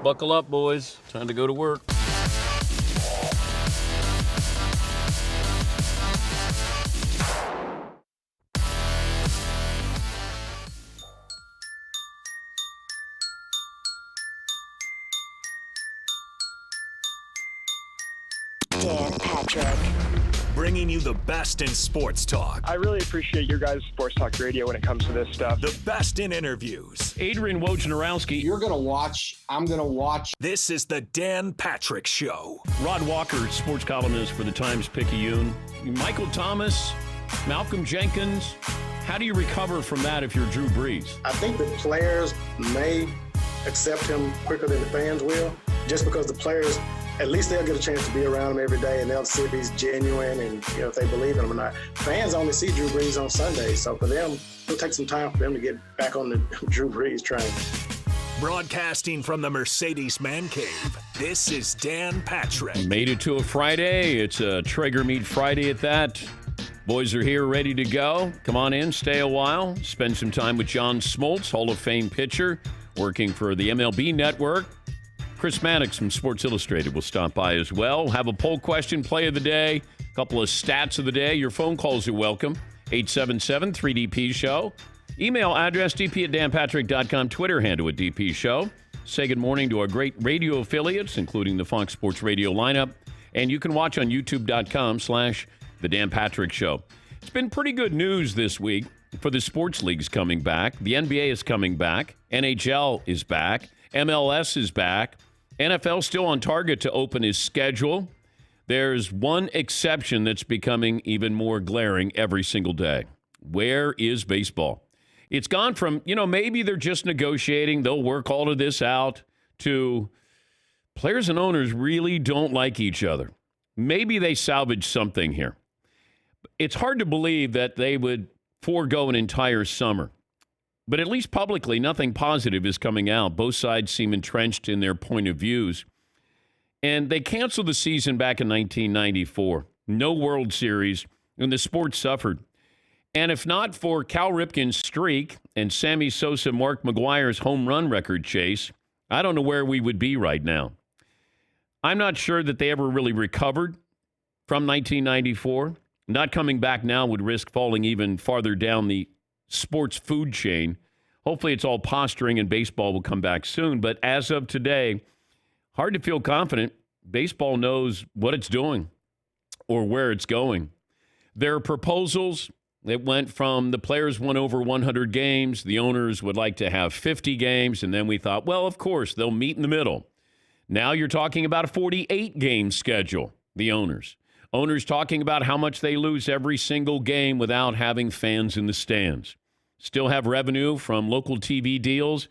Buckle up, boys. Time to go to work. Dan Patrick. Bringing you the best in sports talk. I really appreciate your guys' sports talk radio when it comes to this stuff. The best in interviews. Adrian Wojnarowski. You're going to watch. I'm going to watch. This is the Dan Patrick Show. Rod Walker, sports columnist for the Times-Picayune. Michael Thomas, Malcolm Jenkins. How do you recover from that if you're Drew Brees? I think the players may accept him quicker than the fans will, just because the players, at least they'll get a chance to be around him every day and they'll see if he's genuine and if they believe in him or not. Fans only see Drew Brees on Sundays, so for them, it'll take some time for them to get back on the Drew Brees train. Broadcasting from the Mercedes Man Cave, this is Dan Patrick. Made it to a Friday. It's a Traeger Meat Friday at that. Boys are here ready to go. Come on in, stay a while, spend some time with John Smoltz, Hall of Fame pitcher, working for the MLB Network. Chris Mannix from Sports Illustrated will stop by as well. Have a poll question, play of the day, a couple of stats of the day. Your phone calls are welcome. 877-3DP-SHOW. Email address dp@danpatrick.com. Twitter handle at DP Show. Say good morning to our great radio affiliates, including the Fox Sports Radio lineup. And you can watch on youtube.com/The Dan Patrick Show. It's been pretty good news this week for the sports leagues coming back. The NBA is coming back. NHL is back. MLS is back. NFL still on target to open his schedule. There's one exception that's becoming even more glaring every single day. Where is baseball? It's gone from, maybe they're just negotiating, they'll work all of this out, to players and owners really don't like each other. Maybe they salvage something here. It's hard to believe that they would forego an entire summer. But at least publicly, nothing positive is coming out. Both sides seem entrenched in their point of views. And they canceled the season back in 1994. No World Series, and the sport suffered. And if not for Cal Ripken's streak and Sammy Sosa, Mark McGwire's home run record chase, I don't know where we would be right now. I'm not sure that they ever really recovered from 1994. Not coming back now would risk falling even farther down the sports food chain. Hopefully it's all posturing and baseball will come back soon. But as of today, hard to feel confident baseball knows what it's doing or where it's going. There are proposals that went from the players won over 100 games. The owners would like to have 50 games. And then we thought, well, of course, they'll meet in the middle. Now you're talking about a 48-game schedule, the owners. Owners talking about how much they lose every single game without having fans in the stands. Still have revenue from local TV deals.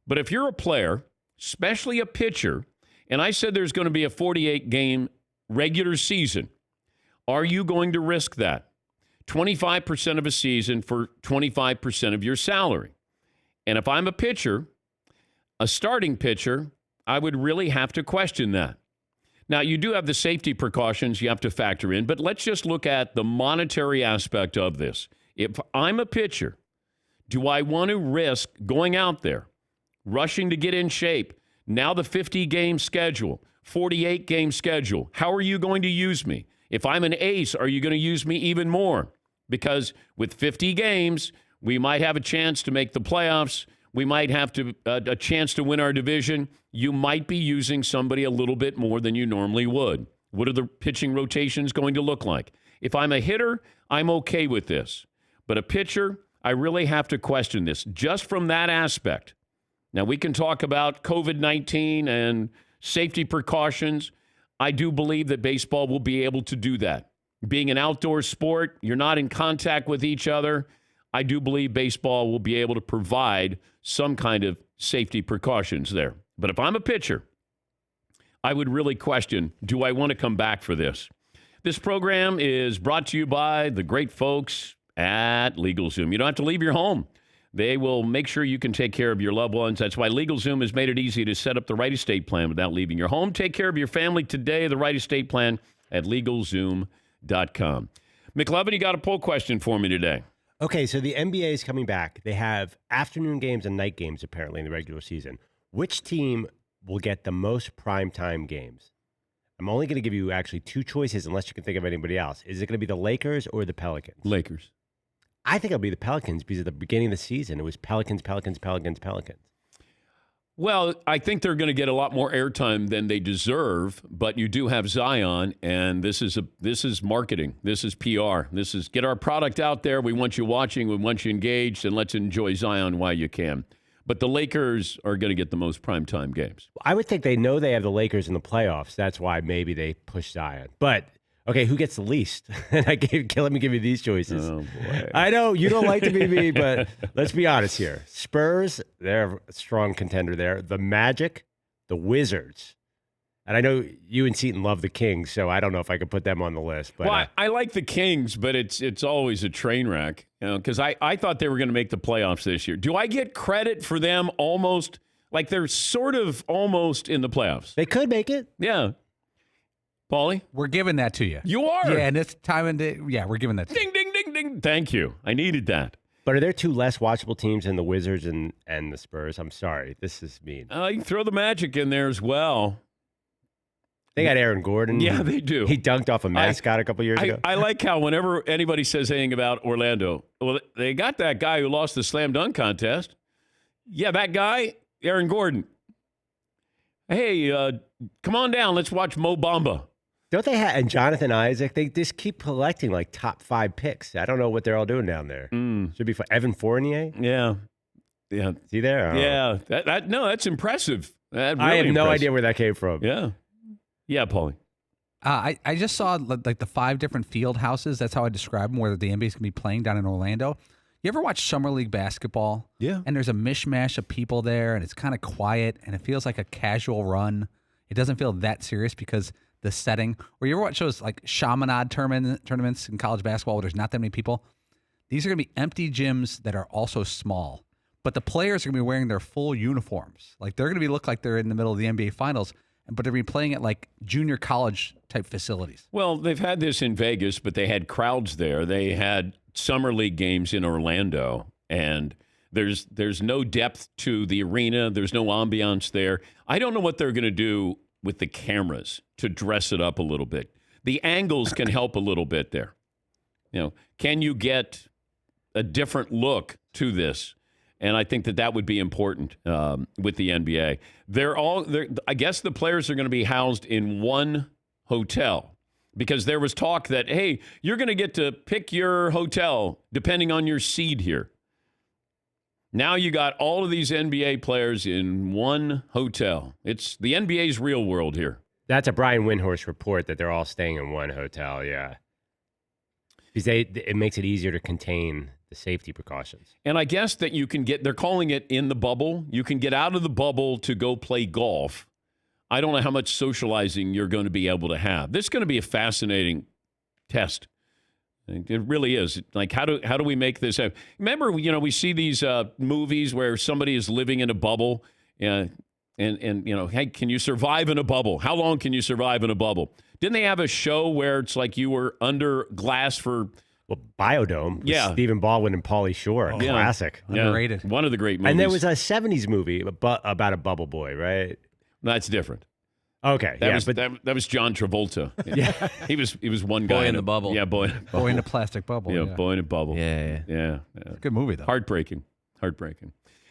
But if you're a player, especially a pitcher, and I said there's going to be a 48-game regular season, are you going to risk that? 25% of a season for 25% of your salary. And if I'm a pitcher, a starting pitcher, I would really have to question that. Now, you do have the safety precautions you have to factor in, but let's just look at the monetary aspect of this. If I'm a pitcher, do I want to risk going out there, rushing to get in shape? Now the 50-game schedule, 48-game schedule. How are you going to use me? If I'm an ace, are you going to use me even more? Because with 50 games, we might have a chance to make the playoffs. We might have a chance to win our division. You might be using somebody a little bit more than you normally would. What are the pitching rotations going to look like? If I'm a hitter, I'm okay with this. But a pitcher, I really have to question this just from that aspect. Now, we can talk about COVID-19 and safety precautions. I do believe that baseball will be able to do that. Being an outdoor sport, you're not in contact with each other. I do believe baseball will be able to provide some kind of safety precautions there. But if I'm a pitcher, I would really question, do I want to come back for this? This program is brought to you by the great folks at LegalZoom. You don't have to leave your home. They will make sure you can take care of your loved ones. That's why LegalZoom has made it easy to set up the right estate plan without leaving your home. Take care of your family today. The right estate plan at LegalZoom.com. McLovin, you got a poll question for me today. Okay, so the NBA is coming back. They have afternoon games and night games, apparently, in the regular season. Which team will get the most primetime games? I'm only going to give you actually two choices unless you can think of anybody else. Is it going to be the Lakers or the Pelicans? Lakers. I think it'll be the Pelicans because at the beginning of the season, it was Pelicans. Well, I think they're going to get a lot more airtime than they deserve, but you do have Zion, and this is marketing. This is PR. This is get our product out there. We want you watching. We want you engaged, and let's enjoy Zion while you can. But the Lakers are going to get the most primetime games. I would think they know they have the Lakers in the playoffs. That's why maybe they push Zion. But, okay, who gets the least? And let me give you these choices. Oh, boy. I know you don't like to be me, but let's be honest here. Spurs, they're a strong contender there. The Magic, the Wizards. And I know you and Seton love the Kings, so I don't know if I could put them on the list. But well, I like the Kings, but it's always a train wreck. Because I thought they were going to make the playoffs this year. Do I get credit for them almost, like they're sort of almost in the playoffs? they could make it. Yeah. Paulie? We're giving that to you. You are? Yeah, and it's time and day. Yeah, we're giving that to you. Ding, ding, ding, ding. Thank you. I needed that. But are there two less watchable teams than the Wizards and the Spurs? I'm sorry. This is mean. You can throw the Magic in there as well. They got Aaron Gordon. Yeah, they do. He dunked off a mascot a couple years ago. I like how whenever anybody says anything about Orlando, well, they got that guy who lost the slam dunk contest. Yeah, that guy, Aaron Gordon. Hey, come on down. Let's watch Mo Bamba. Don't they have, and Jonathan Isaac, they just keep collecting like top 5 picks. I don't know what they're all doing down there. Should be for Evan Fournier. Yeah. Yeah. Is he there? Yeah. That's impressive. That I have really no impressive. idea where that came from. Yeah. Yeah, Paulie. I just saw like the 5 different field houses. That's how I describe them, where the NBA's going to be playing down in Orlando. You ever watch Summer League basketball? Yeah. And there's a mishmash of people there, and it's kind of quiet, and it feels like a casual run. It doesn't feel that serious because the setting. Or you ever watch shows like Chaminade tournaments in college basketball where there's not that many people? These are going to be empty gyms that are also small. But the players are going to be wearing their full uniforms. Like they're going to look like they're in the middle of the NBA Finals, but they're going to be playing at like junior college type facilities. Well, they've had this in Vegas, but they had crowds there. They had Summer League games in Orlando, and there's no depth to the arena. There's no ambiance there. I don't know what they're going to do with the cameras to dress it up a little bit. The angles can help a little bit there. Can you get a different look to this? And I think that would be important with the NBA. I guess the players are going to be housed in one hotel because there was talk that, hey, you're going to get to pick your hotel depending on your seed here. Now you got all of these NBA players in one hotel. It's the NBA's real world here. That's a Brian Windhorst report that they're all staying in one hotel, yeah. Because it makes it easier to contain the safety precautions. And I guess that you can they're calling it in the bubble. You can get out of the bubble to go play golf. I don't know how much socializing you're going to be able to have. This is going to be a fascinating test. It really is. Like, how do we make this happen? Remember, we see these movies where somebody is living in a bubble and hey, can you survive in a bubble? How long can you survive in a bubble? Didn't they have a show where it's like you were under glass for... Well, Biodome with Stephen Baldwin and Pauly Shore, classic. Underrated. One of the great movies. And there was a 70s movie about a bubble boy, right? That's different. Okay, that was John Travolta. Yeah, he was one guy Boy in the bubble. Yeah, boy in a plastic bubble. Yeah, boy in a bubble. Yeah. Good movie though. Heartbreaking. All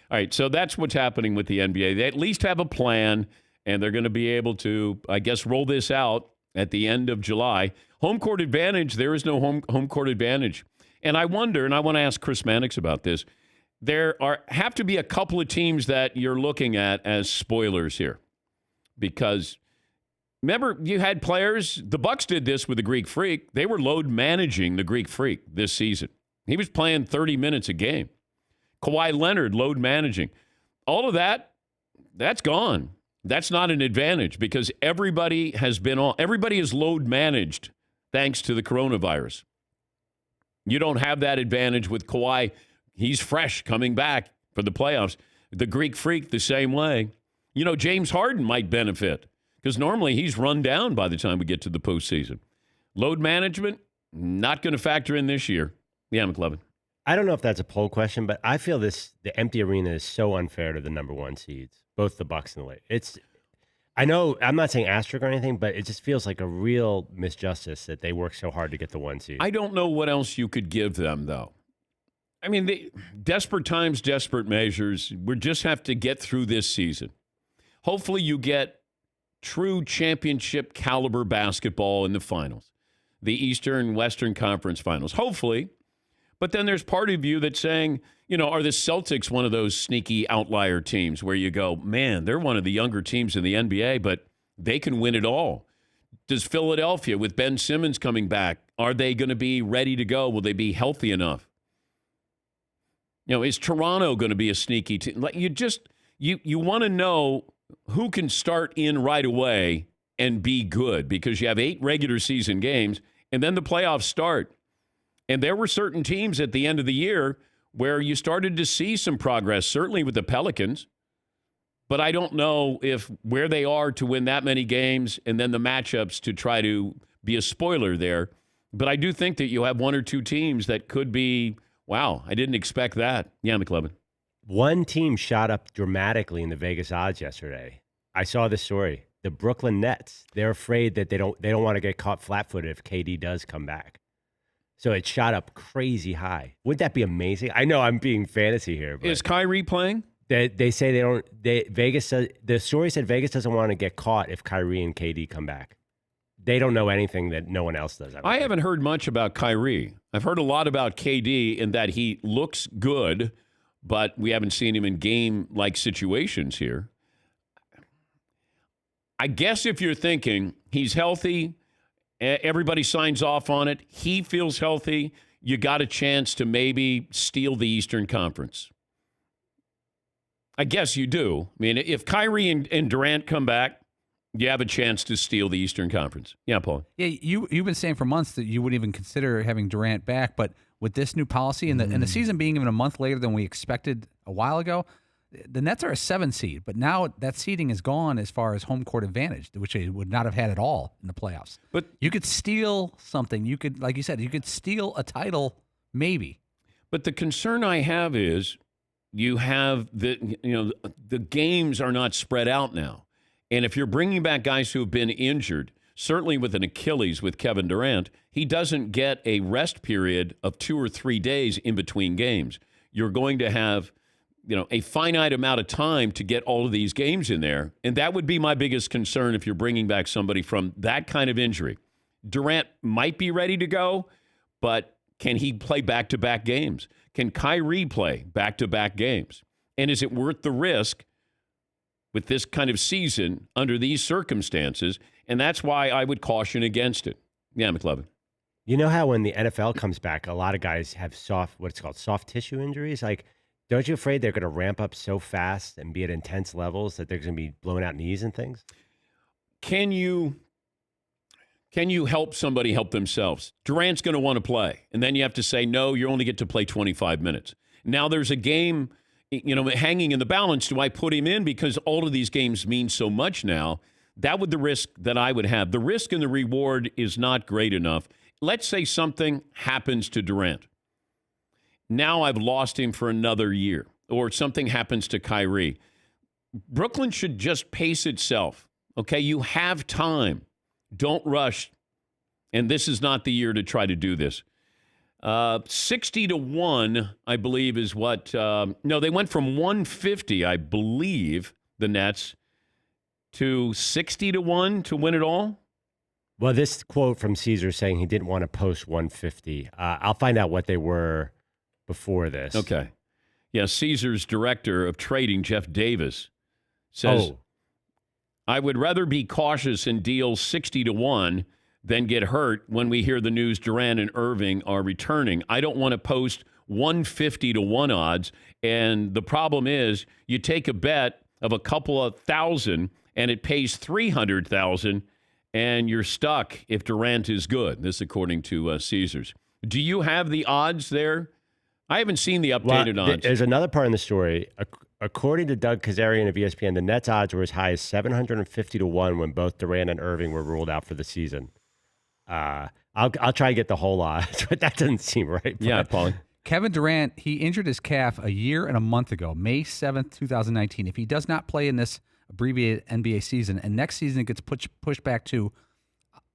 right, so that's what's happening with the NBA. They at least have a plan, and they're going to be able to, I guess, roll this out at the end of July. Home court advantage. There is no home court advantage, and I wonder, and I want to ask Chris Mannix about this. There have to be a couple of teams that you're looking at as spoilers here, because. Remember, you had players, the Bucks did this with the Greek Freak. They were load managing the Greek Freak this season. He was playing 30 minutes a game. Kawhi Leonard, load managing. All of that's gone. That's not an advantage because everybody is load managed thanks to the coronavirus. You don't have that advantage with Kawhi. He's fresh coming back for the playoffs. The Greek Freak, the same way. James Harden might benefit. Because normally he's run down by the time we get to the postseason. Load management, not going to factor in this year. Yeah, McLevin. I don't know if that's a poll question, but I feel the empty arena is so unfair to the number 1 seeds, both the Bucks and the Lakers. I know I'm not saying asterisk or anything, but it just feels like a real misjustice that they work so hard to get the 1 seed. I don't know what else you could give them, though. I mean, desperate times, desperate measures. We just have to get through this season. Hopefully you get true championship caliber basketball in the finals, the Eastern Western Conference finals. Hopefully. But then there's part of you that's saying, are the Celtics one of those sneaky outlier teams where you go, man, they're one of the younger teams in the NBA, but they can win it all? Does Philadelphia, with Ben Simmons coming back, are they going to be ready to go? Will they be healthy enough? Is Toronto going to be a sneaky team? You want to know who can start in right away and be good, because you have 8 regular season games and then the playoffs start. And there were certain teams at the end of the year where you started to see some progress, certainly with the Pelicans. But I don't know if where they are to win that many games and then the matchups to try to be a spoiler there. But I do think that you have 1 or 2 teams that could be, wow, I didn't expect that. Yeah, McLevin. One team shot up dramatically in the Vegas odds yesterday. I saw this story. The Brooklyn Nets. They're afraid that they don't want to get caught flat-footed if KD does come back. So it shot up crazy high. Wouldn't that be amazing? I know I'm being fantasy here. But is Kyrie playing? They say they don't. The story said Vegas doesn't want to get caught if Kyrie and KD come back. They don't know anything that no one else does. I haven't heard much about Kyrie. I've heard a lot about KD in that he looks good, but we haven't seen him in game-like situations here. I guess if you're thinking he's healthy, everybody signs off on it, he feels healthy, you got a chance to maybe steal the Eastern Conference. I guess you do. I mean, if Kyrie and Durant come back, you have a chance to steal the Eastern Conference. Yeah, Paul. Yeah, you've been saying for months that you wouldn't even consider having Durant back, but with this new policy and the season being even a month later than we expected a while ago, the Nets are a 7 seed, but now that seeding is gone as far as home court advantage, which they would not have had at all in the playoffs. But you could steal something. You could, like you said, you could steal a title, maybe. But the concern I have is you have the games are not spread out now. And if you're bringing back guys who have been injured, certainly with an Achilles with Kevin Durant, he doesn't get a rest period of 2 or 3 days in between games. You're going to have, a finite amount of time to get all of these games in there. And that would be my biggest concern if you're bringing back somebody from that kind of injury. Durant might be ready to go, but can he play back-to-back games? Can Kyrie play back-to-back games? And is it worth the risk with this kind of season under these circumstances? And that's why I would caution against it. Yeah, McLevin. You know how when the NFL comes back, a lot of guys have soft tissue injuries? Like, don't you afraid they're going to ramp up so fast and be at intense levels that they're going to be blowing out knees and things? Can you help somebody help themselves? Durant's going to want to play. And then you have to say, no, you only get to play 25 minutes. Now there's a game, hanging in the balance. Do I put him in because all of these games mean so much now? That would the risk that I would have. The risk and the reward is not great enough. Let's say something happens to Durant. Now I've lost him for another year, or something happens to Kyrie. Brooklyn should just pace itself. Okay, you have time. Don't rush. And this is not the year to try to do this. 60-1, I believe, is what. No, they went from 150, I believe, the Nets, to 60-1 to win it all. Well, this quote from Caesar saying he didn't want to post 150. I'll find out what they were before this. Okay. Yeah, Caesar's director of trading, Jeff Davis, says, I would rather be cautious and deal 60-1 than get hurt when we hear the news Durant and Irving are returning. I don't want to post 150-1 odds. And the problem is you take a bet of a couple of thousand and it pays 300,000 and you're stuck if Durant is good. This according to Caesars. Do you have the odds there? I haven't seen the updated odds. There's another part in the story. According to Doug Kazarian of ESPN, the Nets odds were as high as 750-1 when both Durant and Irving were ruled out for the season. I'll try to get the whole odds, but that doesn't seem right. Yeah, Paul. Kevin Durant, he injured his calf a year and a month ago, May 7th, 2019. If he does not play in this abbreviated NBA season, and next season it gets pushed back to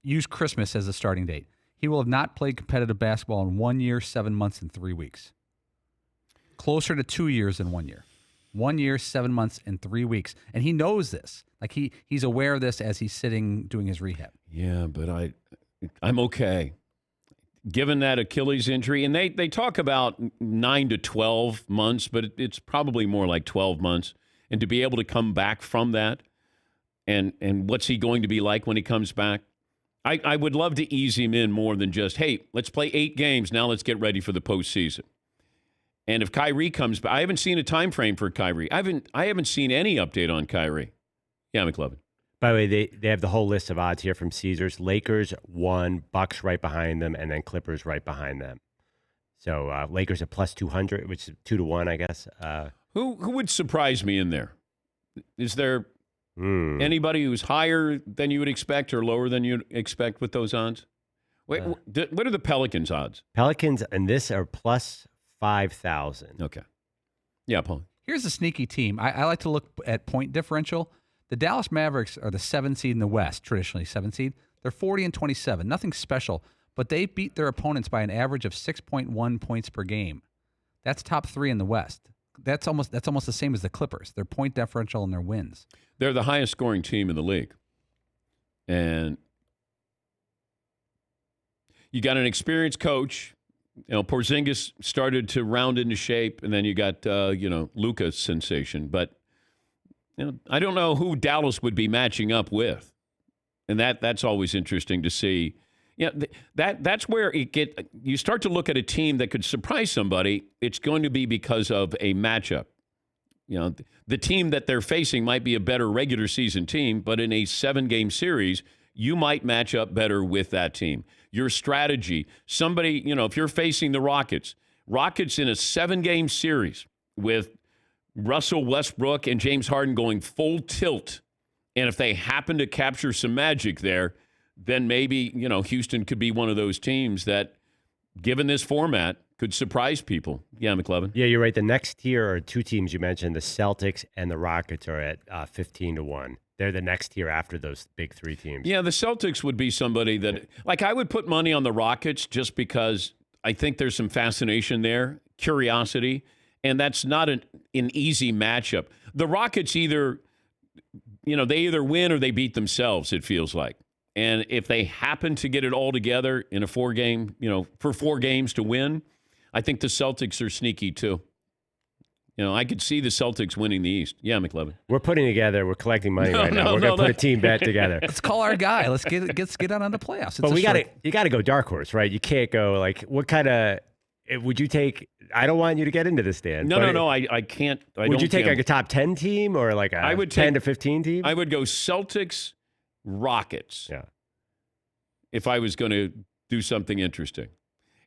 use Christmas as a starting date. He will have not played competitive basketball in 1 year, 7 months, and 3 weeks. Closer to 2 years than 1 year. 1 year, 7 months, and 3 weeks. And he knows this. Like he's aware of this as he's sitting doing his rehab. Yeah, but I'm okay. Given that Achilles injury, and they talk about 9 to 12 months, but it's probably more like 12 months. And to be able to come back from that, and what's he going to be like when he comes back? I would love to ease him in more than just, hey, let's play 8 games, now let's get ready for the postseason. And if Kyrie comes back, I haven't seen a time frame for Kyrie. I haven't seen any update on Kyrie. Yeah, McLovin. By the way, they have the whole list of odds here from Caesars. Lakers 1, Bucks right behind them, and then Clippers right behind them. So Lakers at plus 200, which is 2 to 1, I guess. Who would surprise me in there? Is there anybody who's higher than you would expect or lower than you'd expect with those odds? Wait, what are the Pelicans odds? Pelicans and this are plus 5,000. Okay. Yeah, Paul. Here's a sneaky team. I like to look at point differential. The Dallas Mavericks are the 7th seed in the West, traditionally 7th seed. They're 40-27, nothing special, but they beat their opponents by an average of 6.1 points per game. That's top 3 in the West. That's almost the same as the Clippers. Their point differential and their wins. They're the highest scoring team in the league. And you got an experienced coach. Porzingis started to round into shape, and then you got, Luka's sensation. But, I don't know who Dallas would be matching up with. And that's always interesting to see. Yeah, that's where you start to look at a team that could surprise somebody. It's going to be because of a matchup. The team that they're facing might be a better regular season team, but in a 7-game series, you might match up better with that team. Your strategy, somebody, if you're facing the Rockets in a 7-game series with Russell Westbrook and James Harden going full tilt, and if they happen to capture some magic there, then maybe, Houston could be one of those teams that, given this format, could surprise people. Yeah, McLovin. Yeah, you're right. The next tier are 2 teams you mentioned. The Celtics and the Rockets are at 15 to 1. They're the next tier after those big 3 teams. Yeah, the Celtics would be somebody that, I would put money on the Rockets just because I think there's some fascination there, curiosity, and that's not an easy matchup. The Rockets either win or they beat themselves, it feels like. And if they happen to get it all together in a 4-game, for 4 games to win, I think the Celtics are sneaky too. I could see the Celtics winning the East. Yeah, McLovin. We're collecting money right now. We're going to put a team bet together. Let's call our guy. Let's get out on the playoffs. But you got to go dark horse, right? You can't go what kind of would you take? I don't want you to get into this, Dan. No. I can't. Would you take a top 10 team or a 10 to 15 team? I would go Celtics, Rockets. Yeah. If I was going to do something interesting.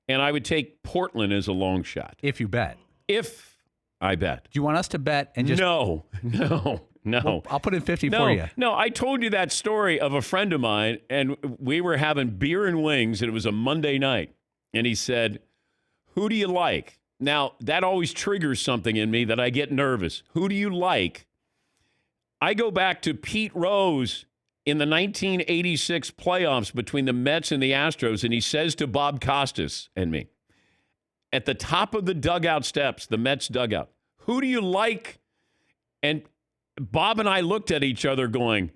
And I would take Portland as a long shot. If you bet. If I bet. Do you want us to bet and just... No. Well, I'll put in 50 for you. No, I told you that story of a friend of mine, and we were having beer and wings, and it was a Monday night. And he said, who do you like? Now, that always triggers something in me that I get nervous. Who do you like? I go back to Pete Rose in the 1986 playoffs between the Mets and the Astros, and he says to Bob Costas and me, at the top of the dugout steps, the Mets dugout, who do you like? And Bob and I looked at each other going,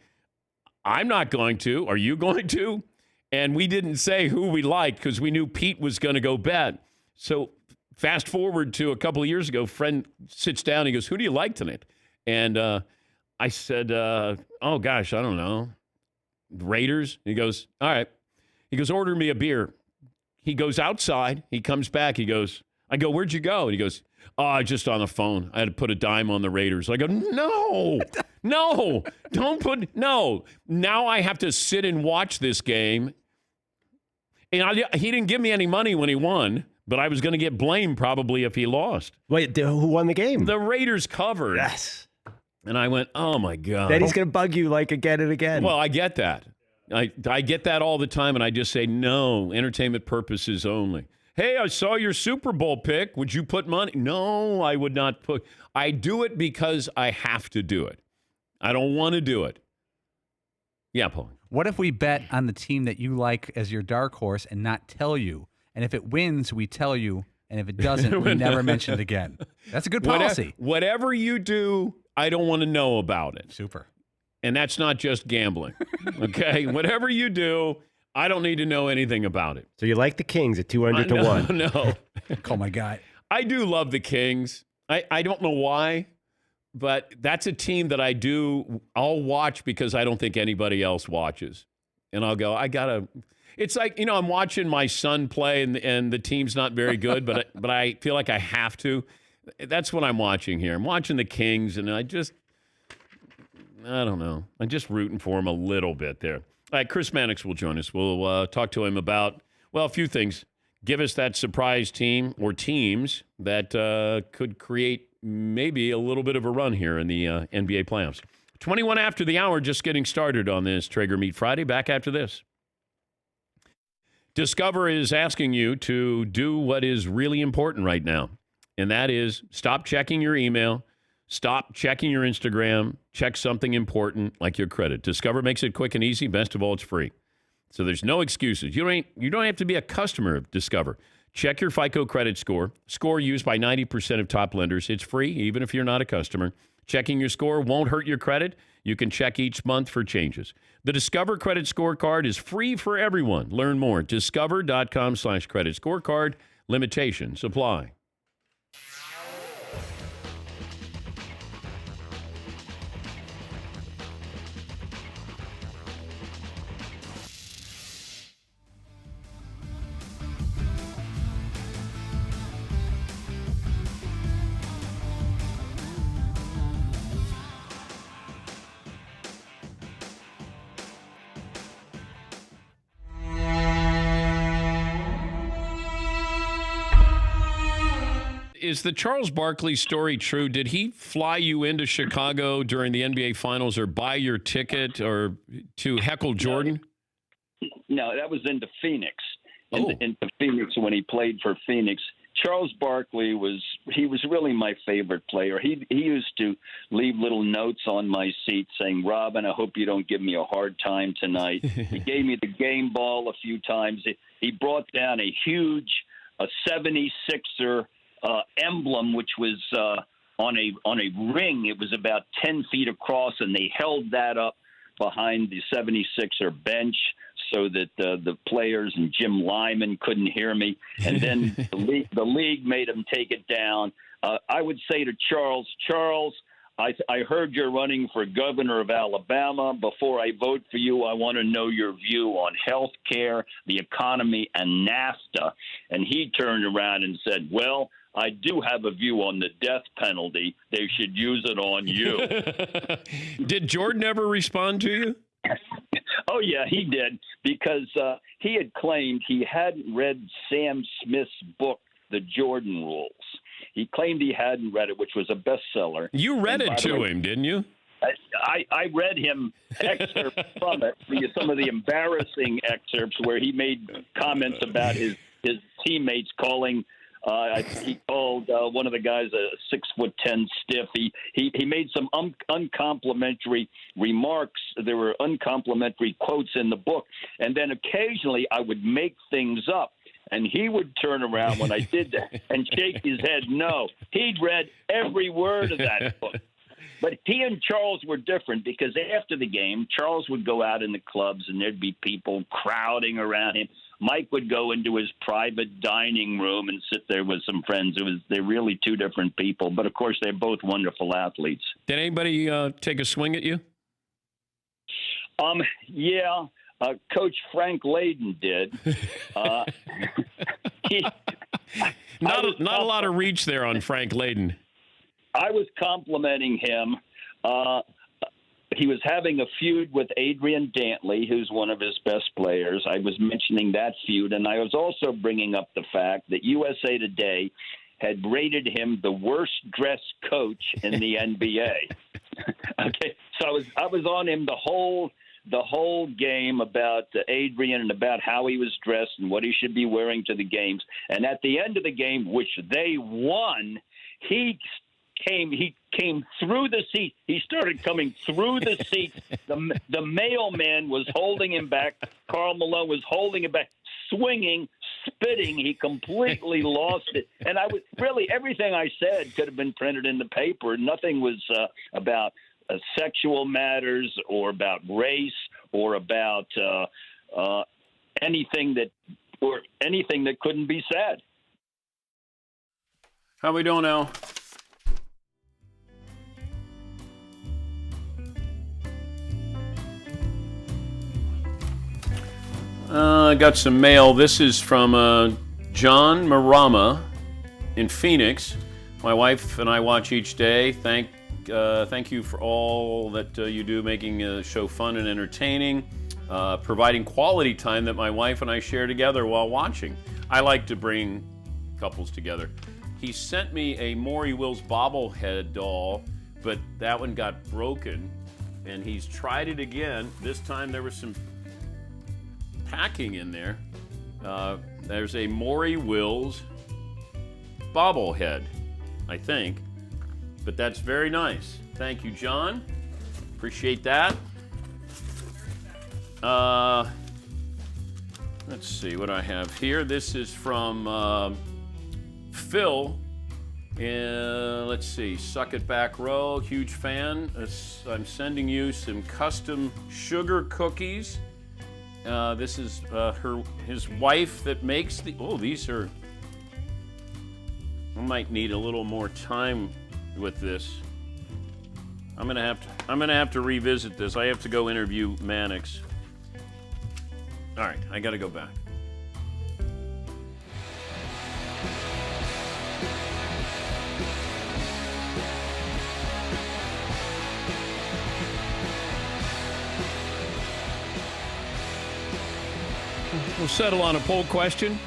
I'm not going to. Are you going to? And we didn't say who we liked because we knew Pete was going to go bet. So fast forward to a couple of years ago, friend sits down, he goes, who do you like tonight? And I said, oh, gosh, I don't know. Raiders. He goes, all right. He goes, order me a beer. He goes outside. He comes back. He goes, I go, where'd you go? And he goes, oh, just on the phone. I had to put a dime on the Raiders. I go, no, don't put, no. Now I have to sit and watch this game. And he didn't give me any money when he won, but I was going to get blamed probably if he lost. Wait, who won the game? The Raiders covered. Yes. And I went, oh, my God. Then he's going to bug you again and again. Well, I get that. I get that all the time, and I just say, no, entertainment purposes only. Hey, I saw your Super Bowl pick. Would you put money? No, I would not put. I do it because I have to do it. I don't want to do it. Yeah, Paul. What if we bet on the team that you like as your dark horse and not tell you? And if it wins, we tell you. And if it doesn't, we never mention it again. That's a good policy. Whatever you do, I don't want to know about it. Super. And that's not just gambling. Okay? Whatever you do, I don't need to know anything about it. So you like the Kings at 200 to 1. No. Call my guy. I do love the Kings. I don't know why, but that's a team that I'll watch because I don't think anybody else watches. And I'll go, it's like, I'm watching my son play and the team's not very good, but I feel like I have to. That's what I'm watching here. I'm watching the Kings, and I don't know. I'm just rooting for them a little bit there. All right, Chris Mannix will join us. We'll talk to him about, a few things. Give us that surprise team or teams that could create maybe a little bit of a run here in the NBA playoffs. 21 after the hour, just getting started on this Traeger Meat Friday. Back after this. Discover is asking you to do what is really important right now, and that is stop checking your email, stop checking your Instagram, check something important like your credit. Discover makes it quick and easy. Best of all, it's free. So there's no excuses. You don't have to be a customer of Discover. Check your FICO credit score. Score used by 90% of top lenders. It's free, even if you're not a customer. Checking your score won't hurt your credit. You can check each month for changes. The Discover Credit Scorecard is free for everyone. Learn more at discover.com/credit scorecard. Limitations apply. Is the Charles Barkley story true? Did he fly you into Chicago during the NBA Finals or buy your ticket or to heckle Jordan? No, that was into Phoenix. Into Phoenix when he played for Phoenix. Charles Barkley was really my favorite player. He used to leave little notes on my seat saying, "Robin, I hope you don't give me a hard time tonight." He gave me the game ball a few times. He brought down a 76er emblem, which was on a ring. It was about 10 feet across, and they held that up behind the 76er bench so that the players and Jim Lyman couldn't hear me. And then the league made him take it down. I would say to Charles, I heard you're running for governor of Alabama. Before I vote for you, I want to know your view on health care, the economy, and NAFTA. And he turned around and said, well, I do have a view on the death penalty. They should use it on you. Did Jordan ever respond to you? Oh, yeah, he did, because he had claimed he hadn't read Sam Smith's book, The Jordan Rules. He claimed he hadn't read it, which was a bestseller. You read it to him, didn't you? I read him excerpts from it, some of the embarrassing excerpts where he made comments about his teammates calling he called one of the guys a 6'10" stiff. He made some uncomplimentary remarks. There were uncomplimentary quotes in the book, and then occasionally I would make things up, and he would turn around when I did that and shake his head no. He'd read every word of that book. But he and Charles were different because after the game, Charles would go out in the clubs and there'd be people crowding around him. Mike would go into his private dining room and sit there with some friends. They're really two different people. But, of course, they're both wonderful athletes. Did anybody take a swing at you? Yeah. Coach Frank Layden did. Not a lot of reach there on Frank Layden. I was complimenting him. He was having a feud with Adrian Dantley, who's one of his best players. I was mentioning that feud, and I was also bringing up the fact that USA Today had rated him the worst-dressed coach in the NBA. Okay, so I was on him the whole game about Adrian and about how he was dressed and what he should be wearing to the games. And at the end of the game, which they won, he He came through the seat. He started coming through the seat. The mailman was holding him back. Karl Malone was holding him back, swinging, spitting. He completely lost it. And I was really, everything I said could have been printed in the paper. Nothing was about sexual matters or about race or about anything that couldn't be said. How we doing now? I got some mail. This is from John Marama in Phoenix. My wife and I watch each day. Thank you for all that you do, making the show fun and entertaining, providing quality time that my wife and I share together while watching. I like to bring couples together. He sent me a Maury Wills bobblehead doll, but that one got broken, and he's tried it again. This time there was some packing in there. There's a Maury Wills bobblehead, I think, but that's very nice. Thank you, John. Appreciate that. Let's see what I have here. This is from Phil, let's see, Suck It Back Row, huge fan. I'm sending you some custom sugar cookies. This is his wife that makes these are, I might need a little more time with this. I'm gonna have to revisit this. I have to go interview Mannix. All right, I gotta go back. We'll settle on a poll question.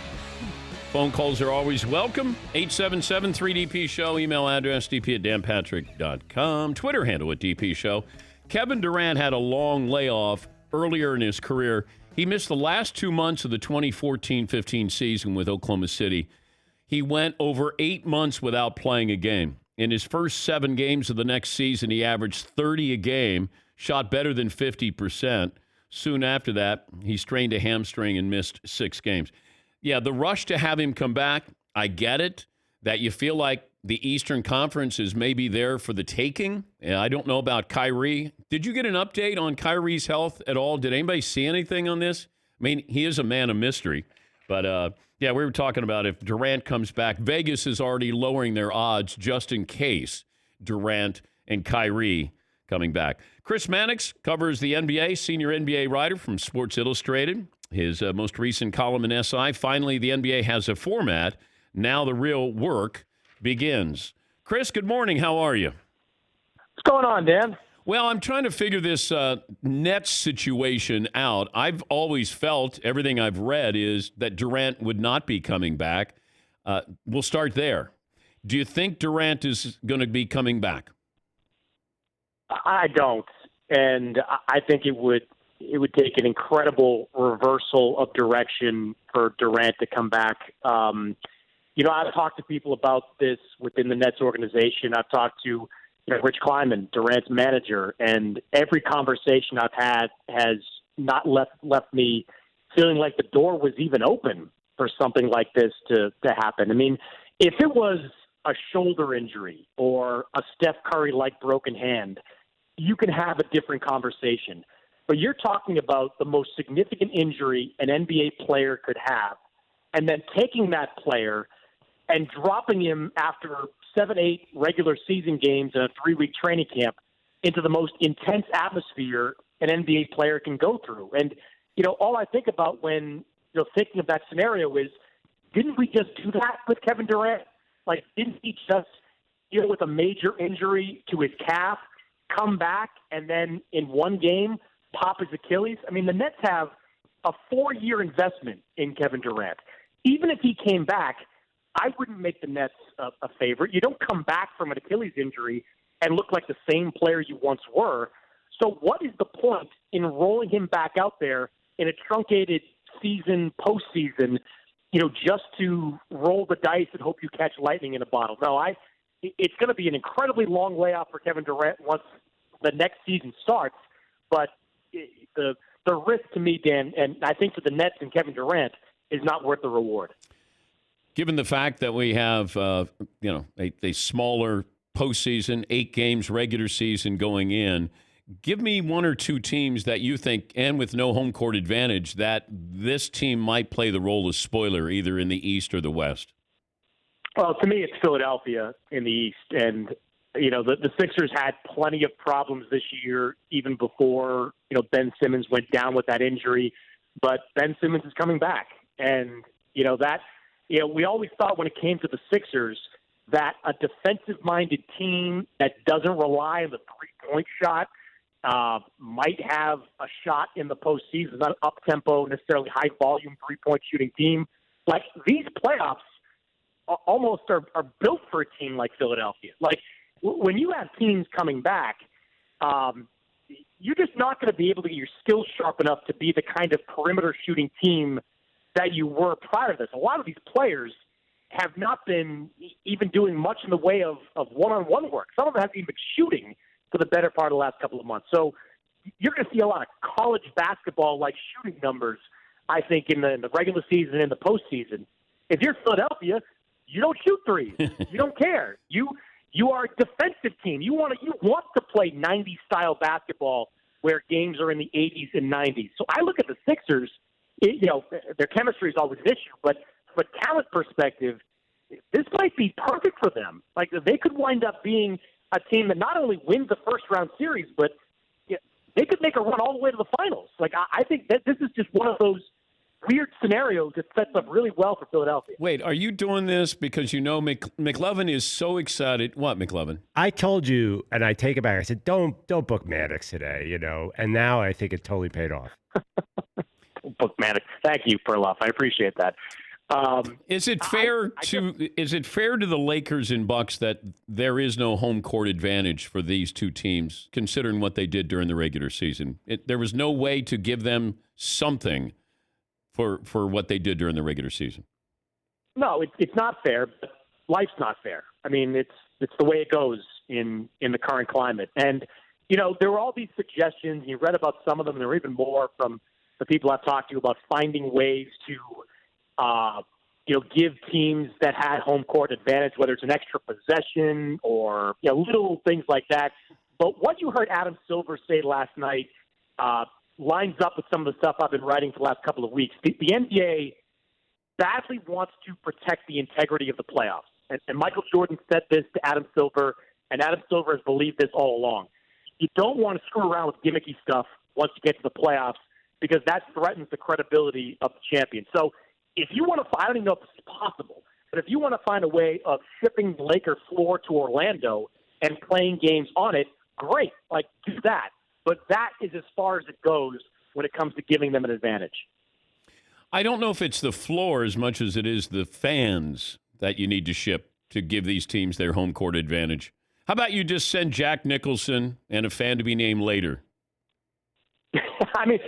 Phone calls are always welcome. 877-3DP-SHOW. Email address dp@danpatrick.com. Twitter handle @DP-SHOW. Kevin Durant had a long layoff earlier in his career. He missed the last 2 months of the 2014-15 season with Oklahoma City. He went over 8 months without playing a game. In his first 7 games of the next season, he averaged 30 a game, shot better than 50%. Soon after that, he strained a hamstring and missed 6 games. Yeah, the rush to have him come back, I get it, that you feel like the Eastern Conference is maybe there for the taking. I don't know about Kyrie. Did you get an update on Kyrie's health at all? Did anybody see anything on this? I mean, he is a man of mystery. But, yeah, we were talking about if Durant comes back. Vegas is already lowering their odds just in case Durant and Kyrie coming back. Chris Mannix covers the NBA, senior NBA writer from Sports Illustrated. His most recent column in SI, finally the NBA has a format. Now the real work begins. Chris, good morning. How are you? What's going on, Dan? Well, I'm trying to figure this Nets situation out. I've always felt, everything I've read is that Durant would not be coming back. We'll start there. Do you think Durant is going to be coming back? I don't, and I think it would take an incredible reversal of direction for Durant to come back. I've talked to people about this within the Nets organization. I've talked to Rich Kleiman, Durant's manager, and every conversation I've had has not left me feeling like the door was even open for something like this to happen. I mean, if it was a shoulder injury or a Steph Curry-like broken hand, you can have a different conversation. But you're talking about the most significant injury an NBA player could have, and then taking that player and dropping him after 7-8 regular season games and a 3-week training camp into the most intense atmosphere an NBA player can go through. And, all I think about when, thinking of that scenario is, didn't we just do that with Kevin Durant? Like, didn't he just deal with a major injury to his calf, come back, and then in one game pop his Achilles? I mean, the Nets have a 4-year investment in Kevin Durant. Even if he came back, I wouldn't make the Nets a favorite. You don't come back from an Achilles injury and look like the same player you once were. So what is the point in rolling him back out there in a truncated season, postseason, just to roll the dice and hope you catch lightning in a bottle? No, I it's going to be an incredibly long layoff for Kevin Durant once the next season starts. But the risk to me, Dan, and I think for the Nets and Kevin Durant, is not worth the reward. Given the fact that we have, a smaller postseason, 8 games regular season going in, give me one or two teams that you think, and with no home court advantage, that this team might play the role of spoiler either in the East or the West. Well, to me, it's Philadelphia in the East. And, the Sixers had plenty of problems this year, even before, Ben Simmons went down with that injury. But Ben Simmons is coming back. And, we always thought when it came to the Sixers that a defensive-minded team that doesn't rely on the three-point shot might have a shot in the postseason, not an up-tempo, necessarily high-volume three-point shooting team. Like, these playoffs almost are built for a team like Philadelphia. Like, when you have teams coming back, you're just not going to be able to get your skills sharp enough to be the kind of perimeter shooting team that you were prior to this. A lot of these players have not been even doing much in the way of one-on-one work. Some of them haven't even been shooting for the better part of the last couple of months. So you're going to see a lot of college basketball-like shooting numbers, I think, in the regular season and the postseason. If you're Philadelphia, you don't shoot threes. You don't care. You are a defensive team. You want to play 90s style basketball where games are in the 80s and 90s. So I look at the Sixers. Their chemistry is always an issue, but from a talent perspective, this might be perfect for them. Like, they could wind up being a team that not only wins the first round series, but they could make a run all the way to the finals. Like, I think that this is just one of those weird scenarios that sets up really well for Philadelphia. Wait, are you doing this because McLovin is so excited? What, McLovin? I told you, and I take it back. I said, don't book Maddox today, and now I think it totally paid off. Book Maddox. Thank you, Perloff. I appreciate that. Is it fair to the Lakers and Bucks that there is no home court advantage for these two teams, considering what they did during the regular season? There was no way to give them something for what they did during the regular season. No, it's not fair. But life's not fair. I mean, it's the way it goes in the current climate. And there were all these suggestions. You read about some of them. There were even more from the people I've talked to about finding ways to give teams that had home court advantage, whether it's an extra possession or little things like that. But what you heard Adam Silver say last night lines up with some of the stuff I've been writing for the last couple of weeks. The NBA badly wants to protect the integrity of the playoffs. And Michael Jordan said this to Adam Silver, and Adam Silver has believed this all along. You don't want to screw around with gimmicky stuff once you get to the playoffs, because that threatens the credibility of the champion. So if you want to, I don't even know if this is possible, but if you want to find a way of shipping the Lakers floor to Orlando and playing games on it, great, do that. But that is as far as it goes when it comes to giving them an advantage. I don't know if it's the floor as much as it is the fans that you need to ship to give these teams their home court advantage. How about you just send Jack Nicholson and a fan to be named later? I mean,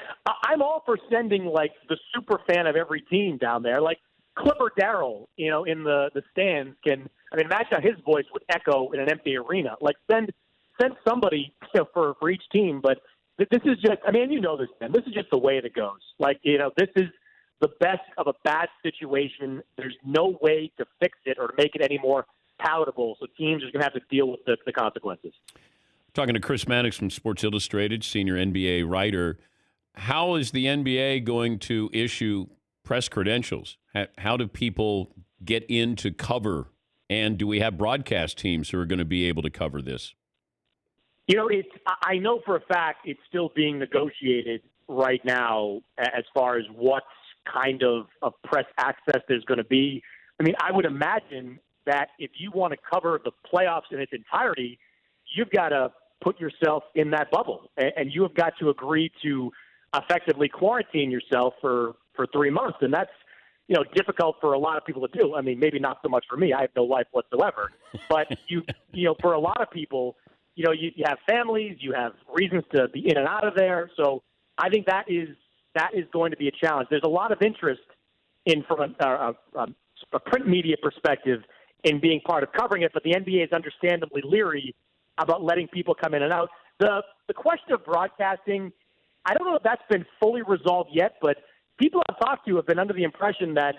I'm all for sending, the super fan of every team down there. Like Clipper Darrell, in the stands imagine how his voice would echo in an empty arena. Send somebody for each team. But this is just, this, man. This is just the way that it goes. This is the best of a bad situation. There's no way to fix it or to make it any more palatable. So teams are going to have to deal with the consequences. Talking to Chris Maddox from Sports Illustrated, senior NBA writer. How is the NBA going to issue press credentials? How do people get in to cover? And do we have broadcast teams who are going to be able to cover this? I know for a fact it's still being negotiated right now as far as what kind of press access there's going to be. I would imagine that if you want to cover the playoffs in its entirety, you've got to put yourself in that bubble, and you have got to agree to effectively quarantine yourself for 3 months. And that's, difficult for a lot of people to do. Maybe not so much for me. I have no life whatsoever. But for a lot of people, you have families, you have reasons to be in and out of there. So I think that is going to be a challenge. There's a lot of interest from a print media perspective in being part of covering it, but the NBA is understandably leery about letting people come in and out. The question of broadcasting, I don't know if that's been fully resolved yet, but people I've talked to have been under the impression that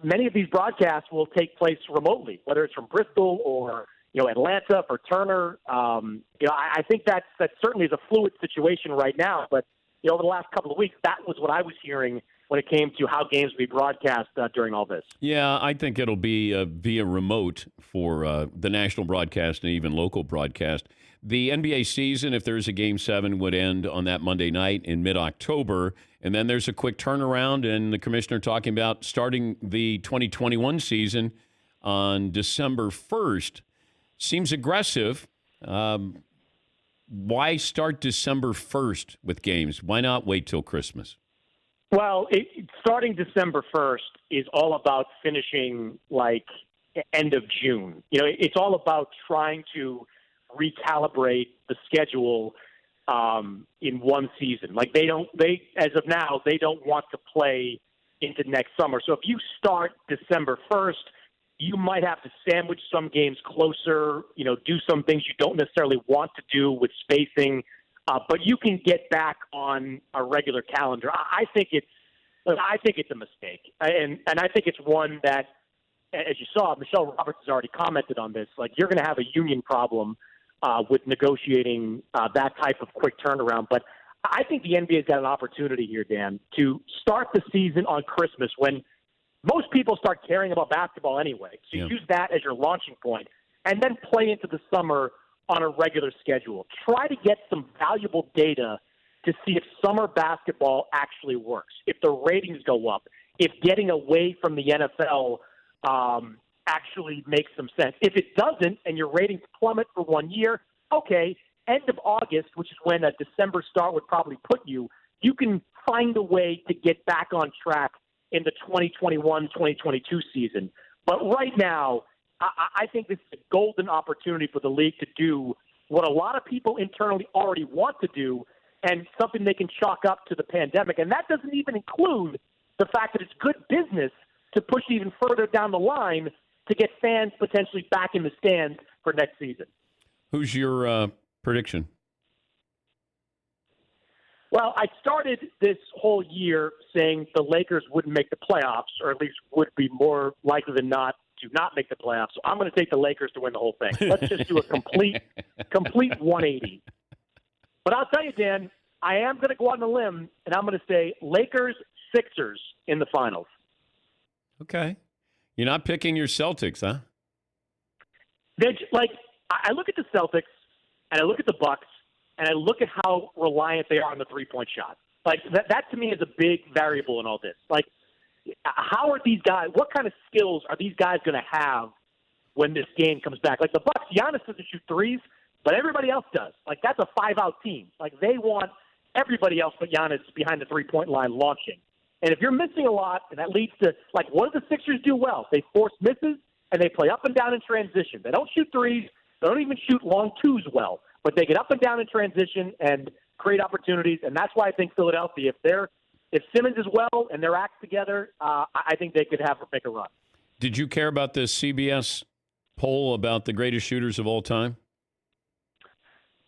many of these broadcasts will take place remotely, whether it's from Bristol or Atlanta for Turner. I think that certainly is a fluid situation right now. But over the last couple of weeks, that was what I was hearing when it came to how games will be broadcast during all this. Yeah, I think it'll be via remote for the national broadcast and even local broadcast. The NBA season, if there's a Game 7, would end on that Monday night in mid-October, and then there's a quick turnaround, and the commissioner talking about starting the 2021 season on December 1st. Seems aggressive. Why start December 1st with games? Why not wait till Christmas? Well, starting December 1st is all about finishing like end of June. It's all about trying to recalibrate the schedule in one season. Like as of now, they don't want to play into next summer. So if you start December 1st, you might have to sandwich some games closer, do some things you don't necessarily want to do with spacing, but you can get back on a regular calendar. I think it's a mistake, and I think it's one that, as you saw, Michelle Roberts has already commented on this. Like, you're going to have a union problem with negotiating that type of quick turnaround. But I think the NBA's got an opportunity here, Dan, to start the season on Christmas when most people start caring about basketball anyway. So you use that as your launching point, and then play into the summer on a regular schedule. Try to get some valuable data to see if summer basketball actually works, if the ratings go up, if getting away from the NFL actually makes some sense. If it doesn't and your ratings plummet for 1 year, okay, end of August, which is when a December start would probably put you, you can find a way to get back on track in the 2021-2022 season. But right now, I think this is a golden opportunity for the league to do what a lot of people internally already want to do, and something they can chalk up to the pandemic. And that doesn't even include the fact that it's good business to push even further down the line to get fans potentially back in the stands for next season. Who's your prediction? Well, I started this whole year saying the Lakers wouldn't make the playoffs, or at least would be more likely than not to not make the playoffs. So I'm going to take the Lakers to win the whole thing. Let's just do a complete 180. But I'll tell you, Dan, I am going to go out on a limb, and I'm going to say Lakers-Sixers in the finals. Okay. You're not picking your Celtics, huh? I look at the Celtics, and I look at the Bucks, and I look at how reliant they are on the three-point shot. Like, that to me is a big variable in all this. Like, how are these guys, what kind of skills are these guys going to have when this game comes back? Like, the Bucks, Giannis doesn't shoot threes, but everybody else does. Like, that's a five-out team. Like, they want everybody else but Giannis behind the three-point line launching. And if you're missing a lot, and that leads to, like, what do the Sixers do well? They force misses, and they play up and down in transition. They don't shoot threes. They don't even shoot long twos well. But they get up and down in transition and create opportunities. And that's why I think Philadelphia, if Simmons is well and their acts together, I think they could make a run. Did you care about this CBS poll about the greatest shooters of all time?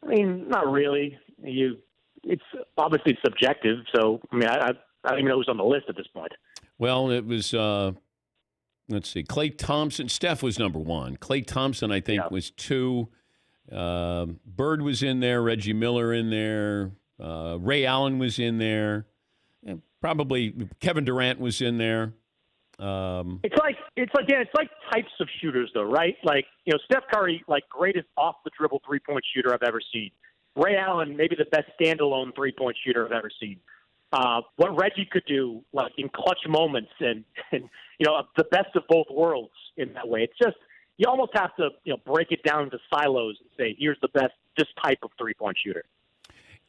I mean, not really. It's obviously subjective. So, I mean, I don't even know who's on the list at this point. Well, it was, let's see, Klay Thompson. Steph was number one. Klay Thompson, I think, was two. Bird was in there. Reggie Miller in there. Ray Allen was in there. And probably Kevin Durant was in there. It's like types of shooters, though, right? Like, Steph Curry, like, greatest off the dribble 3-point shooter I've ever seen. Ray Allen, maybe the best standalone 3-point shooter I've ever seen. What Reggie could do, like, in clutch moments, and the best of both worlds in that way. It's just, you almost have to break it down into silos and say, here's the best, this type of 3-point shooter.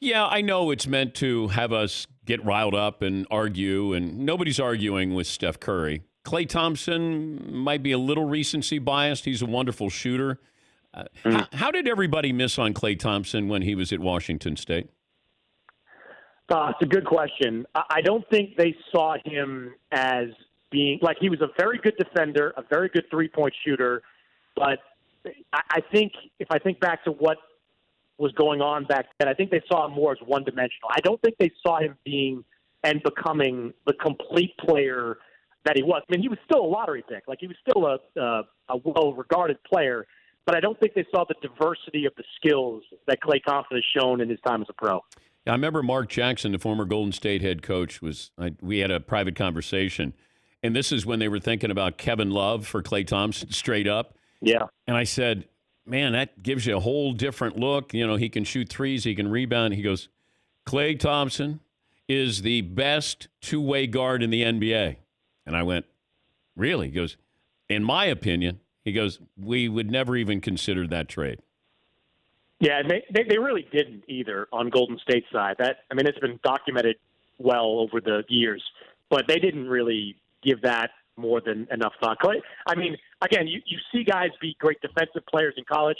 Yeah, I know it's meant to have us get riled up and argue, and nobody's arguing with Steph Curry. Klay Thompson might be a little recency biased. He's a wonderful shooter. How did everybody miss on Klay Thompson when he was at Washington State? It's a good question. I don't think they saw him as being like he was a very good defender, a very good 3-point shooter, but I think if I think back to what was going on back then, I think they saw him more as one-dimensional. I don't think they saw him being and becoming the complete player that he was. I mean, he was still a lottery pick. Like, he was still a well-regarded player, but I don't think they saw the diversity of the skills that Klay Thompson has shown in his time as a pro. I remember Mark Jackson, the former Golden State head coach, we had a private conversation, and this is when they were thinking about Kevin Love for Klay Thompson straight up. Yeah. And I said, man, that gives you a whole different look. You know, he can shoot threes, he can rebound. He goes, Klay Thompson is the best two-way guard in the NBA. And I went, really? He goes, in my opinion, he goes, we would never even consider that trade. Yeah, and they really didn't either on Golden State's side. It's been documented well over the years, but they didn't really give that more than enough thought. I mean, again, you see guys be great defensive players in college.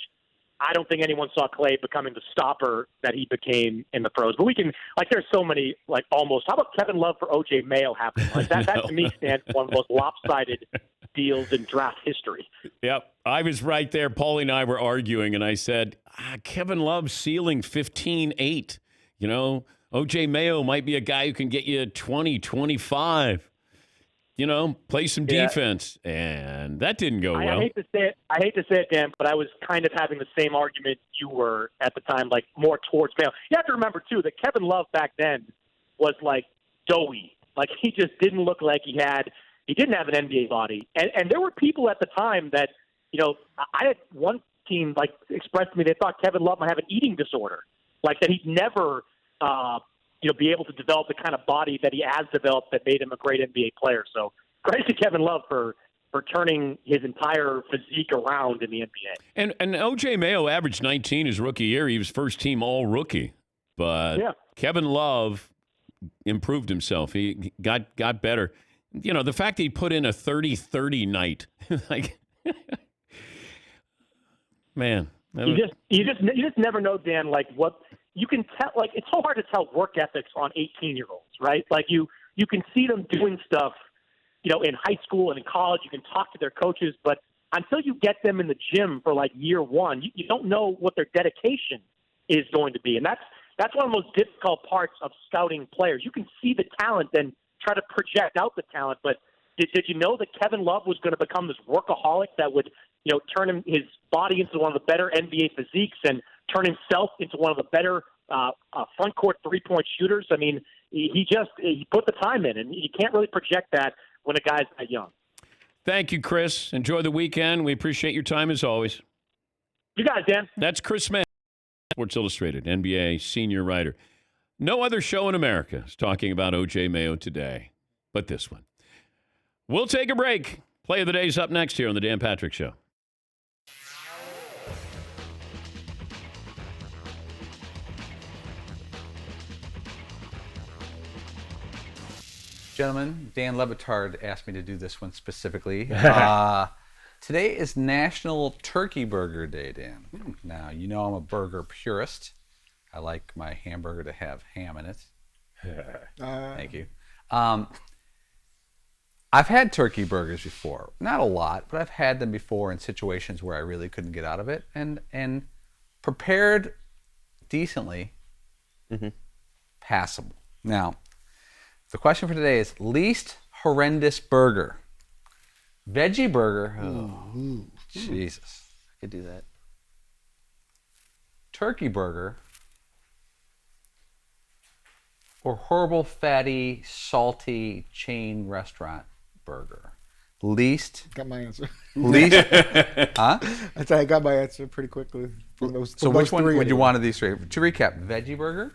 I don't think anyone saw Klay becoming the stopper that he became in the pros. But we can, there's so many, almost. How about Kevin Love for O.J. Mayo happening? That to me stands for one of the most lopsided deals in draft history. Yep. I was right there. Paulie and I were arguing, and I said, Kevin Love ceiling 15-8. You know, O.J. Mayo might be a guy who can get you 20, 25. You know, play some defense, and that didn't go well. I hate to say it, Dan, but I was kind of having the same argument you were at the time, more towards Mayo. You have to remember too that Kevin Love back then was doughy. He just didn't look like he didn't have an NBA body, and there were people at the time that, I had one team expressed to me they thought Kevin Love might have an eating disorder, that he'd never. Be able to develop the kind of body that he has developed that made him a great NBA player. So credit to Kevin Love for turning his entire physique around in the NBA. And O.J. Mayo averaged 19 his rookie year. He was first team all-rookie. But Kevin Love improved himself. He got better. You know, the fact that he put in a 30-30 night, man. You just never know, Dan, what – you can tell, it's so hard to tell work ethics on 18-year-olds, right? You can see them doing stuff, in high school and in college. You can talk to their coaches, but until you get them in the gym for year one, you don't know what their dedication is going to be. And that's one of the most difficult parts of scouting players. You can see the talent and try to project out the talent, but did you know that Kevin Love was going to become this workaholic that would, turn his body into one of the better NBA physiques and turn himself into one of the better front court 3-point shooters? I mean, he put the time in, and you can't really project that when a guy's that young. Thank you, Chris. Enjoy the weekend. We appreciate your time as always. You got it, Dan. That's Chris Mann, Sports Illustrated, NBA senior writer. No other show in America is talking about O.J. Mayo today but this one. We'll take a break. Play of the Day's up next here on The Dan Patrick Show. Gentlemen, Dan Levitard asked me to do this one specifically. Today is National Turkey Burger Day, Dan. Now, I'm a burger purist. I like my hamburger to have ham in it. Thank you. I've had turkey burgers before. Not a lot, but I've had them before in situations where I really couldn't get out of it. And prepared decently, passable. Now, the question for today is least horrendous burger. Veggie burger. Oh, Jesus. I could do that. Turkey burger. Or horrible, fatty, salty chain restaurant burger. Least. Got my answer. Least. Huh? I got my answer pretty quickly. So which one would you want of these three? To recap, veggie burger,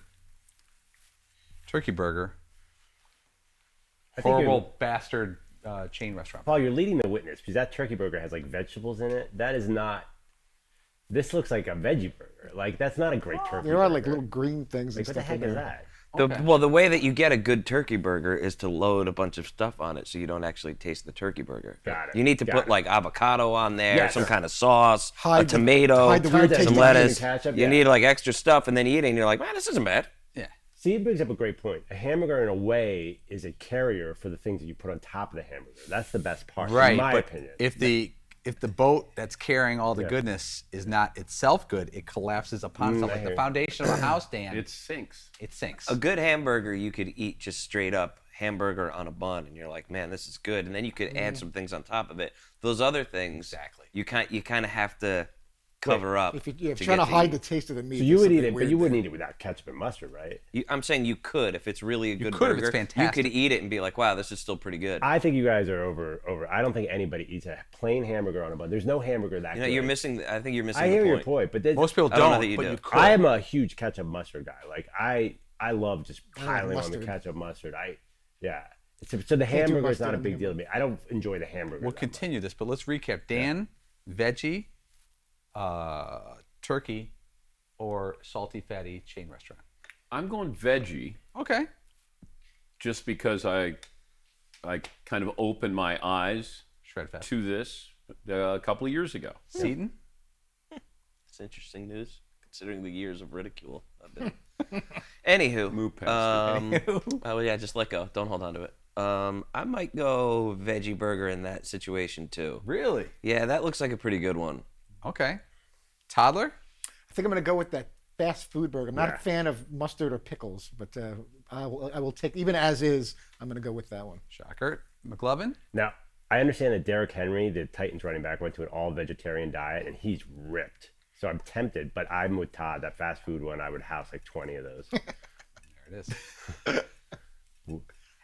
turkey burger, horrible bastard chain restaurant. Paul, you're leading the witness because that turkey burger has vegetables in it. That is not. This looks like a veggie burger. That's not a great turkey. There are burger. little green things. What the heck is that? Well, the way that you get a good turkey burger is to load a bunch of stuff on it so you don't actually taste the turkey burger. Got it. You need to put avocado on there, some kind of sauce, a tomato, hide the weird some lettuce. ketchup, You need extra stuff, and then you eat it and you're like, man, this isn't bad. Yeah. Steve brings up a great point. A hamburger, in a way, is a carrier for the things that you put on top of the hamburger. That's the best part, in my opinion. If the boat that's carrying all the goodness is not itself good, it collapses upon itself. Like the foundation of a house, Dan. It sinks. It sinks. A good hamburger you could eat just straight up hamburger on a bun, and you're like, man, this is good. And then you could add some things on top of it. Those other things, you kind of have to cover up. If you're trying to hide the taste of the meat. So you would eat it, but you wouldn't eat it without ketchup and mustard, right? I'm saying you could if it's really a good could burger. if it's fantastic. You could eat it and be like, wow, this is still pretty good. I think you guys are over. I don't think anybody eats a plain hamburger on a bun. There's no hamburger that good. You're missing. I think you're missing. I hear the your point. point, but most people I don't know don't. that you but do. you could. I am a huge ketchup mustard guy. Like I love just piling on the mustard. ketchup mustard. So the hamburger is not a big deal to me. I don't enjoy the hamburger. We'll that continue this, but let's recap. Dan, veggie, turkey, or salty, fatty chain restaurant? I'm going veggie. Okay. Just because I kind of opened my eyes Shred fat. to this a couple of years ago. Seton? That's interesting news, considering the years of ridicule I've been. Anywho, Move past oh yeah, just let go. Don't hold on to it. I might go veggie burger in that situation too. Really? Yeah, that looks like a pretty good one. Okay. Toddler? I think I'm going to go with that fast food burger. I'm not a fan of mustard or pickles, but I will take, even as is, I'm going to go with that one. Shocker. McLovin? Now, I understand that Derrick Henry, the Titans running back, went to an all-vegetarian diet, and he's ripped. So I'm tempted, but I'm with Todd. That fast food one, I would house like 20 of those. There it is.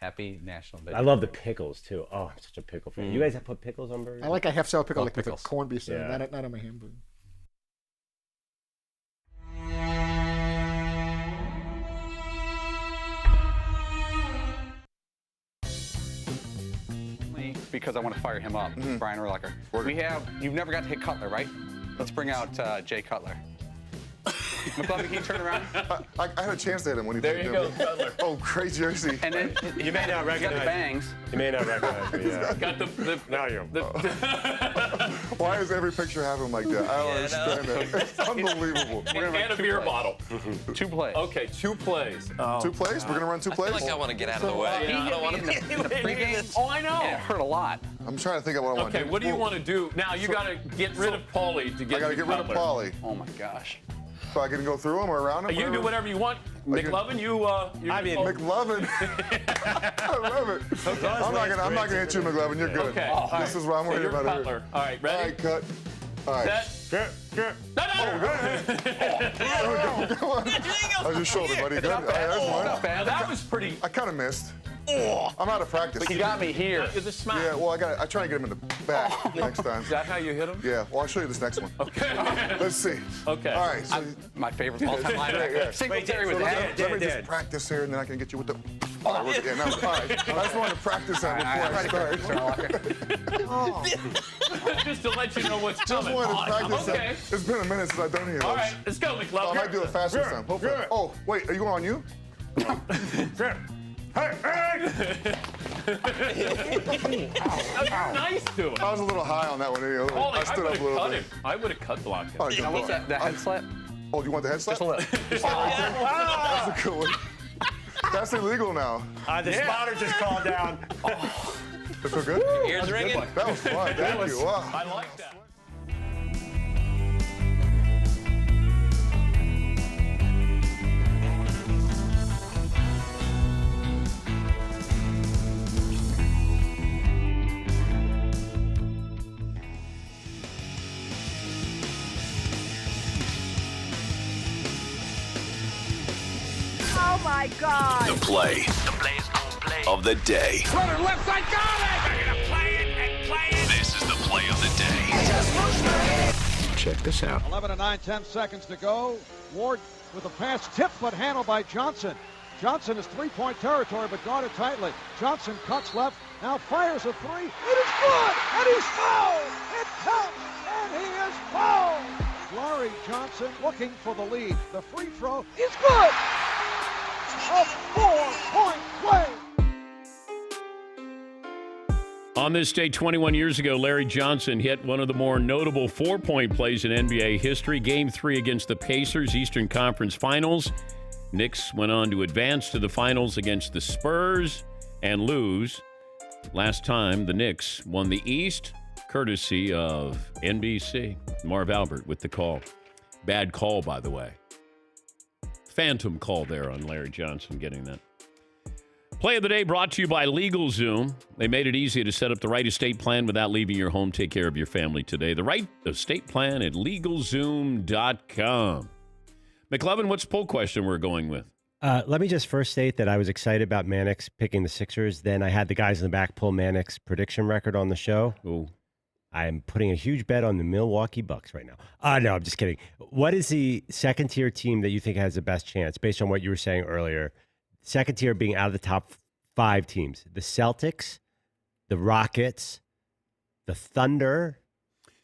Happy National Veggie. I love the pickles, too. Oh, I'm such a pickle fan. You guys have put pickles on burgers? I like a half sour pickle, Love like with a pickles. corned beef, Yeah. not on my hamburger. Because I want to fire him up, Brian Urlacher. You've never got to hit Cutler, right? Let's bring out Jay Cutler. McLovin, can you turn around? I had a chance to hit him when he There you go, Cutler. Oh, great jersey. And then You may not you got the recognize bangs. You may not recognize me, yeah. Got the Now you. Why does every picture have him like that? I don't understand that. It's unbelievable. and a beer bottle. 2 plays. Okay, 2 plays. 2 plays? We're going to run 2 plays? I want to get out of the way. He I hit don't me want in to the pregame. Oh, I know. And it hurt a lot. I'm trying to think of what I want to Okay, do. what do you want to do? Now, you got to get rid of Paulie to get I got to get rid of Cutler. Paulie. Oh my gosh. So I can go through him or around him? You can do whatever you want. McLovin, you McLovin. I love it. I'm not gonna hit you, McLovin. You're good. Okay. This is what I'm worried You're about Cutler. here. All right, ready? All right, cut. All right. Set. Good. No. Come on. How's your shoulder, buddy? Good. All right, there's one. Now, that was pretty. I kind of missed. I'm out of practice. But you got me here. It's a smack. Yeah, well, I try to get him in the back next time. Is that how you hit him? Yeah, well, I'll show you this next one. Okay. Let's see. Okay. All right. So, My favorite all-time linebacker. yeah. Singletary so was let ahead. me just practice here, and then I can get you with the. All right, yeah, now, all right. I just wanted to practice that before I start. Just to let you know what's Just coming. wanted to practice Okay. that. It's been a minute since I've done here. All right, let's go, I McLovin. might do it faster this time. Hopefully. Oh, wait, are you going on you? That's nice to him. I was a little high on that one. Paulie, I stood up a little cut bit. him. I would have cut blocked him. All right, Now, what's that head slap? Oh, you want the head slap? Just a little. That's a good one. That's illegal now. The spotter just called down. That feel good? Ears ringing. That was fun. Thank you. Wow. I like that. Oh my God. The play of the day. Runner left side, got it! They're gonna play it and play it. This is the play of the day. Check this out. 11 and 9/10 seconds to go. Ward with a pass tipped but handled by Johnson. Johnson is three-point territory but guarded tightly. Johnson cuts left, now fires a three. It is good, and he's fouled. It counts, and he is fouled. Larry Johnson looking for the lead. The free throw is good. A 4-point play. On this day 21 years ago, Larry Johnson hit one of the more notable 4-point plays in NBA history. Game 3 against the Pacers, Eastern Conference Finals. Knicks went on to advance to the finals against the Spurs and lose. Last time, the Knicks won the East, courtesy of NBC. Marv Albert with the call. Bad call, by the way. Phantom call there on Larry Johnson getting that. Play of the day brought to you by LegalZoom. They made it easy to set up the right estate plan without leaving your home. Take care of your family today. The right estate plan at LegalZoom.com. McLovin, what's the poll question we're going with? Let me just first state that I was excited about Mannix picking the Sixers. Then I had the guys in the back pull Mannix prediction record on the show. Ooh. I'm putting a huge bet on the Milwaukee Bucks right now. No, I'm just kidding. What is the second-tier team that you think has the best chance, based on what you were saying earlier? Second tier being out of the top 5 teams. The Celtics, the Rockets, the Thunder,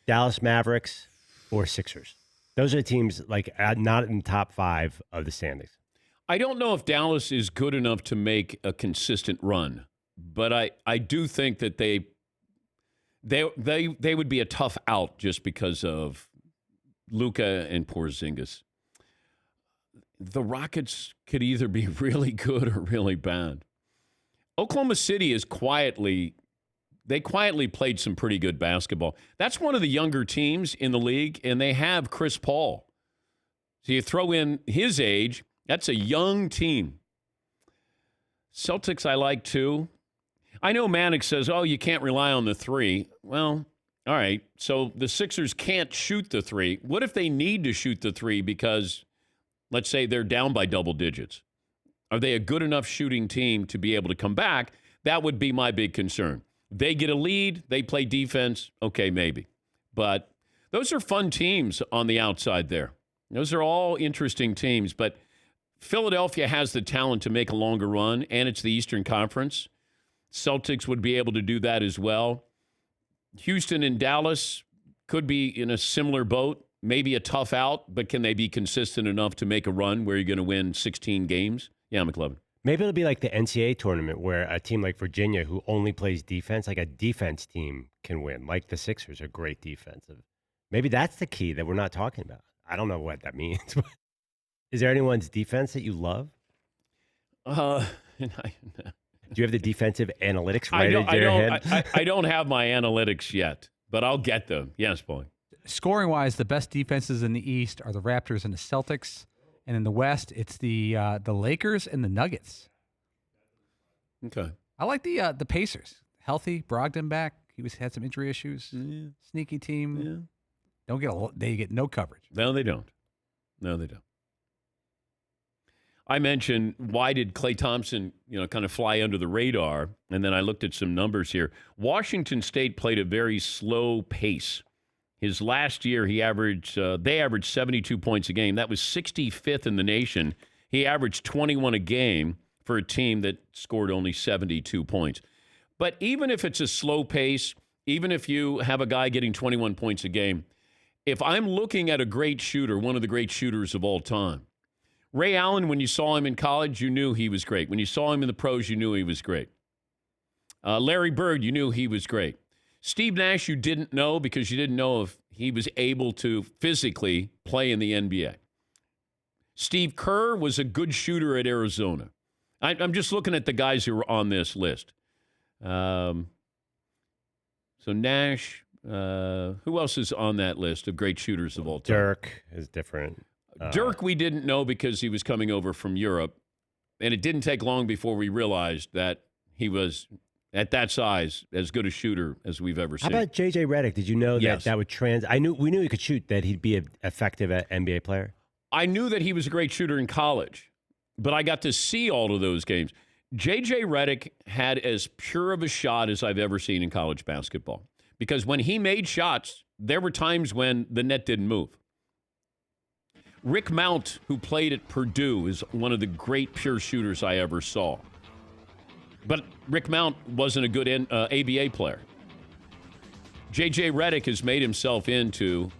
Dallas Mavericks, or Sixers. Those are the teams not in the top 5 of the standings. I don't know if Dallas is good enough to make a consistent run, but I do think that they would be a tough out just because of Luka and Porzingis. The Rockets could either be really good or really bad. Oklahoma City is quietly played some pretty good basketball. That's one of the younger teams in the league, and they have Chris Paul. So you throw in his age, that's a young team. Celtics I like too. I know Mannix says, you can't rely on the 3. Well, all right. So the Sixers can't shoot the 3. What if they need to shoot the 3 because, let's say, they're down by double digits? Are they a good enough shooting team to be able to come back? That would be my big concern. They get a lead, they play defense, okay, maybe. But those are fun teams on the outside there. Those are all interesting teams, but Philadelphia has the talent to make a longer run, and it's the Eastern Conference. Celtics would be able to do that as well. Houston and Dallas could be in a similar boat, maybe a tough out, but can they be consistent enough to make a run where you're going to win 16 games? Yeah, McLovin. Maybe it'll be like the NCAA tournament where a team like Virginia, who only plays defense, like a defense team, can win. Like the Sixers are great defensive. Maybe that's the key that we're not talking about. I don't know what that means. Is there anyone's defense that you love? Do you have the defensive analytics right in your head? I don't have my analytics yet, but I'll get them. Yes, boy. Scoring-wise, the best defenses in the East are the Raptors and the Celtics. And in the West, it's the Lakers and the Nuggets. Okay. I like the Pacers. Healthy, Brogdon back. He had some injury issues. Yeah. Sneaky team. Yeah. They get no coverage. No, they don't. I mentioned, why did Klay Thompson, kind of fly under the radar? And then I looked at some numbers here. Washington State played a very slow pace. His last year, they averaged 72 points a game. That was 65th in the nation. He averaged 21 a game for a team that scored only 72 points. But even if it's a slow pace, even if you have a guy getting 21 points a game, if I'm looking at a great shooter, one of the great shooters of all time, Ray Allen, when you saw him in college, you knew he was great. When you saw him in the pros, you knew he was great. Larry Bird, you knew he was great. Steve Nash, you didn't know because you didn't know if he was able to physically play in the NBA. Steve Kerr was a good shooter at Arizona. I'm just looking at the guys who are on this list. So Nash, who else is on that list of great shooters of all time? Dirk is different. Dirk we didn't know because he was coming over from Europe, and it didn't take long before we realized that he was, at that size, as good a shooter as we've ever seen. How about J.J. Redick? Did you know Yes. that would we knew he could shoot, that he'd be an effective NBA player? I knew that he was a great shooter in college, but I got to see all of those games. J.J. Redick had as pure of a shot as I've ever seen in college basketball, because when he made shots, there were times when the net didn't move. Rick Mount, who played at Purdue, is one of the great pure shooters I ever saw. But Rick Mount wasn't a good ABA player. J.J. Redick has made himself into,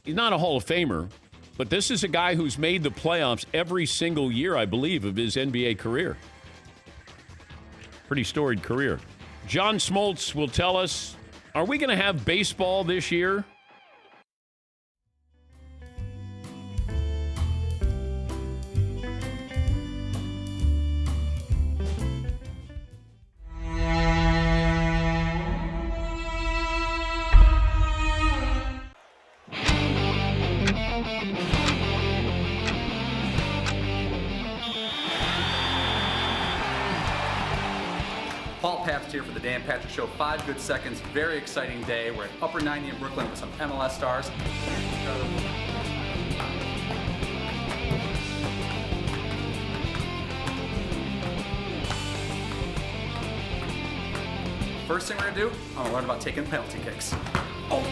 he's not a Hall of Famer, but this is a guy who's made the playoffs every single year, I believe, of his NBA career. Pretty storied career. John Smoltz will tell us, are we going to have baseball this year? Paul Pabst here for the Dan Patrick Show. 5 good seconds. Very exciting day. We're at Upper 90 in Brooklyn with some MLS stars. First thing we're gonna do, I'm gonna learn about taking penalty kicks. Oh.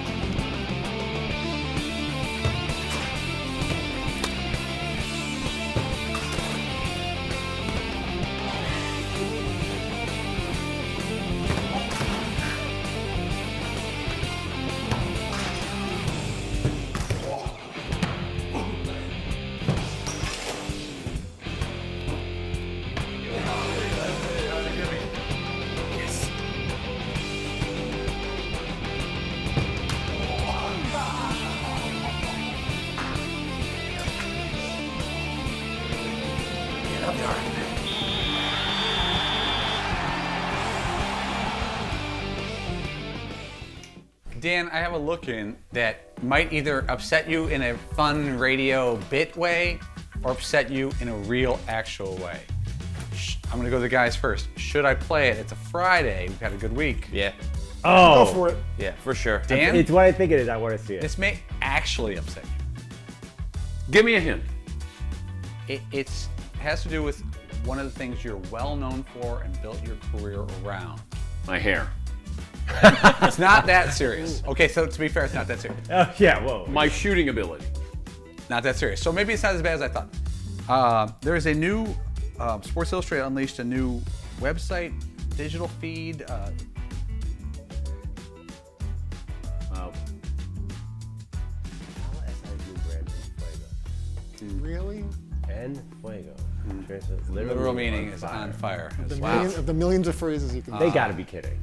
Dan, I have a look in that might either upset you in a fun radio bit way or upset you in a real, actual way. I'm going to go to the guys first. Should I play it? It's a Friday. We've had a good week. Yeah. Oh. Go for it. Yeah, for sure. Dan? It's what I think it is. I want to see it. This may actually upset you. Give me a hint. It has to do with one of the things you're well known for and built your career around. My hair. It's not that serious. Okay, so to be fair, it's not that serious. Yeah, whoa. My shooting ability. Not that serious. So maybe it's not as bad as I thought. There is a new Sports Illustrated unleashed a new website, digital feed. Wow. Really? En fuego. Literal meaning is on fire. Of the millions of phrases you can. They got to be kidding.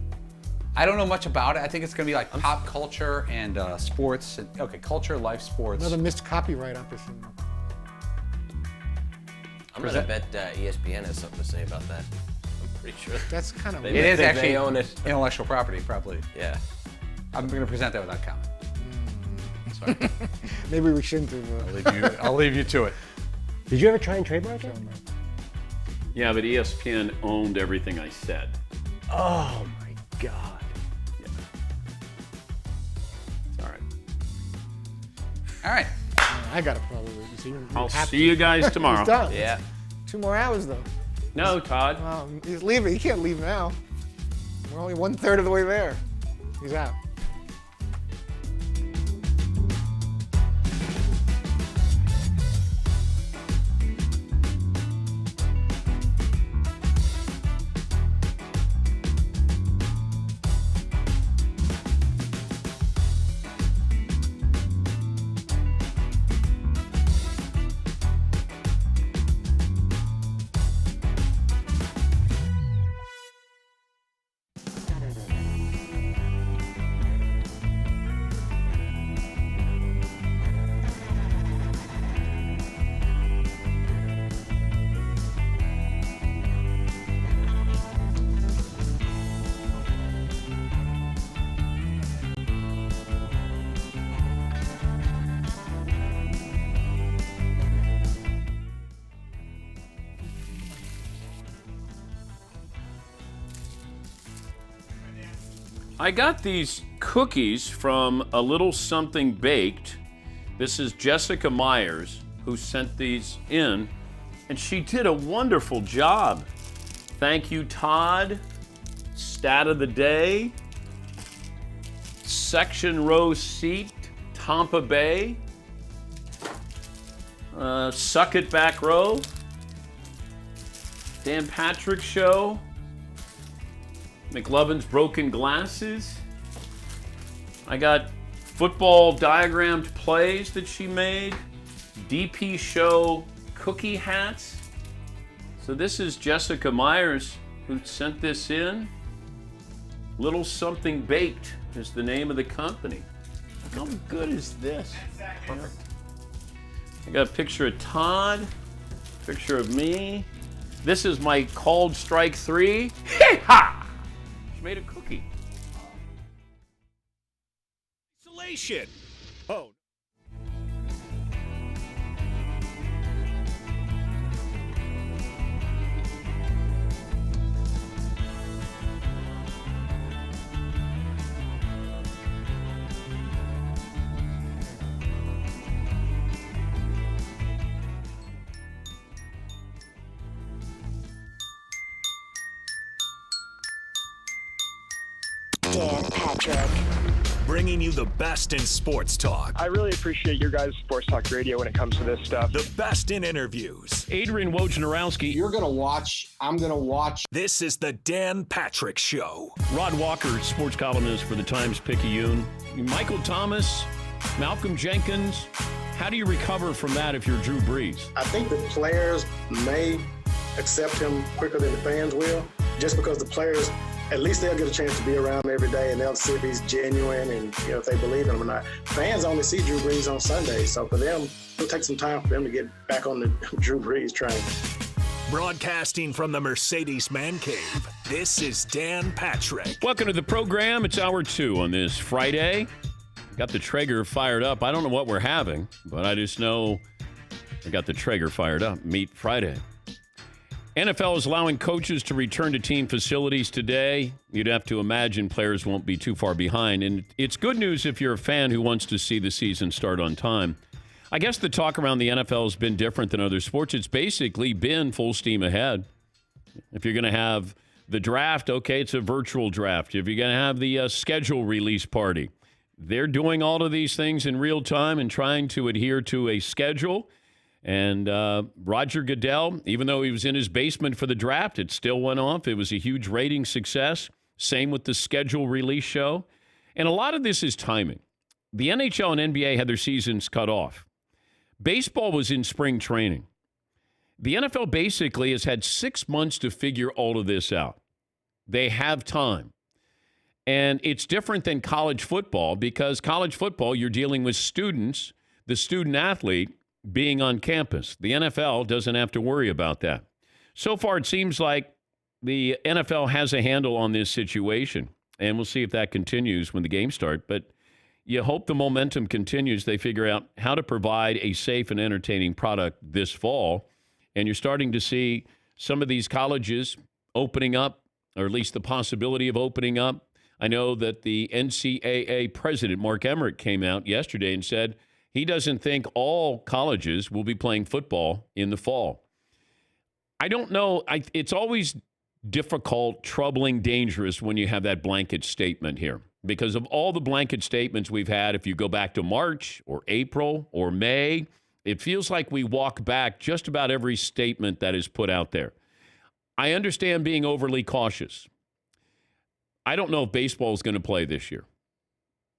I don't know much about it. I think it's going to be like pop culture and sports. And, okay, culture, life, sports. Another missed copyright opportunity. I'm going to bet ESPN has something to say about that. I'm pretty sure. That's kind of It is actually they own it. Intellectual property, probably. Yeah. I'm going to present that without comment. Sorry. Maybe we shouldn't have. I'll leave you to it. Did you ever try and trademark it? Yeah, but ESPN owned everything I said. Oh my God. All right. I got to probably. I'll see you guys tomorrow. He's done. Yeah. 2 more hours though. No, Todd. He's leaving. He can't leave now. We're only 1/3 of the way there. He's out. I got these cookies from A Little Something Baked. This is Jessica Myers who sent these in, and she did a wonderful job. Thank you, Todd. Stat of the day. Section row seat, Tampa Bay. Suck it back row. Dan Patrick Show. McLovin's Broken Glasses. I got football diagrammed plays that she made. DP Show cookie hats. So this is Jessica Myers who sent this in. Little Something Baked is the name of the company. How good is this? Perfect. I got a picture of Todd, picture of me. This is my called strike 3. Hey-ha! Made a cookie. Isolation. Oh. Dan Patrick. Bringing you the best in sports talk. I really appreciate your guys' sports talk radio when it comes to this stuff. The best in interviews. Adrian Wojnarowski. You're going to watch. I'm going to watch. This is the Dan Patrick Show. Rod Walker, sports columnist for the Times-Picayune. Michael Thomas, Malcolm Jenkins. How do you recover from that if you're Drew Brees? I think the players may accept him quicker than the fans will, just because the players, at least they'll get a chance to be around him every day and they'll see if he's genuine and if they believe in him or not. Fans only see Drew Brees on Sundays, so for them, it'll take some time for them to get back on the Drew Brees train. Broadcasting from the Mercedes Man Cave, this is Dan Patrick. Welcome to the program. It's hour 2 on this Friday. Got the Traeger fired up. I don't know what we're having, but I just know I got the Traeger fired up. Meat Friday. NFL is allowing coaches to return to team facilities today. You'd have to imagine players won't be too far behind. And it's good news if you're a fan who wants to see the season start on time. I guess the talk around the NFL has been different than other sports. It's basically been full steam ahead. If you're going to have the draft, okay, it's a virtual draft. If you're going to have the schedule release party, they're doing all of these things in real time and trying to adhere to a schedule. And Roger Goodell, even though he was in his basement for the draft, it still went off. It was a huge rating success. Same with the schedule release show. And a lot of this is timing. The NHL and NBA had their seasons cut off. Baseball was in spring training. The NFL basically has had 6 months to figure all of this out. They have time. And it's different than college football because college football, you're dealing with students, the student athlete being on campus. The NFL doesn't have to worry about that. So far, it seems like the NFL has a handle on this situation, and we'll see if that continues when the games start. But you hope the momentum continues. They figure out how to provide a safe and entertaining product this fall, and you're starting to see some of these colleges opening up, or at least the possibility of opening up. I know that the NCAA president, Mark Emmert, came out yesterday and said he doesn't think all colleges will be playing football in the fall. I don't know. It's always difficult, troubling, dangerous when you have that blanket statement here. Because of all the blanket statements we've had, if you go back to March or April or May, it feels like we walk back just about every statement that is put out there. I understand being overly cautious. I don't know if baseball is going to play this year.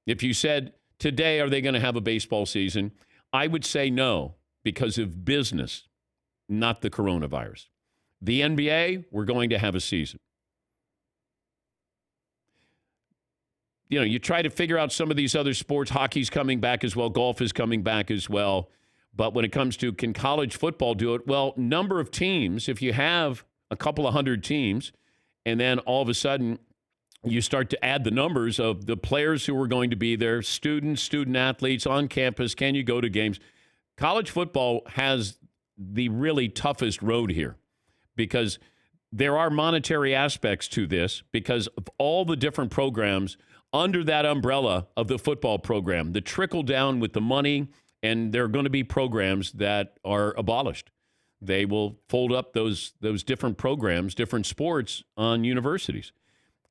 If you said, today, are they going to have a baseball season? I would say no, because of business, not the coronavirus. The NBA, we're going to have a season. You know, you try to figure out some of these other sports. Hockey's coming back as well. Golf is coming back as well. But when it comes to, can college football do it? Well, number of teams, if you have a couple of hundred teams, and then all of a sudden you start to add the numbers of the players who are going to be there, students, student athletes on campus. Can you go to games? College football has the really toughest road here because there are monetary aspects to this because of all the different programs under that umbrella of the football program, the trickle down with the money, and there are going to be programs that are abolished. They will fold up those different programs, different sports on universities.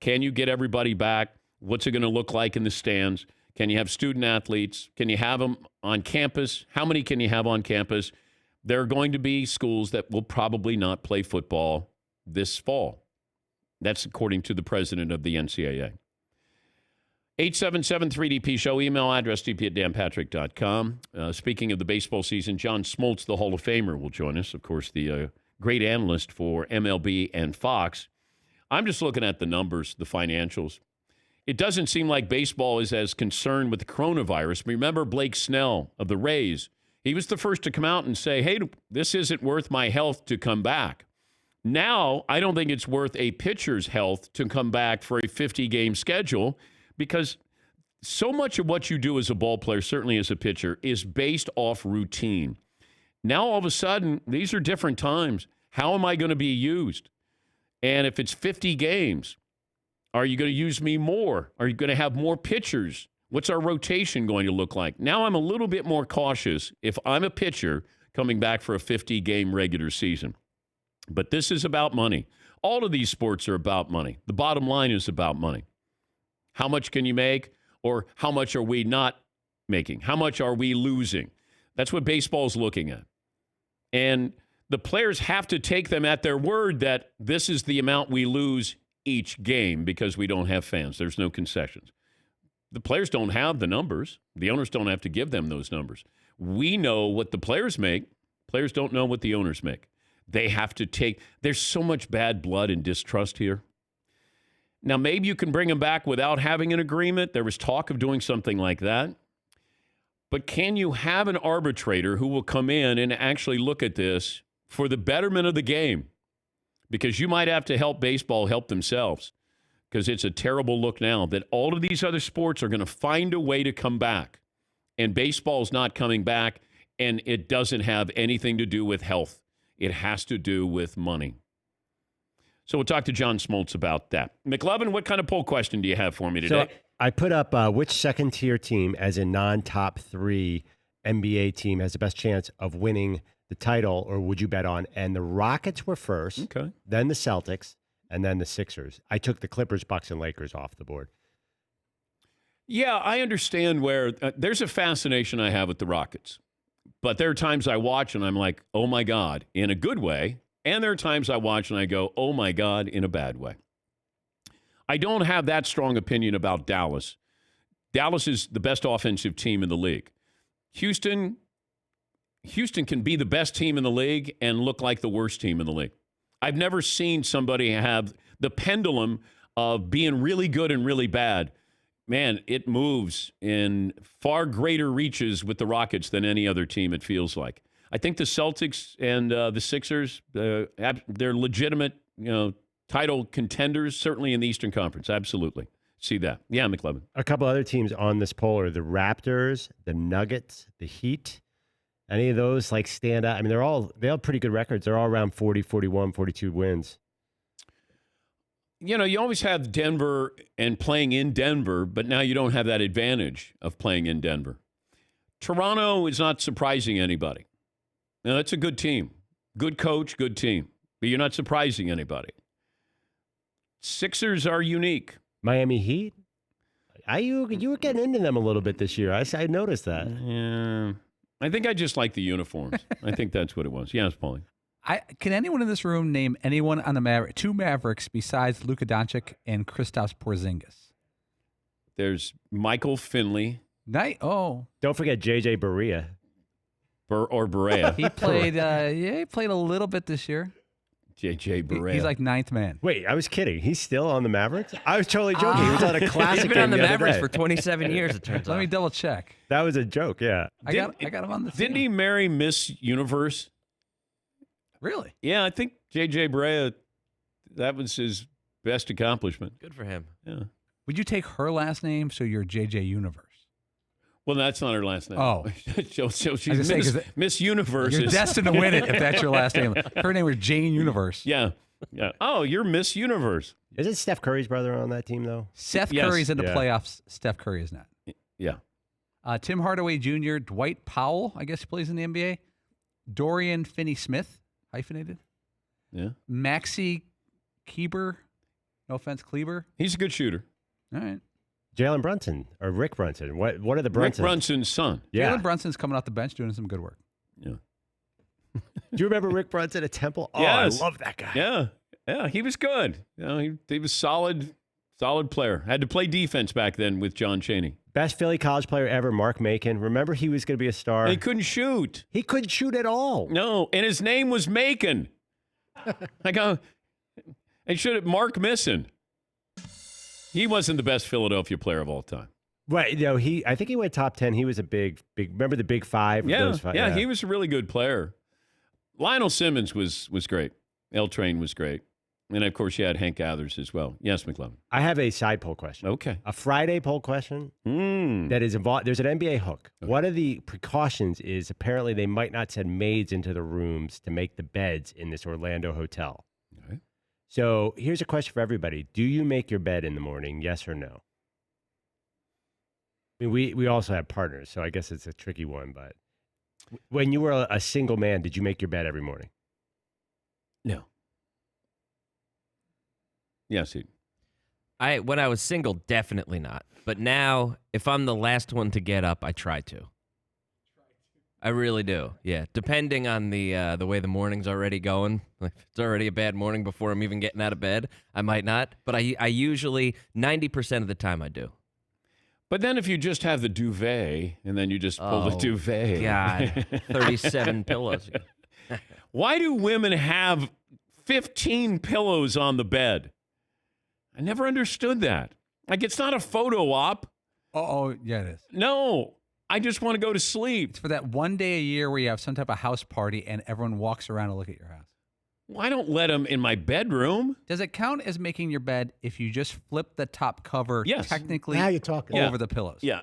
Can you get everybody back? What's it going to look like in the stands? Can you have student athletes? Can you have them on campus? How many can you have on campus? There are going to be schools that will probably not play football this fall. That's according to the president of the NCAA. 877-3DP Show, email address dp@danpatrick.com. Speaking of the baseball season, John Smoltz, the Hall of Famer, will join us. Of course, the great analyst for MLB and Fox. I'm just looking at the numbers, the financials. It doesn't seem like baseball is as concerned with the coronavirus. Remember Blake Snell of the Rays? He was the first to come out and say, hey, this isn't worth my health to come back. Now, I don't think it's worth a pitcher's health to come back for a 50-game schedule because so much of what you do as a ball player, certainly as a pitcher, is based off routine. Now, all of a sudden, these are different times. How am I going to be used? And if it's 50 games, are you going to use me more? Are you going to have more pitchers? What's our rotation going to look like? Now I'm a little bit more cautious if I'm a pitcher coming back for a 50-game regular season. But this is about money. All of these sports are about money. The bottom line is about money. How much can you make? Or how much are we not making? How much are we losing? That's what baseball's looking at. And the players have to take them at their word that this is the amount we lose each game because we don't have fans. There's no concessions. The players don't have the numbers. The owners don't have to give them those numbers. We know what the players make. Players don't know what the owners make. They have to take – there's so much bad blood and distrust here. Now, maybe you can bring them back without having an agreement. There was talk of doing something like that. But can you have an arbitrator who will come in and actually look at this for the betterment of the game? Because you might have to help baseball help themselves, because it's a terrible look now that all of these other sports are going to find a way to come back, and baseball's not coming back, and it doesn't have anything to do with health. It has to do with money. So we'll talk to John Smoltz about that. McLovin, what kind of poll question do you have for me today? So I put up which second-tier team, as a non-top 3 NBA team, has the best chance of winning the title, or would you bet on? And the Rockets were first, okay, then the Celtics, and then the Sixers. I took the Clippers, Bucks, and Lakers off the board. Yeah, I understand where there's a fascination I have with the Rockets. But there are times I watch and I'm like, oh, my God, in a good way. And there are times I watch and I go, oh, my God, in a bad way. I don't have that strong opinion about Dallas. Dallas is the best offensive team in the league. Houston can be the best team in the league and look like the worst team in the league. I've never seen somebody have the pendulum of being really good and really bad. Man, it moves in far greater reaches with the Rockets than any other team, it feels like. I think the Celtics and the Sixers, they're legitimate, title contenders, certainly in the Eastern Conference. Absolutely. See that. Yeah, McLevin. A couple other teams on this poll are the Raptors, the Nuggets, the Heat. Any of those stand out? I mean, they have pretty good records. They're all around 40, 41, 42 wins. You always have Denver and playing in Denver, but now you don't have that advantage of playing in Denver. Toronto is not surprising anybody. Now, that's a good team. Good coach, good team. But you're not surprising anybody. Sixers are unique. Miami Heat? You were getting into them a little bit this year. I noticed that. Yeah. I think I just like the uniforms. I think that's what it was. Yes, Paulie. Can anyone in this room name anyone on the two Mavericks besides Luka Doncic and Kristaps Porzingis? There's Michael Finley. Don't forget J.J. Barea. Barea. He played. He played a little bit this year. J.J. Barea. He's like ninth man. Wait, I was kidding. He's still on the Mavericks? I was totally joking. He was on a classic. He's been on the game Mavericks other for day. 27 years, it turns out. Let me double check. That was a joke, yeah. I got him on the team. Didn't he marry Miss Universe? Really? Yeah, I think J.J. Barea, that was his best accomplishment. Good for him. Yeah. Would you take her last name so you're J.J. Universe? Well, that's not her last name. Oh. so she's Miss Universe. You're destined to win it if that's your last name. Her name was Jane Universe. Yeah. Oh, you're Miss Universe. Isn't Steph Curry's brother on that team, though? Seth Curry's in the playoffs. Steph Curry is not. Yeah. Tim Hardaway Jr., Dwight Powell, I guess he plays in the NBA. Dorian Finney-Smith, hyphenated. Yeah. Maxi Kleber. No offense, Kleber. He's a good shooter. All right. Jalen Brunson or Rick Brunson. What are the Brunsons? Rick Brunson's son. Yeah. Jalen Brunson's coming off the bench doing some good work. Yeah. Do you remember Rick Brunson at Temple? Oh, yes. I love that guy. Yeah. Yeah, he was good. He was solid player. Had to play defense back then with John Chaney. Best Philly college player ever, Mark Macon. Remember he was going to be a star? He couldn't shoot. He couldn't shoot at all. No, and his name was Macon. I should have Mark Misson. He wasn't the best Philadelphia player of all time. Right, I think he went top 10. He was a big. Remember the Big Five? Yeah, those five? Yeah, he was a really good player. Lionel Simmons was great. L Train was great. And, of course, you had Hank Gathers as well. Yes, McLovin. I have a side poll question. Okay. A Friday poll question that is involved. There's an NBA hook. Okay. One of the precautions is apparently they might not send maids into the rooms to make the beds in this Orlando hotel. Okay. So here's a question for everybody. Do you make your bed in the morning, yes or no? I mean, we also have partners, so I guess it's a tricky one. But when you were a single man, did you make your bed every morning? No. Yes, he. When I was single, definitely not. But now, if I'm the last one to get up, I try to. I really do. Yeah, depending on the way the morning's already going. Like, if it's already a bad morning before I'm even getting out of bed, I might not. But I usually 90% of the time I do. But then if you just have the duvet and then you just pull the duvet. God, 37 pillows. Why do women have 15 pillows on the bed? I never understood that. Like, it's not a photo op. Oh, yeah, it is. No, I just want to go to sleep. It's for that one day a year where you have some type of house party and everyone walks around to look at your house. Well, I don't let them in my bedroom. Does it count as making your bed if you just flip the top cover technically Now you're talking. over the pillows? Yeah.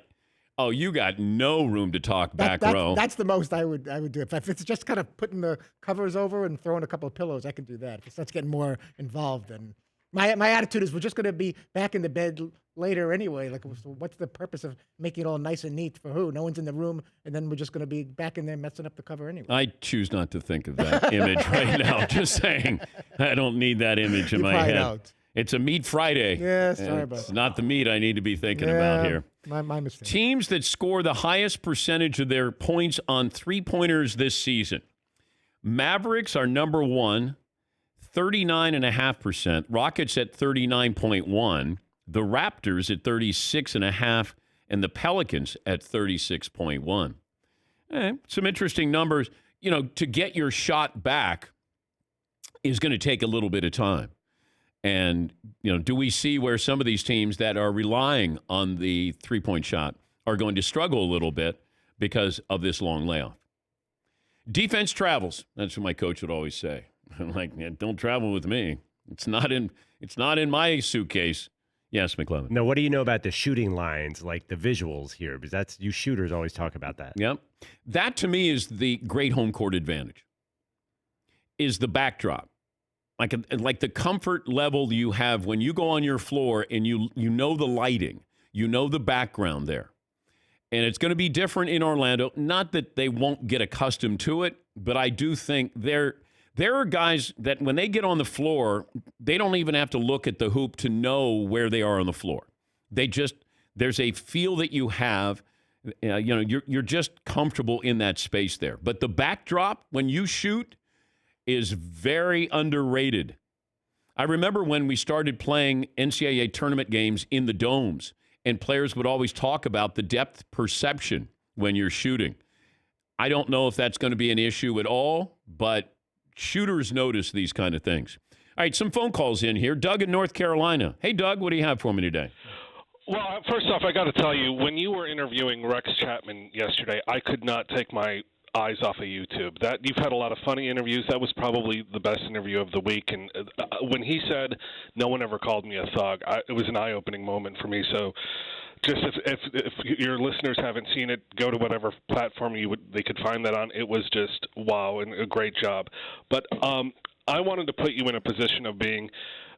Oh, you got no room to talk back row. That's the most I would do. If it's just kind of putting the covers over and throwing a couple of pillows, I can do that. If it starts getting more involved, then my attitude is we're just going to be back in the bed later anyway. Like, what's the purpose of making it all nice and neat for who? No one's in the room, and then we're just going to be back in there messing up the cover anyway. I choose not to think of that image right now. Just saying, I don't need that image in my head. Out. It's a Meat Friday. Yeah, sorry about It's that. not the meat I need to be thinking about here. My mistake. Teams that score the highest percentage of their points on three-pointers this season. Mavericks are number one, 39.5%. Rockets at 39.1%. The Raptors at 36.5%. And the Pelicans at 36.1%. Some interesting numbers. You know, to get your shot back is going to take a little bit of time. And, you know, do we see where some of these teams that are relying on the three-point shot are going to struggle a little bit because of this long layoff? Defense travels. That's what my coach would always say. I'm like, yeah, don't travel with me. It's not in my suitcase. Yes, McLevin. No, what do you know about the shooting lines, like the visuals here? Because that's you shooters always talk about that. Yep. That to me is the great home court advantage. Is the backdrop. Like the comfort level you have when you go on your floor and you know the lighting, you know the background there. And it's going to be different in Orlando. Not that they won't get accustomed to it, but I do think there are guys that when they get on the floor, they don't even have to look at the hoop to know where they are on the floor. There's a feel that you have, you're just comfortable in that space there. But the backdrop when you shoot is very underrated. I remember when we started playing NCAA tournament games in the domes, and players would always talk about the depth perception when you're shooting. I don't know if that's going to be an issue at all, but shooters notice these kind of things. All right, some phone calls in here. Doug in North Carolina. Hey, Doug, what do you have for me today? Well, first off, I got to tell you, when you were interviewing Rex Chapman yesterday, I could not take my eyes off of YouTube. That you've had a lot of funny interviews. That was probably the best interview of the week. And when he said, "No one ever called me a thug," it was an eye-opening moment for me. So, just if your listeners haven't seen it, go to whatever platform they could find that on. It was just wow and a great job. But I wanted to put you in a position of being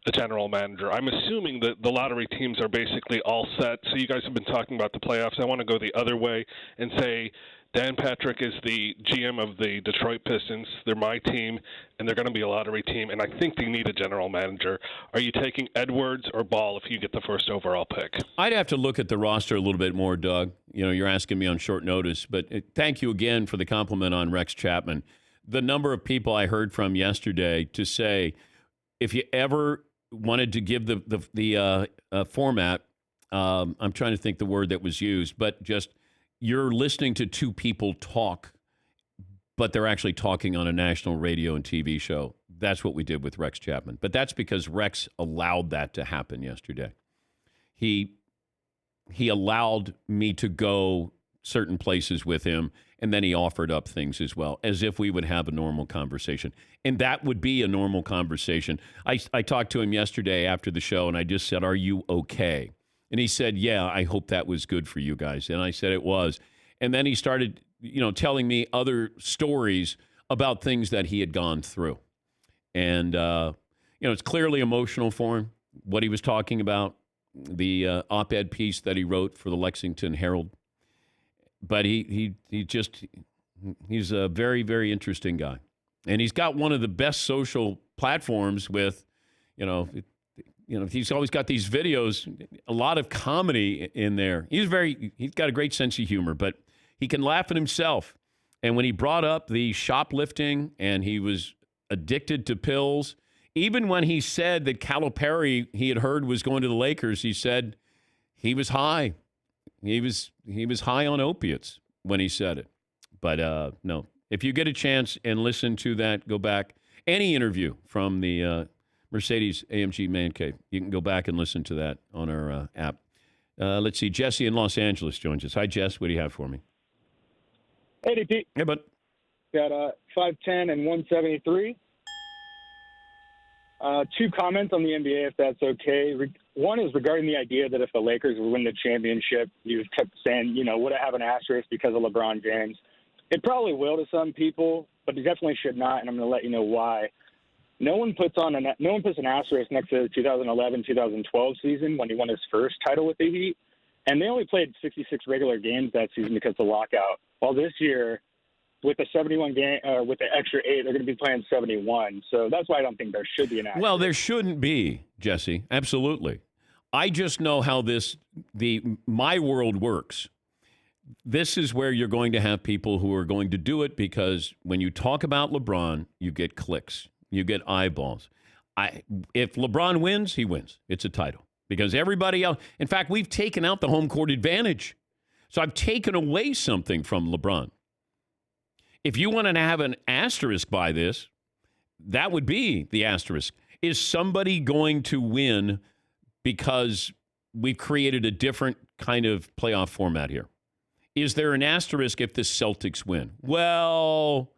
a general manager. I'm assuming that the lottery teams are basically all set. So you guys have been talking about the playoffs. I want to go the other way and say Dan Patrick is the GM of the Detroit Pistons. They're my team, and they're going to be a lottery team, and I think they need a general manager. Are you taking Edwards or Ball if you get the first overall pick? I'd have to look at the roster a little bit more, Doug. You know, you're asking me on short notice, but thank you again for the compliment on Rex Chapman. The number of people I heard from yesterday to say, if you ever wanted to give the format, I'm trying to think the word that was used, but just you're listening to two people talk, but they're actually talking on a national radio and TV show. That's what we did with Rex Chapman. But that's because Rex allowed that to happen yesterday. He allowed me to go certain places with him, and then he offered up things as well, as if we would have a normal conversation. And that would be a normal conversation. I talked to him yesterday after the show, and I just said, "Are you okay?" And he said, "Yeah, I hope that was good for you guys." And I said it was. And then he started, telling me other stories about things that he had gone through. And, it's clearly emotional for him, what he was talking about, the op-ed piece that he wrote for the Lexington Herald. But he's a very, very interesting guy. And he's got one of the best social platforms with, he's always got these videos, a lot of comedy in there. He's got a great sense of humor, but he can laugh at himself. And when he brought up the shoplifting and he was addicted to pills, even when he said that Calipari he had heard was going to the Lakers, he said he was high. He was high on opiates when he said it. But no, if you get a chance and listen to that, go back. Any interview from the Mercedes-AMG Man Cave, you can go back and listen to that on our app. Let's see. Jesse in Los Angeles joins us. Hi, Jess. What do you have for me? Hey, DP. Hey, bud. Got 5'10" and 173. Two comments on the NBA, if that's okay. One is regarding the idea that if the Lakers would win the championship, you kept saying, would it have an asterisk because of LeBron James? It probably will to some people, but it definitely should not, and I'm going to let you know why. No one puts an asterisk next to the 2011-2012 season when he won his first title with the Heat, and they only played 66 regular games that season because of the lockout. While this year, with the 71 game, with the extra 8, they're going to be playing 71. So that's why I don't think there should be an asterisk. Well, there shouldn't be, Jesse. Absolutely. I just know how my world works. This is where you're going to have people who are going to do it because when you talk about LeBron, you get clicks, you get eyeballs. If LeBron wins, he wins. It's a title because everybody else. In fact, we've taken out the home court advantage. So I've taken away something from LeBron. If you want to have an asterisk by this, that would be the asterisk. Is somebody going to win because we've created a different kind of playoff format here? Is there an asterisk if the Celtics win? Well,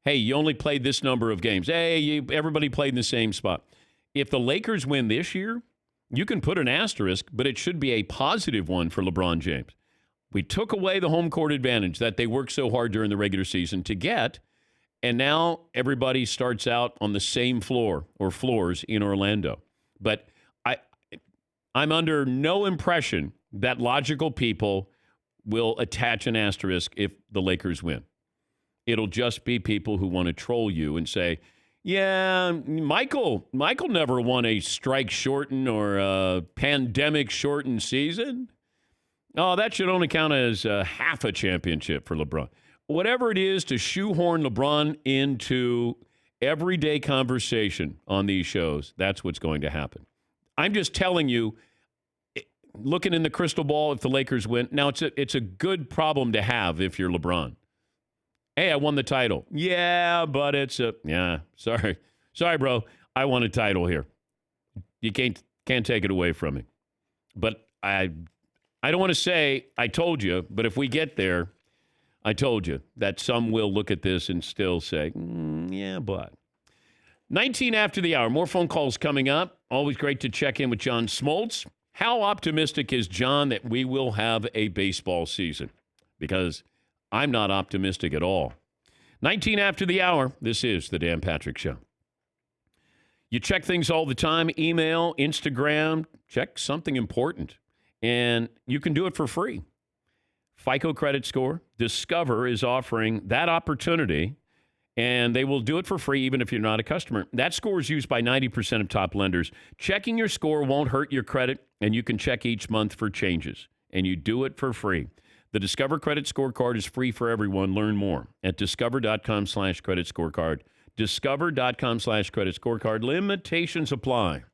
hey, you only played this number of games. Hey, everybody played in the same spot. If the Lakers win this year, you can put an asterisk, but it should be a positive one for LeBron James. We took away the home court advantage that they worked so hard during the regular season to get, and now everybody starts out on the same floor or floors in Orlando. But I'm under no impression that logical people will attach an asterisk if the Lakers win. It'll just be people who want to troll you and say, yeah, Michael never won a strike-shortened or a pandemic-shortened season. Oh, that should only count as half a championship for LeBron. Whatever it is to shoehorn LeBron into everyday conversation on these shows, that's what's going to happen. I'm just telling you, looking in the crystal ball if the Lakers win. Now, it's a good problem to have if you're LeBron. Hey, I won the title. Yeah, but sorry, bro. I won a title here. You can't take it away from me. But I don't want to say I told you, but if we get there, I told you that some will look at this and still say, yeah, but. 19 after the hour. More phone calls coming up. Always great to check in with John Smoltz. How optimistic is John that we will have a baseball season? Because I'm not optimistic at all. 19 after the hour. This is the Dan Patrick Show. You check things all the time. Email, Instagram. Check something important. And you can do it for free. FICO credit score. Discover is offering that opportunity, and they will do it for free even if you're not a customer. That score is used by 90% of top lenders. Checking your score won't hurt your credit, and you can check each month for changes, and you do it for free. The Discover Credit Scorecard is free for everyone. Learn more at discover.com/credit scorecard. Discover.com/credit scorecard. Limitations apply.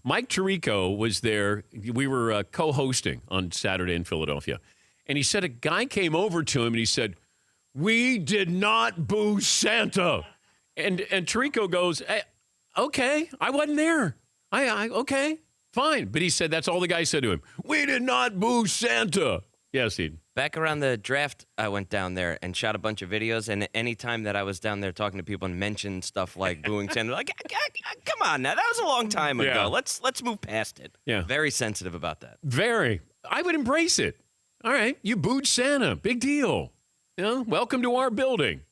Mike Tirico was there. We were co-hosting on Saturday in Philadelphia. And he said a guy came over to him and he said, "We did not boo Santa." And Tirico goes, hey, okay, I wasn't there. I okay, fine. But he said that's all the guy said to him. "We did not boo Santa." Yes, Eden. Back around the draft, I went down there and shot a bunch of videos. And any time that I was down there talking to people and mentioned stuff like booing Sanders, like, come on now, that was a long time ago. Yeah. Let's move past it. Yeah. Very sensitive about that. Very. I would embrace it. All right, you booed Santa. Big deal. You know, welcome to our building.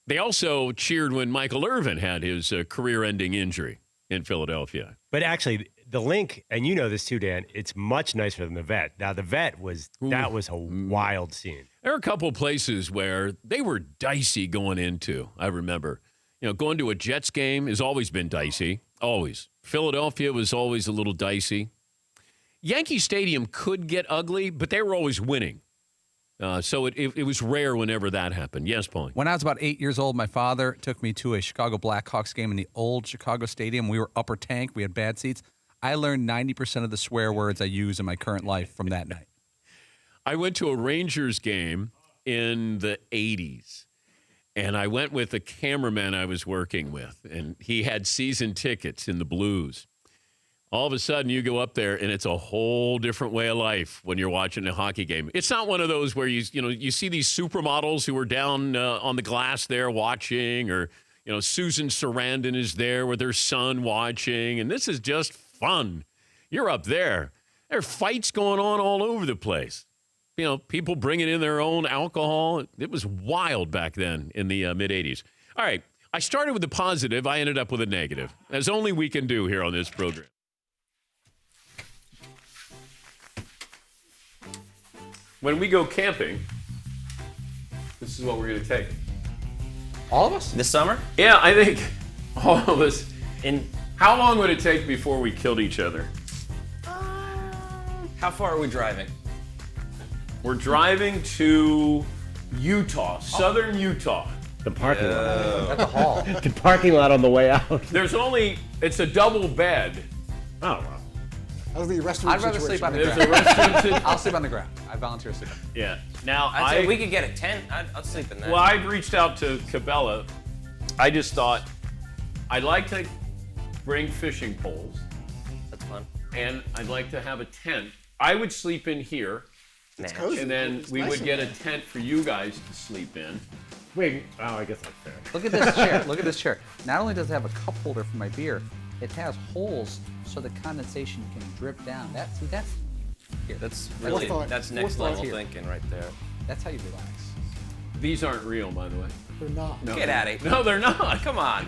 They also cheered when Michael Irvin had his career-ending injury in Philadelphia. But actually, the Link, and you know this too, Dan, it's much nicer than the Vet. Now, the Vet was a wild scene. There are a couple of places where they were dicey going into, I remember. You know, going to a Jets game has always been dicey, always. Philadelphia was always a little dicey. Yankee Stadium could get ugly, but they were always winning. So it was rare whenever that happened. Yes, Paul. When I was about 8 years old, my father took me to a Chicago Blackhawks game in the old Chicago Stadium. We were upper tank. We had bad seats. I learned 90% of the swear words I use in my current life from that night. I went to a Rangers game in the 80s, and I went with a cameraman I was working with, and he had season tickets in the Blues. All of a sudden, you go up there, and it's a whole different way of life when you're watching a hockey game. It's not one of those where you see these supermodels who are down on the glass there watching, or Susan Sarandon is there with her son watching, and this is just fun. You're up there. There are fights going on all over the place. People bringing in their own alcohol. It was wild back then in the mid-'80s. All right, I started with the positive. I ended up with a negative, as only we can do here on this program. When we go camping, this is what we're going to take. All of us? This summer? Yeah, I think all of us. And how long would it take before we killed each other? How far are we driving? We're driving to Utah, southern Utah. The parking lot. That's a haul. The parking lot on the way out. It's a double bed. Oh, wow. How's the restroom I'd rather situation? sleep on the There's ground. a restroom situation. I'll sleep on the ground. I volunteer to sleep on the ground. Yeah. Now, I'd say we could get a tent. I'd sleep in that. Well, I reached out to Cabela. I just thought I'd like to bring fishing poles. That's fun. And I'd like to have a tent. I would sleep in here. It's cozy. And then It's we nice would in get there. a tent for you guys to sleep in. Wait, I guess that's fair. Look at this chair. Look at this chair. Not only does it have a cup holder for my beer, it has holes so the condensation can drip down. That's here. That's really that's next Forethought level here. thinking right there. That's how you relax. These aren't real, by the way. They're not. No, Get out of here. No, they're not. Come on.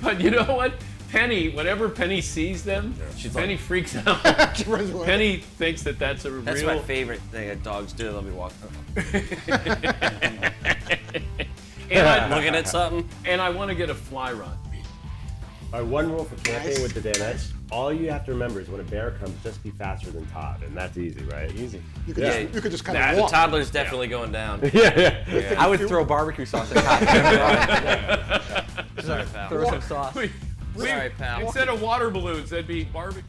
But you know what? Whenever Penny sees them, Penny freaks out. She runs away. Penny thinks that that's a That's real. my favorite thing that dogs do. They'll be walking And looking at something. And I want to get a fly rod. All right, one rule for camping Nice. with the Danettes. All you have to remember is when a bear comes, just be faster than Todd, and that's easy, right? Easy. You could, Yeah. you could just kind Nah, of the walk. toddler's definitely going down. Yeah. I would throw barbecue sauce at Todd. Sorry, pal. Throw some sauce. Sorry, pal. Instead of water balloons, that'd be barbecue.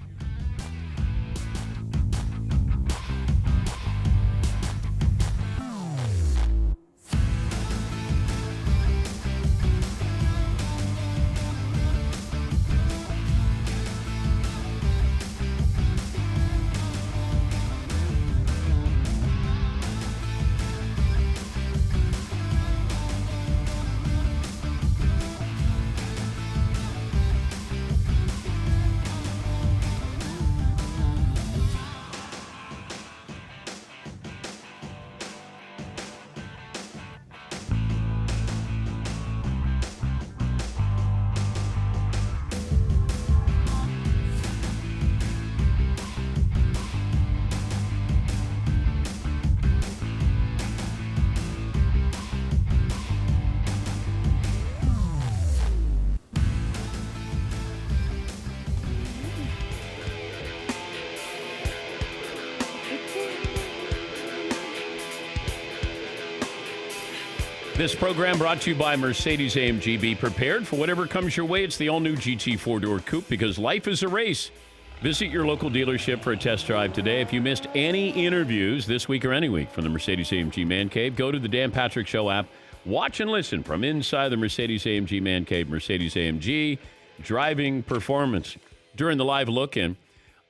This program brought to you by Mercedes-AMG. Be prepared for whatever comes your way. It's the all-new GT four-door coupe because life is a race. Visit your local dealership for a test drive today. If you missed any interviews this week or any week from the Mercedes-AMG Man Cave, go to the Dan Patrick Show app. Watch and listen from inside the Mercedes-AMG Man Cave. Mercedes-AMG driving performance. During the live look-in,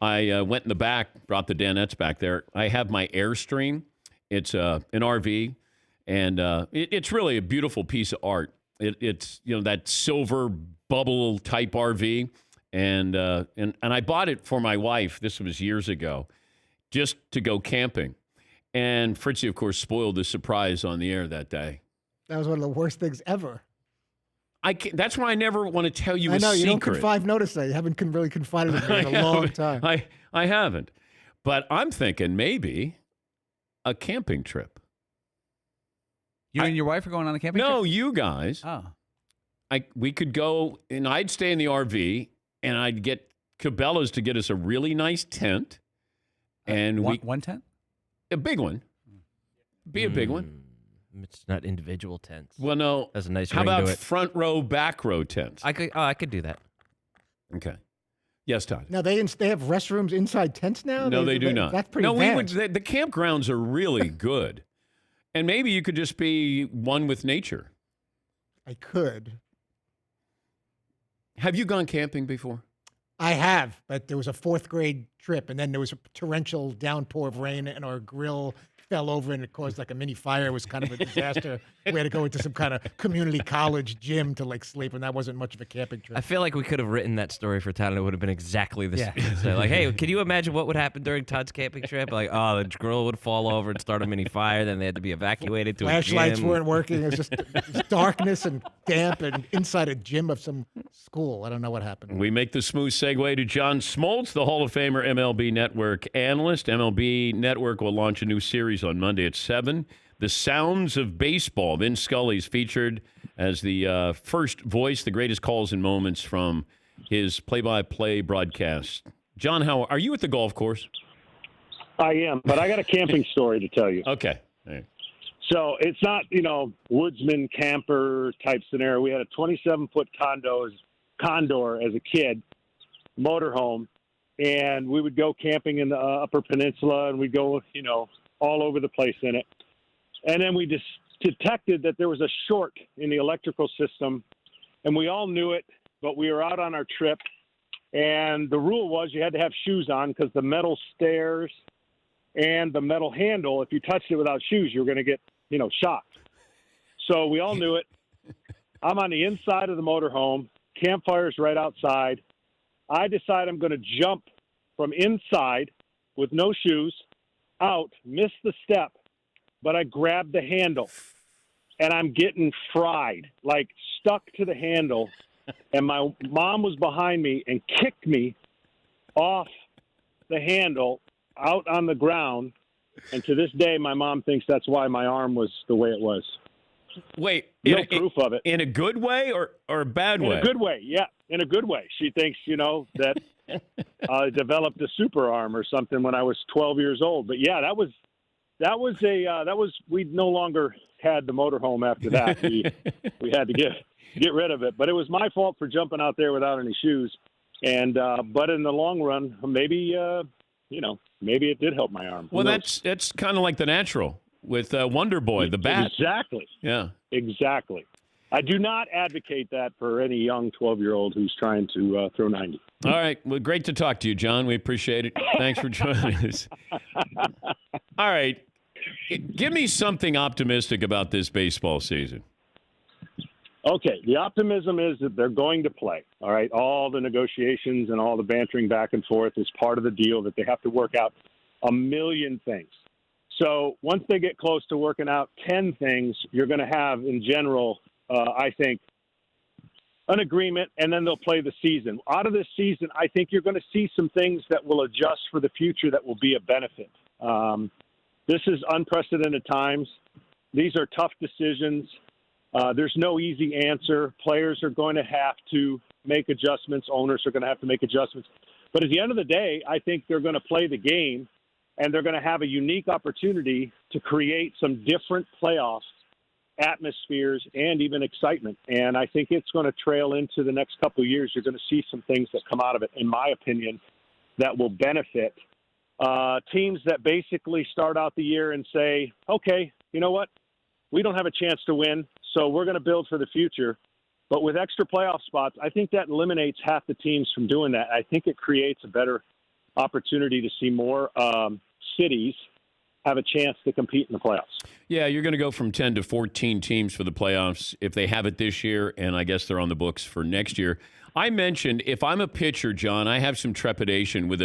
I went in the back, brought the Danettes back there. I have my Airstream, It's an RV, and it's really a beautiful piece of art. It's that silver bubble type RV, and I bought it for my wife. This was years ago, just to go camping. And Fritzy, of course, spoiled the surprise on the air that day. That was one of the worst things ever. That's why I never want to tell you I a know, secret. you don't confide. Notice that. You haven't really confided in me in a long time. I haven't. But I'm thinking maybe a camping trip. You and your wife are going on a camping trip? No, you guys. Oh. We could go, and I'd stay in the RV, and I'd get Cabela's to get us a really nice tent. And one tent? A big one. Be a big one. It's not individual tents. Well, no. That's a nice How ring about to it. front row, back row tents? I could do that. Okay. Yes, Todd. Now they have restrooms inside tents now. No, they do not. That's pretty. No, advanced. the campgrounds are really good, and maybe you could just be one with nature. I could. Have you gone camping before? I have, but there was a 4th grade trip, and then there was a torrential downpour of rain, and our grill fell over, and it caused like a mini fire. It was kind of a disaster. We had to go into some kind of community college gym to sleep, and that wasn't much of a camping trip. I feel like we could have written that story for Todd, and it would have been exactly the same. Yeah. So, hey, can you imagine what would happen during Todd's camping trip? The grill would fall over and start a mini fire. Then they had to be evacuated to a Flashlights gym. weren't working. It was just darkness and damp and inside a gym of some school. I don't know what happened. We make the smooth segue to John Smoltz, the Hall of Famer MLB Network analyst. MLB Network will launch a new series on Monday at 7. The Sounds of Baseball. Vin Scully's featured as the first voice, the greatest calls and moments from his play-by-play broadcast. John, are you at the golf course? I am, but I got a camping story to tell you. Okay. All right. So it's not, woodsman camper type scenario. We had a 27-foot Condor as a kid, motorhome, and we would go camping in the Upper Peninsula, and we'd go, all over the place in it. And then we just detected that there was a short in the electrical system, and we all knew it, but we were out on our trip, and the rule was you had to have shoes on because the metal stairs and the metal handle, if you touched it without shoes, you were going to get, shocked. So we all knew it. I'm on the inside of the motorhome. Campfire's right outside. I decide I'm going to jump from inside with no shoes out, miss the step, but I grabbed the handle, and I'm getting fried, stuck to the handle, and my mom was behind me and kicked me off the handle out on the ground, and to this day, my mom thinks that's why my arm was the way it was. Wait, no proof of it. In a good way or a bad way? In a good way, yeah, in a good way. She thinks, that I developed a super arm or something when I was 12 years old. But yeah, we no longer had the motorhome after that. We had to get rid of it. But it was my fault for jumping out there without any shoes. And but in the long run, maybe maybe it did help my arm. Well, that's kind of like The Natural with Wonder Boy, the bat. Exactly. Yeah. Exactly. I do not advocate that for any young 12-year-old who's trying to throw 90. All right. Well, great to talk to you, John. We appreciate it. Thanks for joining us. All right. Give me something optimistic about this baseball season. Okay. The optimism is that they're going to play. All right. All the negotiations and all the bantering back and forth is part of the deal that they have to work out a million things. So once they get close to working out 10 things, you're going to have, in general, I think, an agreement, and then they'll play the season. Out of this season, I think you're going to see some things that will adjust for the future that will be a benefit. This is unprecedented times. These are tough decisions. There's no easy answer. Players are going to have to make adjustments. Owners are going to have to make adjustments. But at the end of the day, I think they're going to play the game, and they're going to have a unique opportunity to create some different playoffs atmospheres and even excitement. And I think it's going to trail into the next couple of years. You're going to see some things that come out of it, in my opinion, that will benefit teams that basically start out the year and say, okay, you know what? We don't have a chance to win, so we're going to build for the future. But with extra playoff spots, I think that eliminates half the teams from doing that. I think it creates a better opportunity to see more cities have a chance to compete in the playoffs. Yeah, you're going to go from 10 to 14 teams for the playoffs if they have it this year, and I guess they're on the books for next year. I mentioned if I'm a pitcher, John, I have some trepidation with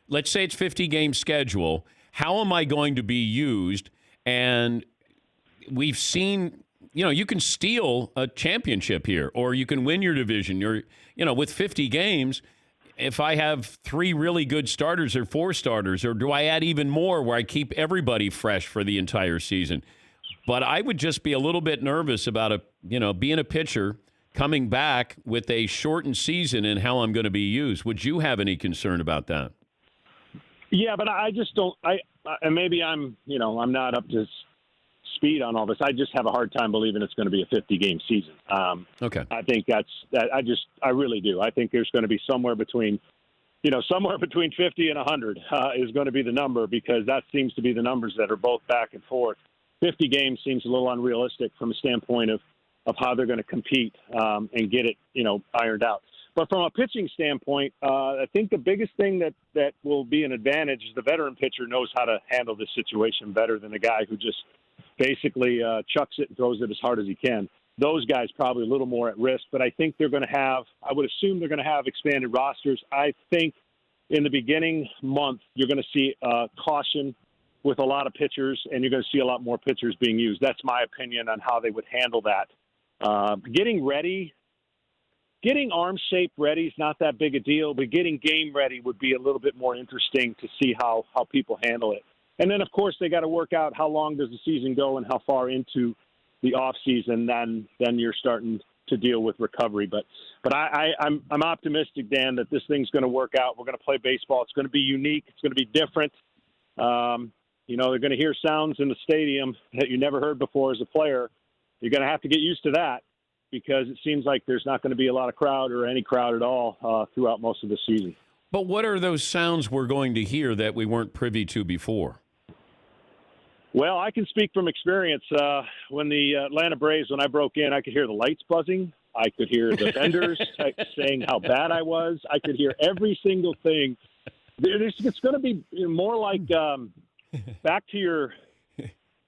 let's say it's 50-game schedule. How am I going to be used? And we've seen, you can steal a championship here, or you can win your division. With 50 games, if I have 3 really good starters or 4 starters, or do I add even more where I keep everybody fresh for the entire season? But I would just be a little bit nervous about being a pitcher coming back with a shortened season and how I'm going to be used. Would you have any concern about that? Yeah, but I just don't. And maybe I'm not up to speed on all this. I just have a hard time believing it's going to be a 50-game season. Okay. I think I really do. I think there's going to be somewhere between 50 and 100 is going to be the number, because that seems to be the numbers that are both back and forth. 50 games seems a little unrealistic from a standpoint of how they're going to compete and get it, ironed out. But from a pitching standpoint, I think the biggest thing that will be an advantage is the veteran pitcher knows how to handle this situation better than a guy who just basically chucks it and throws it as hard as he can. Those guys probably a little more at risk, but I think I would assume they're going to have expanded rosters. I think in the beginning month, you're going to see caution with a lot of pitchers, and you're going to see a lot more pitchers being used. That's my opinion on how they would handle that. Getting arm shape ready is not that big a deal, but getting game ready would be a little bit more interesting to see how people handle it. And then, of course, they got to work out how long does the season go and how far into the off season. Then you're starting to deal with recovery. But I'm optimistic, Dan, that this thing's going to work out. We're going to play baseball. It's going to be unique. It's going to be different. They're going to hear sounds in the stadium that you never heard before as a player. You're going to have to get used to that, because it seems like there's not going to be a lot of crowd or any crowd at all throughout most of the season. But what are those sounds we're going to hear that we weren't privy to before? Well, I can speak from experience. When the Atlanta Braves, when I broke in, I could hear the lights buzzing. I could hear the vendors saying how bad I was. I could hear every single thing. It's going to be more like back to your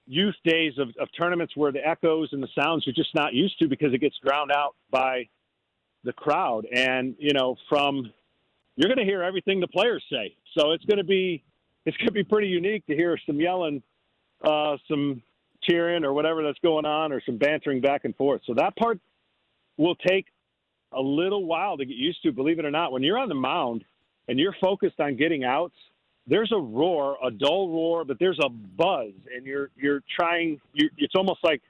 youth days of tournaments where the echoes and the sounds you're just not used to, because it gets drowned out by the crowd. And, you're going to hear everything the players say. So it's going to be pretty unique to hear some yelling, some cheering or whatever that's going on, or some bantering back and forth. So that part will take a little while to get used to, believe it or not. When you're on the mound and you're focused on getting outs, there's a roar, a dull roar, but there's a buzz, and you're trying. It's almost like,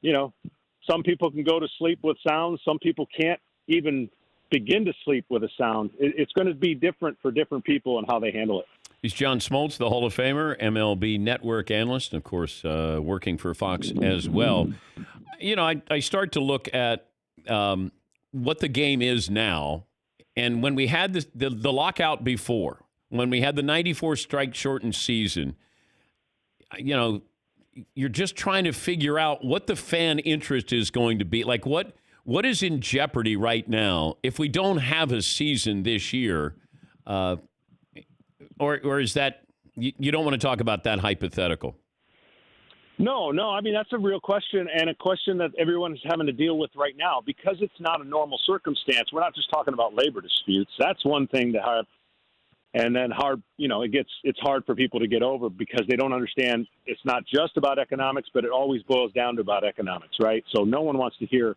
some people can go to sleep with sounds. Some people can't even begin to sleep with a sound. It's going to be different for different people and how they handle it. He's John Smoltz, the Hall of Famer, MLB Network analyst, and of course, working for Fox as well. I start to look at what the game is now, and when we had the lockout before. When we had the 94 strike shortened season, you're just trying to figure out what the fan interest is going to be. Like what is in jeopardy right now if we don't have a season this year? Or is that you don't want to talk about that hypothetical? No. I mean, that's a real question, and a question that everyone is having to deal with right now, because it's not a normal circumstance. We're not just talking about labor disputes. That's one thing that have. And then it's hard for people to get over, because they don't understand it's not just about economics, but it always boils down to about economics, right? So no one wants to hear,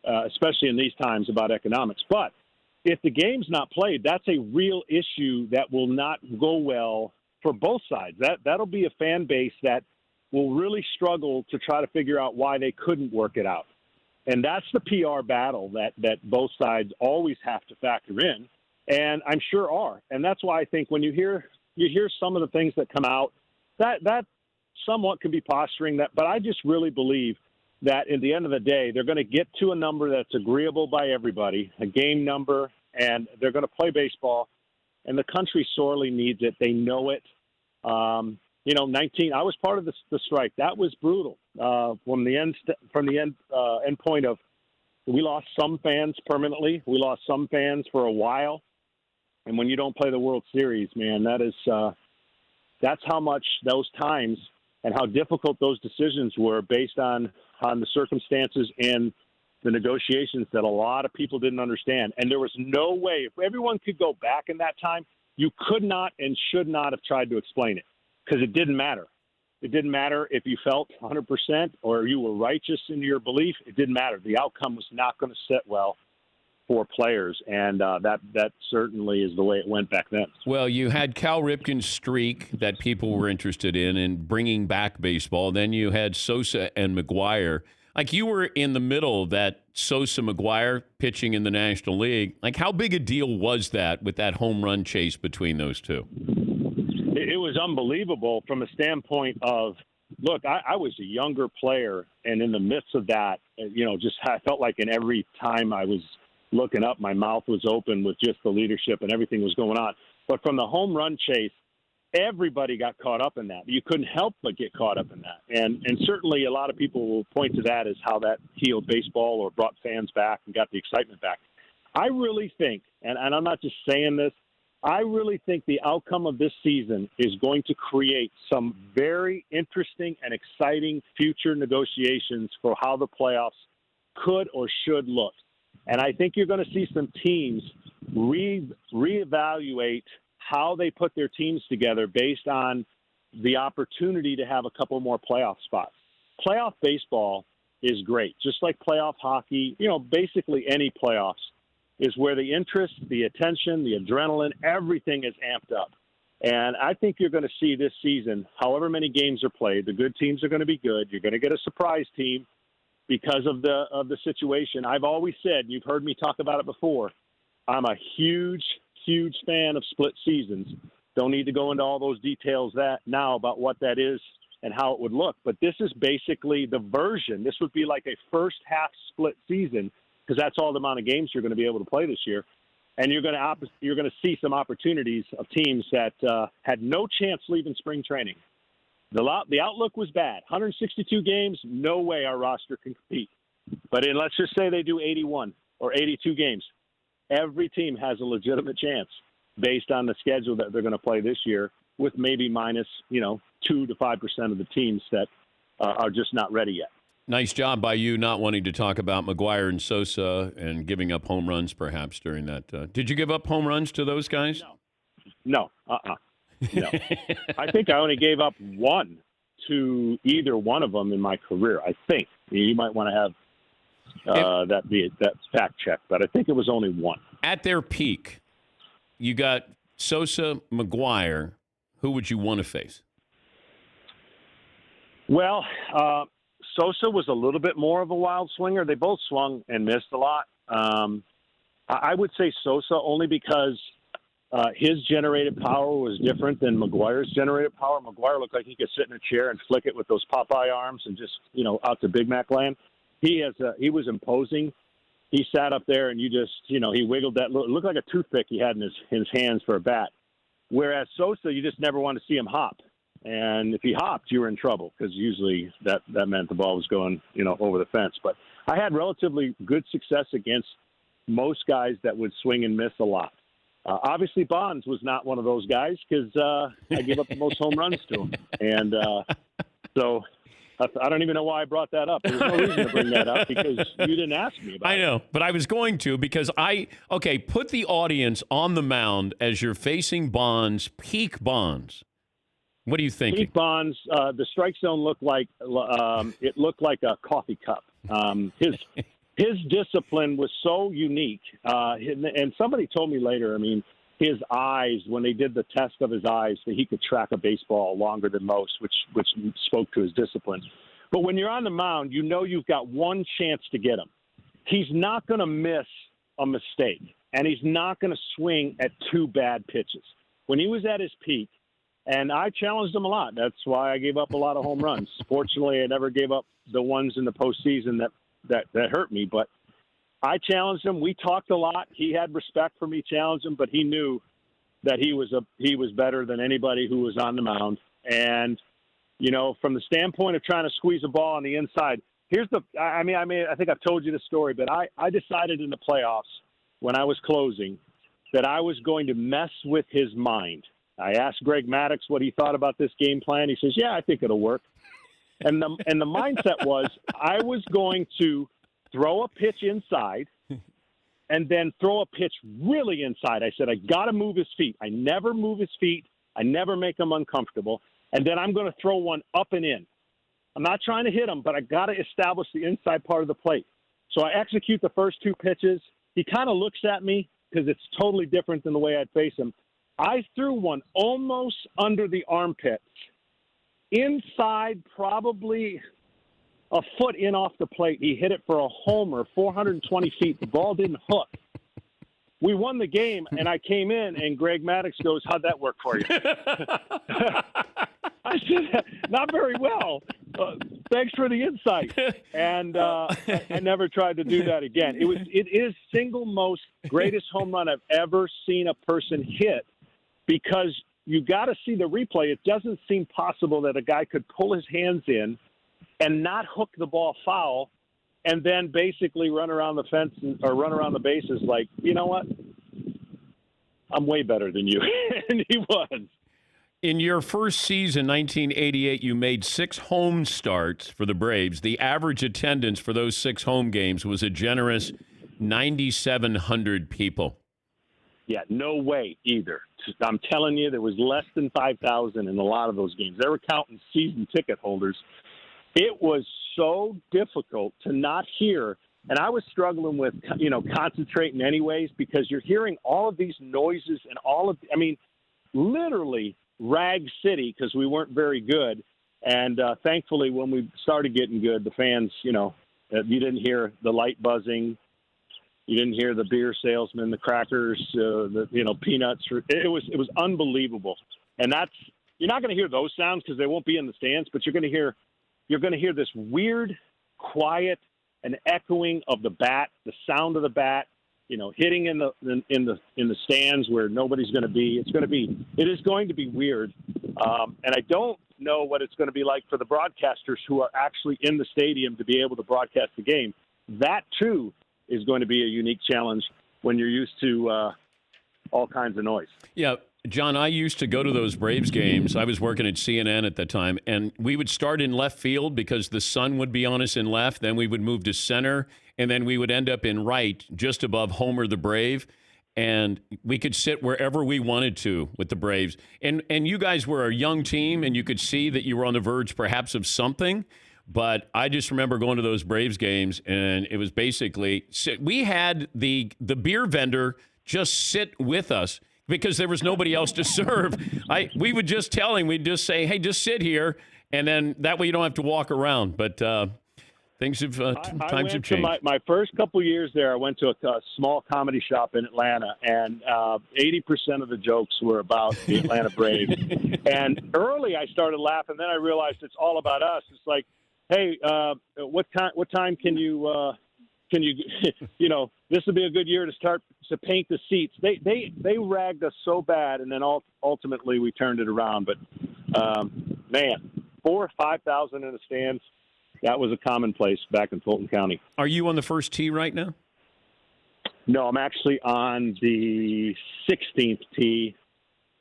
especially in these times, about economics. But if the game's not played, that's a real issue that will not go well for both sides. That'll be a fan base that will really struggle to try to figure out why they couldn't work it out. And that's the PR battle that both sides always have to factor in. And I'm sure are. And that's why I think when you hear some of the things that come out, that somewhat could be posturing, but I just really believe that at the end of the day, they're going to get to a number that's agreeable by everybody, a game number, and they're going to play baseball. And the country sorely needs it. They know it. 19. I was part of the strike. That was brutal. From the end point of, we lost some fans permanently. We lost some fans for a while. And when you don't play the World Series, man, that is That's how much those times and how difficult those decisions were based on the circumstances and the negotiations that a lot of people didn't understand. And there was no way, if everyone could go back in that time, you could not and should not have tried to explain it, because it didn't matter. It didn't matter if you felt 100% or you were righteous in your belief. It didn't matter. The outcome was not going to sit well for players, and that certainly is the way it went back then. Well, you had Cal Ripken's streak that people were interested in bringing back baseball. Then you had Sosa and McGwire. Like, you were in the middle of that Sosa-McGwire pitching in the National League. Like, how big a deal was that with that home run chase between those two? It was unbelievable from a standpoint of, look, I was a younger player, and in the midst of that, I felt like in every time I was looking up, my mouth was open with just the leadership and everything was going on. But from the home run chase, everybody got caught up in that. You couldn't help but get caught up in that. And certainly a lot of people will point to that as how that healed baseball or brought fans back and got the excitement back. I really think, and I'm not just saying this, I really think the outcome of this season is going to create some very interesting and exciting future negotiations for how the playoffs could or should look. And I think you're going to see some teams reevaluate how they put their teams together based on the opportunity to have a couple more playoff spots. Playoff baseball is great, just like playoff hockey, basically any playoffs is where the interest, the attention, the adrenaline, everything is amped up. And I think you're going to see this season, however many games are played, the good teams are going to be good. You're going to get a surprise team because of the situation. I've always said, you've heard me talk about it before, I'm a huge fan of split seasons. Don't need to go into all those details now about what that is and how it would look. But this is basically the version. This would be like a first half split season, because that's all the amount of games you're going to be able to play this year. And you're going to see some opportunities of teams that had no chance leaving spring training. The outlook was bad. 162 games, no way our roster can compete. But let's just say they do 81 or 82 games. Every team has a legitimate chance based on the schedule that they're going to play this year, with maybe minus 2 to 5% of the teams that are just not ready yet. Nice job by you not wanting to talk about McGwire and Sosa and giving up home runs perhaps during that. Did you give up home runs to those guys? No. No. I think I only gave up one to either one of them in my career, I think. You might want to have that fact check, but I think it was only one. At their peak, you got Sosa, McGwire. Who would you want to face? Well, Sosa was a little bit more of a wild swinger. They both swung and missed a lot. I would say Sosa only because his generated power was different than McGwire's generated power. McGwire looked like he could sit in a chair and flick it with those Popeye arms and just, out to Big Mac land. He was imposing. He sat up there and he wiggled that. It looked like a toothpick he had in his hands for a bat. Whereas Sosa, you just never want to see him hop. And if he hopped, you were in trouble, because usually that meant the ball was going, over the fence. But I had relatively good success against most guys that would swing and miss a lot. Obviously, Bonds was not one of those guys, because I gave up the most home runs to him. And so I don't even know why I brought that up. There's no reason to bring that up, because you didn't ask me about it. I know, but I was going to, because put the audience on the mound as you're facing Bonds, peak Bonds. What are you thinking? Pete Bonds, the strike zone looked like a coffee cup. His discipline was so unique, and somebody told me later. His eyes, when they did the test of his eyes, that he could track a baseball longer than most, which spoke to his discipline. But when you're on the mound, you've got one chance to get him. He's not going to miss a mistake, and he's not going to swing at two bad pitches. When he was at his peak. And I challenged him a lot. That's why I gave up a lot of home runs. Fortunately, I never gave up the ones in the postseason that hurt me. But I challenged him. We talked a lot. He had respect for me challenging him, but he knew that he was better than anybody who was on the mound. And, from the standpoint of trying to squeeze a ball on the inside, I think I've told you the story, but I decided in the playoffs when I was closing that I was going to mess with his mind. I asked Greg Maddux what he thought about this game plan. He says, yeah, I think it'll work. And the mindset was I was going to throw a pitch inside and then throw a pitch really inside. I said, I got to move his feet. I never move his feet. I never make him uncomfortable. And then I'm going to throw one up and in. I'm not trying to hit him, but I got to establish the inside part of the plate. So I execute the first two pitches. He kind of looks at me because it's totally different than the way I'd face him. I threw one almost under the armpit, inside probably a foot in off the plate. He hit it for a homer, 420 feet. The ball didn't hook. We won the game, and I came in, and Greg Maddux goes, how'd that work for you? I said, not very well. Thanks for the insight. And I never tried to do that again. It is single most greatest home run I've ever seen a person hit, because you got to see the replay. It doesn't seem possible that a guy could pull his hands in and not hook the ball foul and then basically run around the fence or run around the bases like, you know what? I'm way better than you. And he was. In your first season, 1988, you made 6 home starts for the Braves. The average attendance for those 6 home games was a generous 9,700 people. Yeah, no way either. I'm telling you, there was less than 5,000 in a lot of those games. They were counting season ticket holders. It was so difficult to not hear, and I was struggling with, concentrating anyways, because you're hearing all of these noises and literally Rag City, because we weren't very good. And thankfully, when we started getting good, the fans, you didn't hear the light buzzing. You didn't hear the beer salesman, the crackers, peanuts. It was unbelievable. And you're not going to hear those sounds because they won't be in the stands, but you're going to hear this weird, quiet, and echoing of the bat, the sound of the bat, hitting in the stands where nobody's going to be. It is going to be weird. And I don't know what it's going to be like for the broadcasters who are actually in the stadium to be able to broadcast the game. That too is going to be a unique challenge when you're used to all kinds of noise. Yeah, John, I used to go to those Braves games. I was working at CNN at the time, and we would start in left field because the sun would be on us in left. Then we would move to center, and then we would end up in right, just above Homer the Brave. And we could sit wherever we wanted to with the Braves. And you guys were a young team, and you could see that you were on the verge perhaps of something. But I just remember going to those Braves games, and it was basically we had the beer vendor just sit with us because there was nobody else to serve. We would just tell him, we'd just say, hey, just sit here, and then that way you don't have to walk around. But times have changed. My first couple years there, I went to a small comedy shop in Atlanta, and 80% of the jokes were about the Atlanta Braves. And early I started laughing, then I realized it's all about us. It's like, hey, what time can you this would be a good year to start to paint the seats. They ragged us so bad, and then ultimately we turned it around. But man, 4,000 or 5,000 in the stands, that was a commonplace back in Fulton County. Are you on the first tee right now? No, I'm actually on the 16th tee,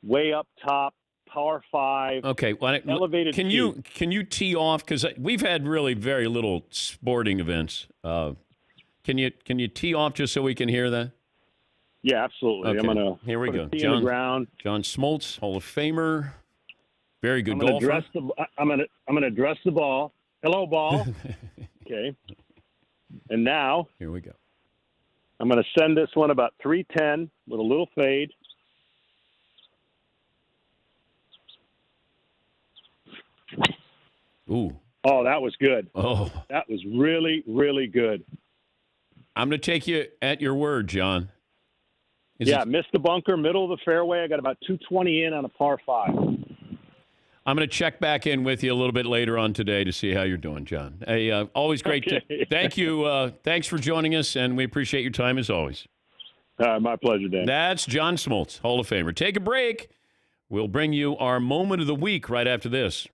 way up top. Par 5. Okay, well, elevated. Can you tee off? Because we've had really very little sporting events. Can you tee off just so we can hear that? Yeah, absolutely. Okay. I'm gonna here we go. John, on the ground. John Smoltz, Hall of Famer, very good I'm golfer. I'm gonna address the ball. Hello, ball. Okay. And now here we go. I'm gonna send this one about 310 with a little fade. Ooh. Oh, that was good. Oh. That was really, really good. I'm going to take you at your word, John. Missed the bunker, middle of the fairway. I got about 220 in on a par 5. I'm going to check back in with you a little bit later on today to see how you're doing, John. Hey, always great. Okay. Thank you. Thanks for joining us, and we appreciate your time as always. My pleasure, Dan. That's John Smoltz, Hall of Famer. Take a break. We'll bring you our moment of the week right after this.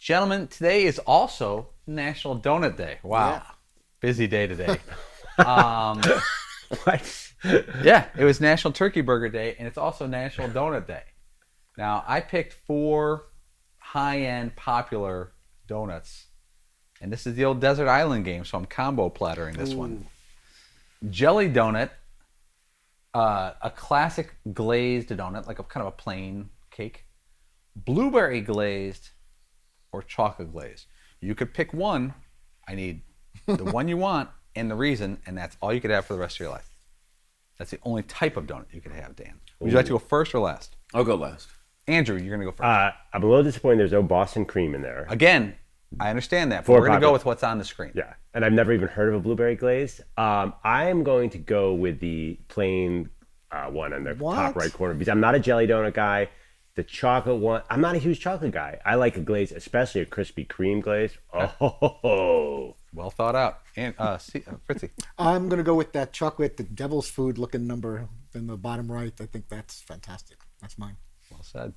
Gentlemen, today is also National Donut Day. Wow. Yeah. Busy day today. What? Yeah, it was National Turkey Burger Day, and it's also National Donut Day. Now, I picked 4 high-end popular donuts, and this is the old Desert Island game, so I'm combo plattering this one. Jelly donut, a classic glazed donut, like a kind of a plain cake, blueberry glazed, or chocolate glazed. You could pick one. I need the one you want and the reason, and that's all you could have for the rest of your life. That's the only type of donut you could have, Dan. Would you like to go first or last? I'll go last. Andrew, you're going to go first. I'm a little disappointed there's no Boston cream in there. Again, I understand that, but we're going to go with what's on the screen. Yeah, and I've never even heard of a blueberry glaze. I'm going to go with the plain one in the top right corner because I'm not a jelly donut guy. The chocolate one, I'm not a huge chocolate guy. I like a glaze, especially a Krispy Kreme glaze. Oh, well thought out. And Fritzy, I'm going to go with that chocolate, the devil's food looking number in the bottom right. I think that's fantastic. That's mine. Well said.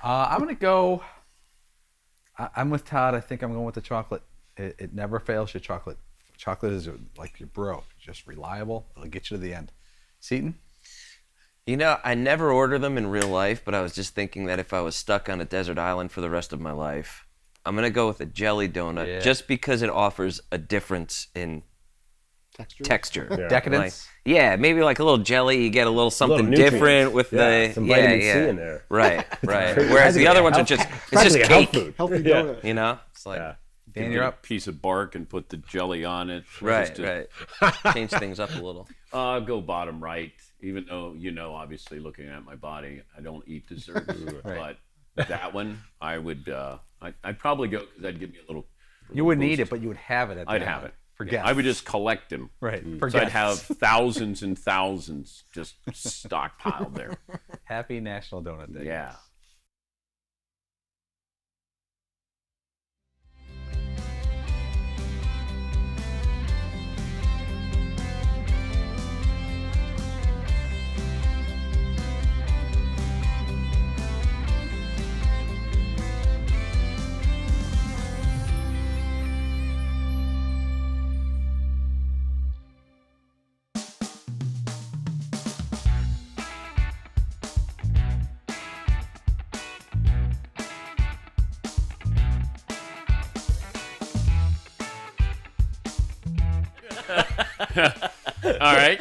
I'm going to go. I'm with Todd. I think I'm going with the chocolate. It never fails you, chocolate. Chocolate is like your bro, just reliable. It'll get you to the end. Seton? You know, I never order them in real life, but I was just thinking that if I was stuck on a desert island for the rest of my life, I'm going to go with a jelly donut just because it offers a difference in texture. Yeah. Decadence? Like, maybe like a little jelly, you get a little something different with some vitamin C in there. Right. Whereas the other ones are just, it's just cake. Healthy donut. You know? It's like, Dan, you're up. A piece of bark and put the jelly on it. Right. Change things up a little. I'll go bottom right, even though, obviously looking at my body, I don't eat desserts. But that one, I would, I'd probably go because that'd give me a little. You wouldn't eat it, but you would have it at the I'd end. have it. Forget. I would just collect them. Right. So I'd have thousands and thousands just stockpiled there. Happy National Donut Day. Yeah. All right.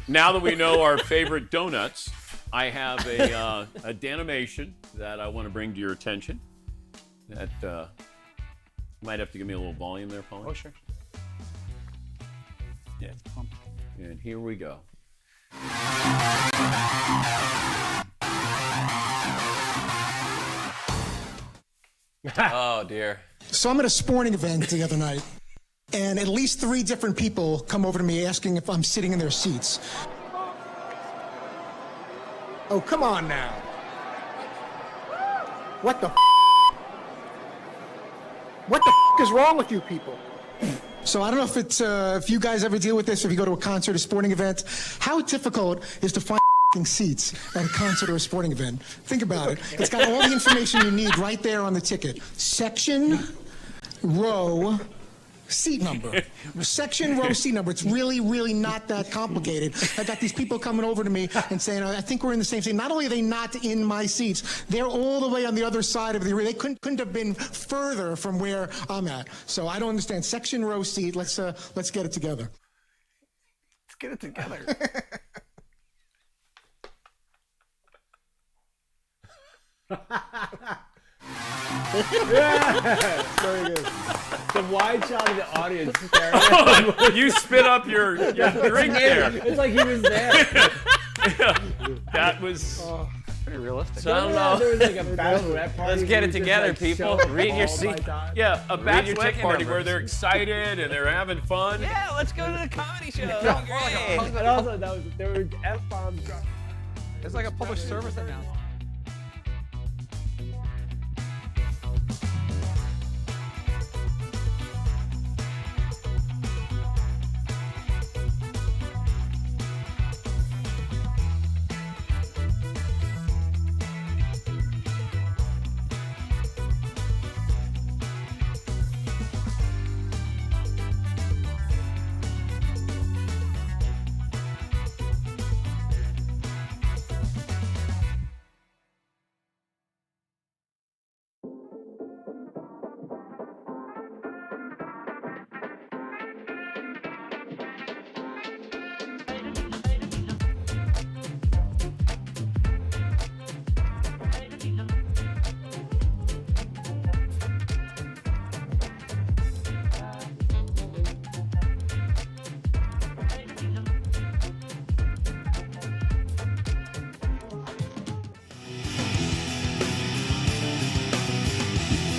Now that we know our favorite donuts, I have a Danimation that I want to bring to your attention. That might have to give me a little volume there, Paul. Oh, sure. Yeah. And here we go. Oh, dear. So I'm at a sporting event the other night, and at least 3 different people come over to me asking if I'm sitting in their seats. Oh, come on now. What the What the is wrong with you people? So I don't know if it's if you guys ever deal with this, if you go to a concert, a sporting event, how difficult is to find seats at a concert or a sporting event? Think about it. It's got all the information you need right there on the ticket. Section, row, seat number. Section, row, seat number. It's really, really not that complicated. I got these people coming over to me and saying, I think we're in the same seat. Not only are they not in my seats, they're all the way on the other side of the arena. They couldn't have been further from where I'm at. So I don't understand. Section, row, seat. Let's get it together. Let's get it together. Yeah, very good. The wide shot of the audience. Oh, you spit up your drink there. It's like he was there. That was pretty realistic. So I don't know. There was like a bachelorette party. Let's get it together, people. Read your seat. Yeah, a bachelorette ticket party numbers. where they're excited and they're having fun. Yeah, let's go to the comedy show. But also, there were F-bombs. It's like a public service announcement.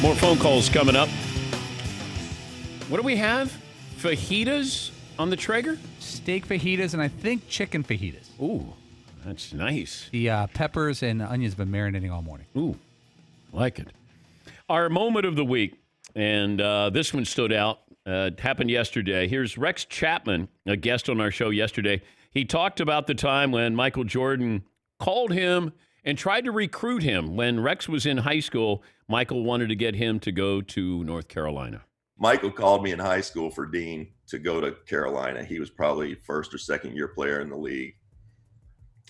More phone calls coming up. What do we have? Fajitas on the Traeger? Steak fajitas and I think chicken fajitas. Ooh, that's nice. The peppers and onions have been marinating all morning. Ooh, like it. Our moment of the week, and this one stood out. It happened yesterday. Here's Rex Chapman, a guest on our show yesterday. He talked about the time when Michael Jordan called him and tried to recruit him. When Rex was in high school, Michael wanted to get him to go to North Carolina. Michael called me in high school for Dean to go to Carolina. He was probably first or second year player in the league.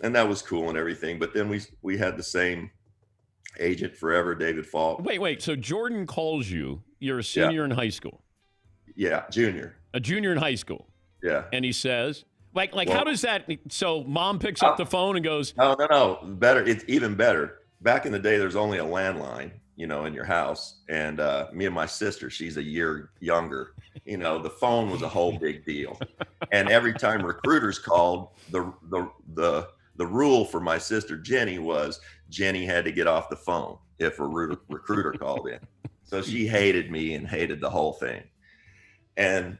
And that was cool and everything. But then we had the same agent forever, David Falk. Wait. So Jordan calls you. You're a senior in high school. Yeah, junior. A junior in high school. Yeah. And he says, well, how does that? So mom picks up the phone and goes, No. Better. It's even better. Back in the day, there's only a landline, in your house. And me and my sister, she's a year younger. The phone was a whole big deal. And every time recruiters called, the rule for my sister Jenny was Jenny had to get off the phone if a recruiter called in. So she hated me and hated the whole thing. And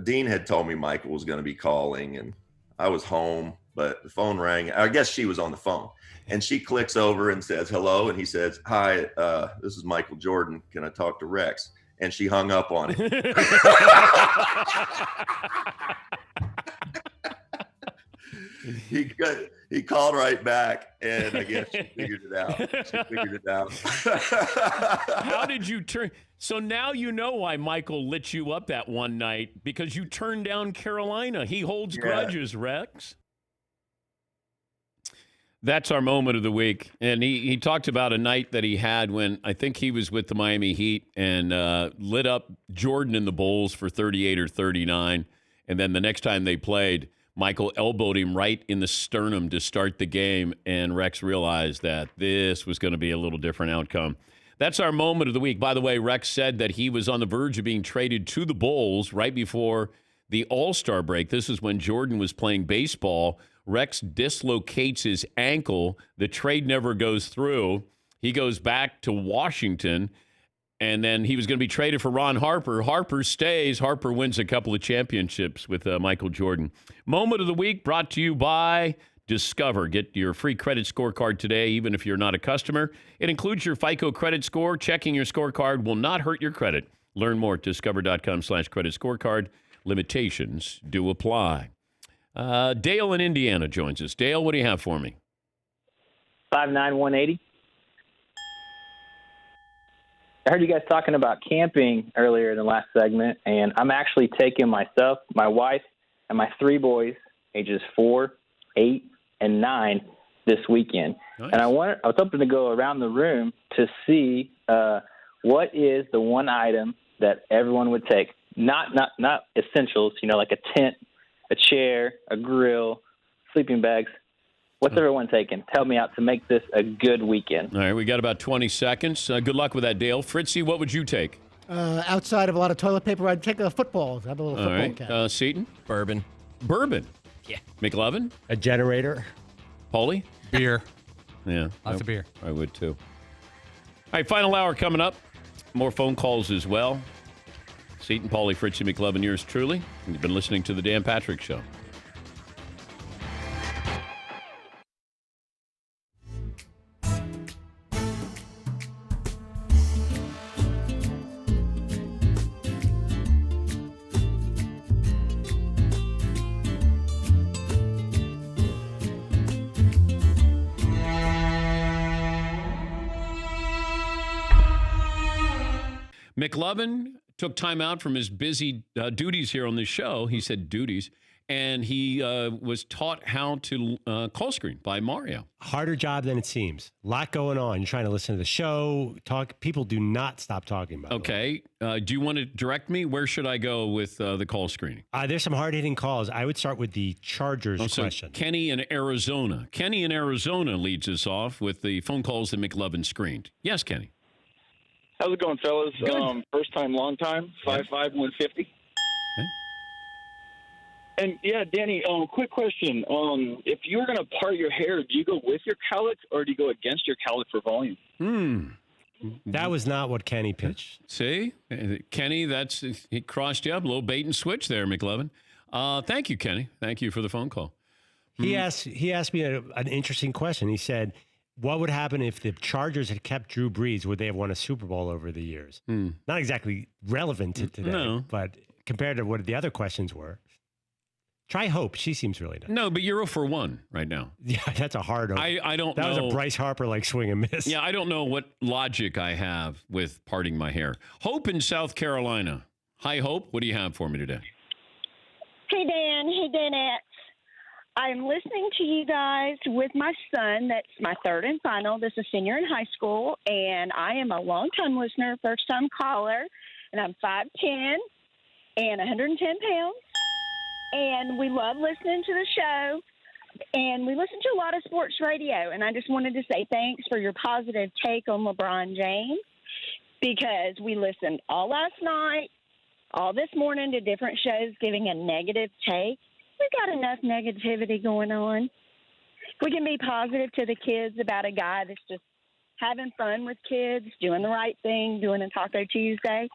Dean had told me Michael was going to be calling, and I was home, but the phone rang. I guess she was on the phone, and she clicks over and says hello, and he says, "Hi, this is Michael Jordan. Can I talk to Rex?" And she hung up on him. He called right back, and I guess she figured it out. How did you turn? So now you know why Michael lit you up that one night, because you turned down Carolina. He holds grudges, Rex. That's our moment of the week. And he talked about a night that he had when I think he was with the Miami Heat and lit up Jordan and the Bulls for 38 or 39. And then the next time they played, Michael elbowed him right in the sternum to start the game, and Rex realized that this was going to be a little different outcome. That's our moment of the week. By the way, Rex said that he was on the verge of being traded to the Bulls right before the All-Star break. This is when Jordan was playing baseball. Rex dislocates his ankle. The trade never goes through. He goes back to Washington, and then he was going to be traded for Ron Harper. Harper stays. Harper wins a couple of championships with Michael Jordan. Moment of the week brought to you by Discover. Get your free credit scorecard today, even if you're not a customer. It includes your FICO credit score. Checking your scorecard will not hurt your credit. Learn more at discover.com/credit scorecard. Limitations do apply. Dale in Indiana joins us. Dale, what do you have for me? 5'9", 180. I heard you guys talking about camping earlier in the last segment, and I'm actually taking myself, my wife, and my 3 boys, ages 4, 8, and 9, this weekend. Nice. And I was hoping to go around the room to see what is the one item that everyone would take. Not essentials, like a tent, a chair, a grill, sleeping bags. What's everyone taking? Help me out to make this a good weekend. All right, we got about 20 seconds. Good luck with that, Dale. Fritzy, what would you take? Outside of a lot of toilet paper, I'd take a football. Have a little All football right. cap. Seton? Bourbon. Yeah. McLovin? A generator. Paulie? Beer. Yeah. Lots of beer. I would too. All right, final hour coming up. More phone calls as well. Seton, Paulie, Fritzy, McLovin, yours truly. You've been listening to The Dan Patrick Show. McLovin took time out from his busy duties here on the show. He said duties. And he was taught how to call screen by Mario. Harder job than it seems. A lot going on. You're trying to listen to the show, talk. People do not stop talking about it. Okay. Do you want to direct me? Where should I go with the call screening? There's some hard-hitting calls. I would start with the Chargers so question. Kenny in Arizona. Kenny in Arizona leads us off with the phone calls that McLovin screened. Yes, Kenny. How's it going, fellas? Good. First time, long time. 5'5", 150. Okay. And yeah, Danny, quick question. If you were going to part your hair, do you go with your cowlick or do you go against your cowlick for volume? That was not what Kenny pitched. See? Kenny, he crossed you up. A little bait and switch there, McLovin. Thank you, Kenny. Thank you for the phone call. He asked me an interesting question. He said, what would happen if the Chargers had kept Drew Brees? Would they have won a Super Bowl over the years? Not exactly relevant to today, but compared to what the other questions were. Try Hope. She seems really nice. No, but you're 0 for 1 right now. Yeah, that's a hard one. I don't know. That was a Bryce Harper like swing and miss. Yeah, I don't know what logic I have with parting my hair. Hope in South Carolina. Hi, Hope. What do you have for me today? Hey, Dan. Hey, Danette. I'm listening to you guys with my son. That's my third and final. This is a senior in high school, and I am a long-time listener, first-time caller, and I'm 5'10" and 110 pounds. And we love listening to the show, and we listen to a lot of sports radio. And I just wanted to say thanks for your positive take on LeBron James, because we listened all last night, all this morning to different shows giving a negative take. We've got enough negativity going on. We can be positive to the kids about a guy that's just having fun with kids, doing the right thing, doing a Taco Tuesday.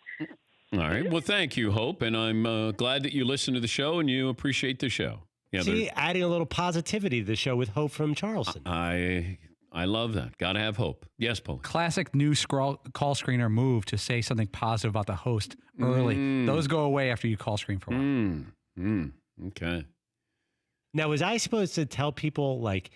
All right. Well, thank you, Hope. And I'm glad that you listen to the show and you appreciate the show. Yeah, see, adding a little positivity to the show with Hope from Charleston. I love that. Got to have hope. Yes, Paul. Classic new call screener move to say something positive about the host early. Those go away after you call screen for a while. Okay. Now, was I supposed to tell people, like,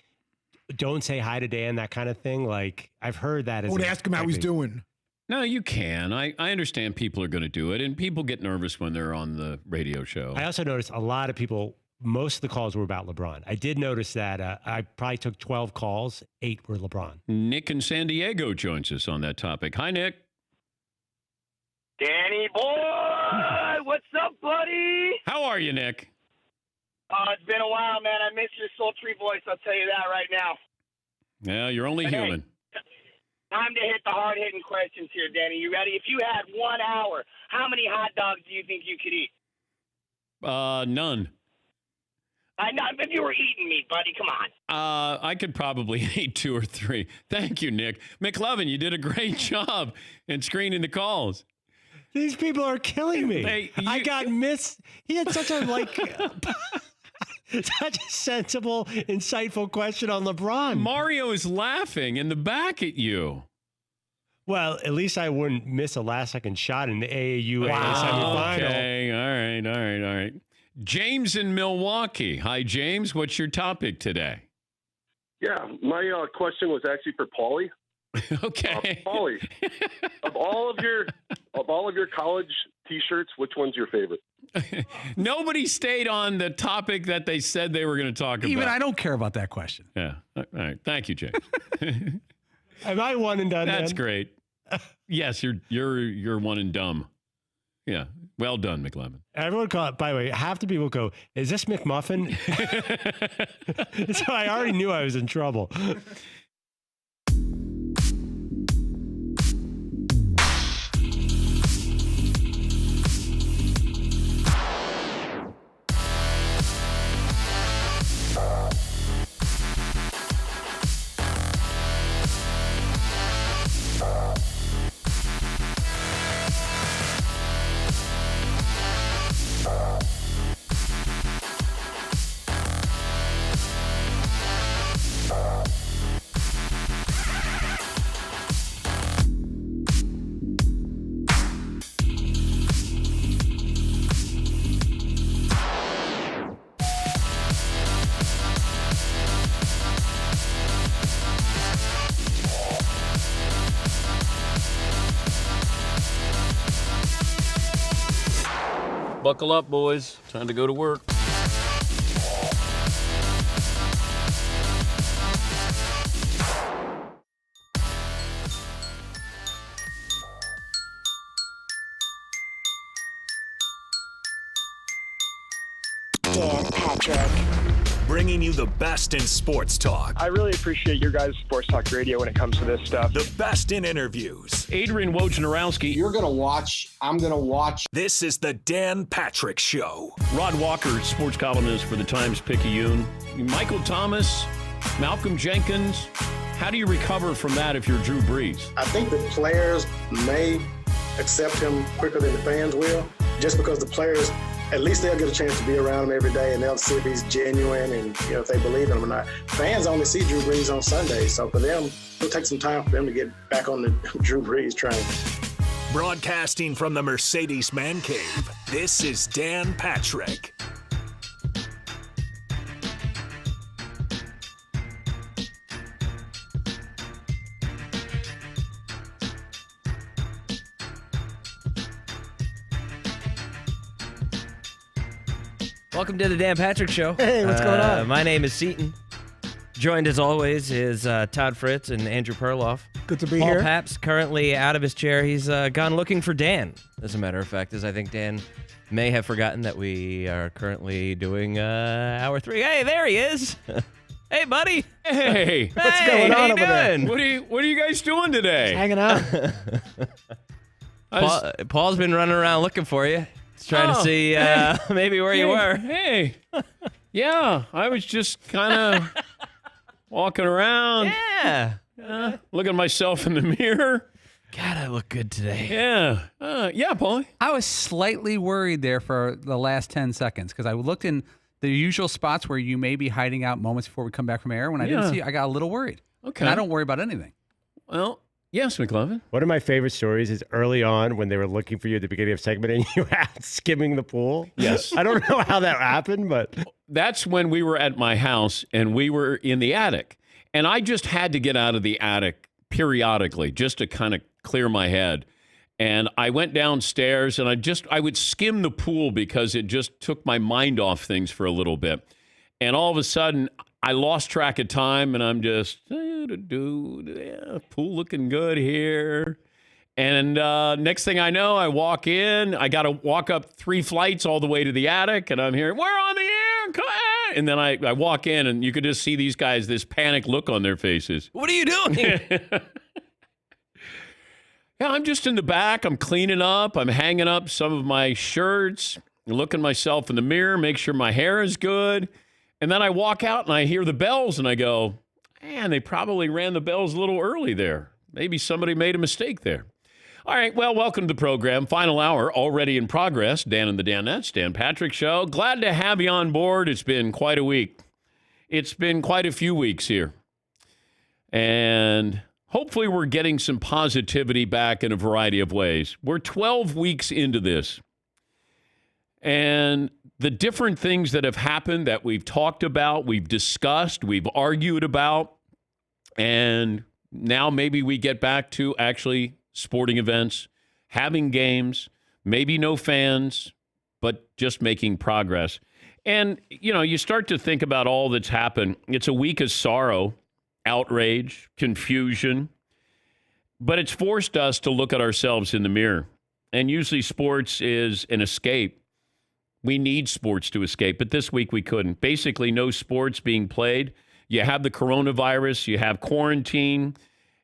don't say hi to Dan, that kind of thing? Like, I've heard that. Don't ask him how he's doing. No, you can. I understand people are going to do it, and people get nervous when they're on the radio show. I also noticed a lot of people, most of the calls were about LeBron. I did notice that I probably took 12 calls, 8 were LeBron. Nick in San Diego joins us on that topic. Hi, Nick. Danny boy, what's up, buddy? How are you, Nick? It's been a while, man. I miss your sultry voice. I'll tell you that right now. Yeah, you're only human. Time to hit the hard-hitting questions here, Danny. You ready? If you had 1 hour, how many hot dogs do you think you could eat? None. If you were eating meat, buddy, come on. I could probably eat 2 or 3. Thank you, Nick. McLovin, you did a great job in screening the calls. These people are killing me. I got missed. He had such a such a sensible, insightful question on LeBron. Mario is laughing in the back at you. Well, at least I wouldn't miss a last-second shot in the AAUA semifinal. Okay, all right. James in Milwaukee. Hi, James. What's your topic today? Yeah, my question was actually for Paulie. Okay, Paulie. of all of your college T-shirts, which one's your favorite? Nobody stayed on the topic that they said they were going to talk about. Even I don't care about that question. Yeah. All right. Thank you, James. Am I one and done? That's then? great. Yes, you're one and dumb. Yeah. Well done, McLovin. Everyone call it, by the way, half the people go, is this McMuffin? So I already knew I was in trouble. Buckle up, boys. Time to go to work. Dan Patrick. Bringing you the best in sports talk. I really appreciate your guys' sports talk radio when it comes to this stuff. The best in interviews. Adrian Wojnarowski. You're going to watch. I'm going to watch. This is the Dan Patrick Show. Rod Walker, sports columnist for the Times-Picayune. Michael Thomas, Malcolm Jenkins, How do you recover from that if you're Drew Brees? I think the players may accept him quicker than the fans will, just because the players, at least they'll get a chance to be around him every day and they'll see if he's genuine and if they believe in him or not. Fans only see Drew Brees on Sundays, so for them, it'll take some time for them to get back on the Drew Brees train. Broadcasting from the Mercedes Man Cave, this is Dan Patrick. Welcome to the Dan Patrick Show. Hey, what's going on? My name is Seton. Joined as always is Todd Fritz and Andrew Perloff. Good to be Paul here. Paps currently out of his chair. He's gone looking for Dan, as a matter of fact, as I think Dan may have forgotten that we are currently doing hour 3. Hey, there he is. Hey, buddy. Hey. What's going on over there? What are you guys doing today? Hanging out. Paul's been running around looking for you. He's trying to see maybe where you were. Hey. Yeah, I was just kind of walking around. Yeah. Looking at myself in the mirror. God, I look good today. Yeah. Yeah, Paul. I was slightly worried there for the last 10 seconds because I looked in the usual spots where you may be hiding out moments before we come back from air. When I didn't see you, I got a little worried. Okay. And I don't worry about anything. Well, yes, McLovin. One of my favorite stories is early on when they were looking for you at the beginning of segment and you were out skimming the pool. Yes. I don't know how that happened, but That's when we were at my house and we were in the attic. And I just had to get out of the attic periodically just to kind of clear my head. And I went downstairs and I would skim the pool because it just took my mind off things for a little bit. And all of a sudden, I lost track of time and I'm just, pool looking good here. And next thing I know, I walk in. I got to walk up 3 flights all the way to the attic, and I'm hearing, "We're on the air!" Come on. And then I walk in, and you could just see these guys, this panic look on their faces. What are you doing? Yeah, I'm just in the back. I'm cleaning up. I'm hanging up some of my shirts, looking myself in the mirror, make sure my hair is good. And then I walk out, and I hear the bells, and I go, man, they probably ran the bells a little early there. Maybe somebody made a mistake there. All right, well, welcome to the program. Final hour already in progress. Dan and the Danettes, Dan Patrick Show. Glad to have you on board. It's been quite a week. It's been quite a few weeks here. And hopefully we're getting some positivity back in a variety of ways. We're 12 weeks into this. And the different things that have happened that we've talked about, we've discussed, we've argued about, and now maybe we get back to actually sporting events, having games, maybe no fans, but just making progress. And, you know, you start to think about all that's happened. It's a week of sorrow, outrage, confusion, but it's forced us to look at ourselves in the mirror. And usually sports is an escape. We need sports to escape, but this week we couldn't. Basically, no sports being played. You have the coronavirus, you have quarantine.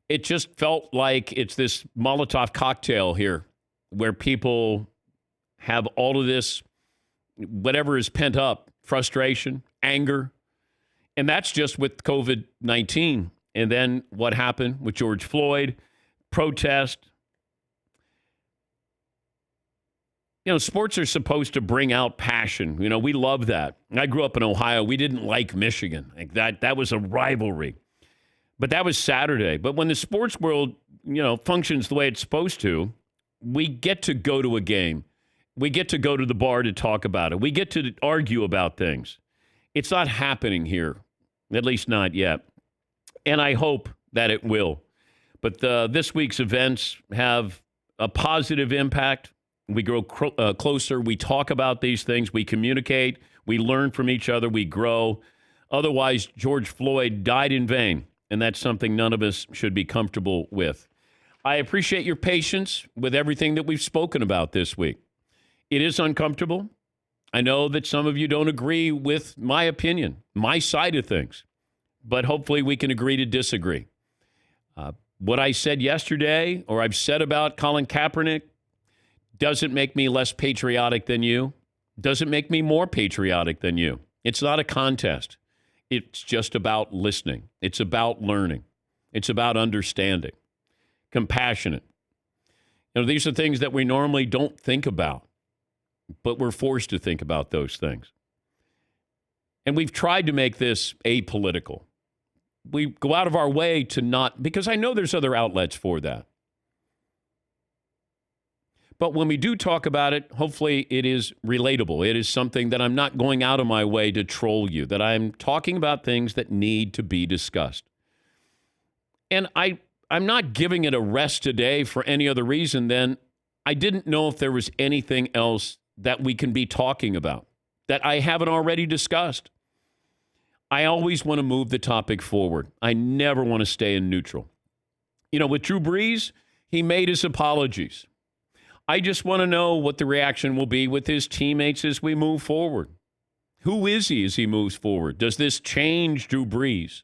It just felt like it's this Molotov cocktail here where people have all of this, whatever is pent up, frustration, anger. And that's just with COVID-19. And then what happened with George Floyd, protest. You know, sports are supposed to bring out passion. You know, we love that. I grew up in Ohio. We didn't like Michigan. Like that was a rivalry. But that was Saturday. But when the sports world, you know, functions the way it's supposed to, we get to go to a game. We get to go to the bar to talk about it. We get to argue about things. It's not happening here, at least not yet. And I hope that it will. But this week's events have a positive impact. We grow closer. We talk about these things. We communicate. We learn from each other. We grow. Otherwise, George Floyd died in vain. And that's something none of us should be comfortable with. I appreciate your patience with everything that we've spoken about this week. It is uncomfortable. I know that some of you don't agree with my opinion, my side of things, but hopefully we can agree to disagree. What I said yesterday, or I've said about Colin Kaepernick, doesn't make me less patriotic than you, doesn't make me more patriotic than you. It's not a contest. It's just about listening. It's about learning. It's about understanding, compassionate. These are things that we normally don't think about, but we're forced to think about those things. And we've tried to make this apolitical. We go out of our way to not, because I know there's other outlets for that. But when we do talk about it, hopefully it is relatable. It is something that I'm not going out of my way to troll you, that I'm talking about things that need to be discussed. And I'm not giving it a rest today for any other reason than I didn't know if there was anything else that we can be talking about that I haven't already discussed. I always want to move the topic forward. I never want to stay in neutral. With Drew Brees, he made his apologies. I just want to know what the reaction will be with his teammates as we move forward. Who is he as he moves forward? Does this change Drew Brees?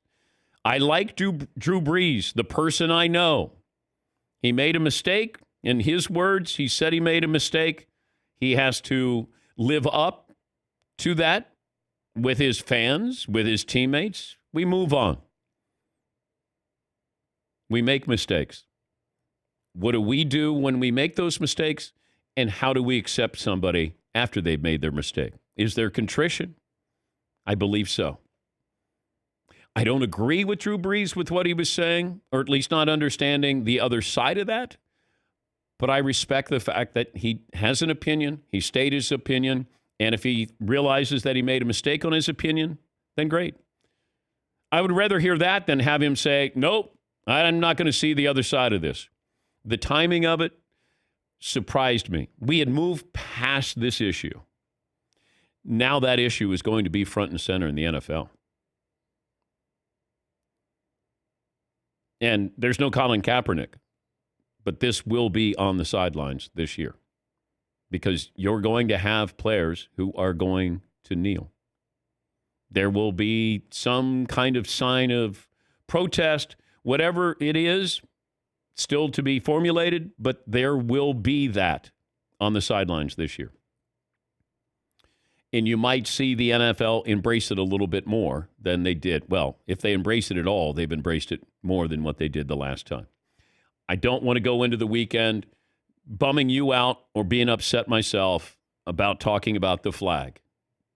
I like Drew Brees, the person I know. He made a mistake. In his words, he said he made a mistake. He has to live up to that with his fans, with his teammates. We move on. We make mistakes. What do we do when we make those mistakes? And how do we accept somebody after they've made their mistake? Is there contrition? I believe so. I don't agree with Drew Brees with what he was saying, or at least not understanding the other side of that. But I respect the fact that he has an opinion. He stated his opinion. And if he realizes that he made a mistake on his opinion, then great. I would rather hear that than have him say, nope, I'm not going to see the other side of this. The timing of it surprised me. We had moved past this issue. Now that issue is going to be front and center in the NFL. And there's no Colin Kaepernick, but this will be on the sidelines this year because you're going to have players who are going to kneel. There will be some kind of sign of protest, whatever it is, still to be formulated, but there will be that on the sidelines this year. And you might see the NFL embrace it a little bit more than they did. Well, if they embrace it at all, they've embraced it more than what they did the last time. I don't want to go into the weekend bumming you out or being upset myself about talking about the flag.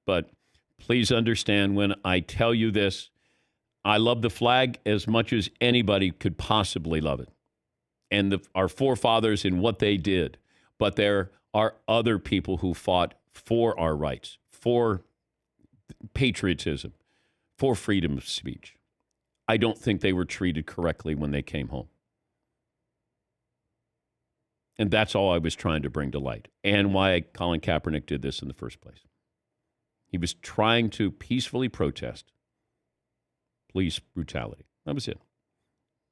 But please understand when I tell you this, I love the flag as much as anybody could possibly love it. And our forefathers and what they did. But there are other people who fought for our rights, for patriotism, for freedom of speech. I don't think they were treated correctly when they came home. And that's all I was trying to bring to light, and why Colin Kaepernick did this in the first place. He was trying to peacefully protest police brutality. That was it.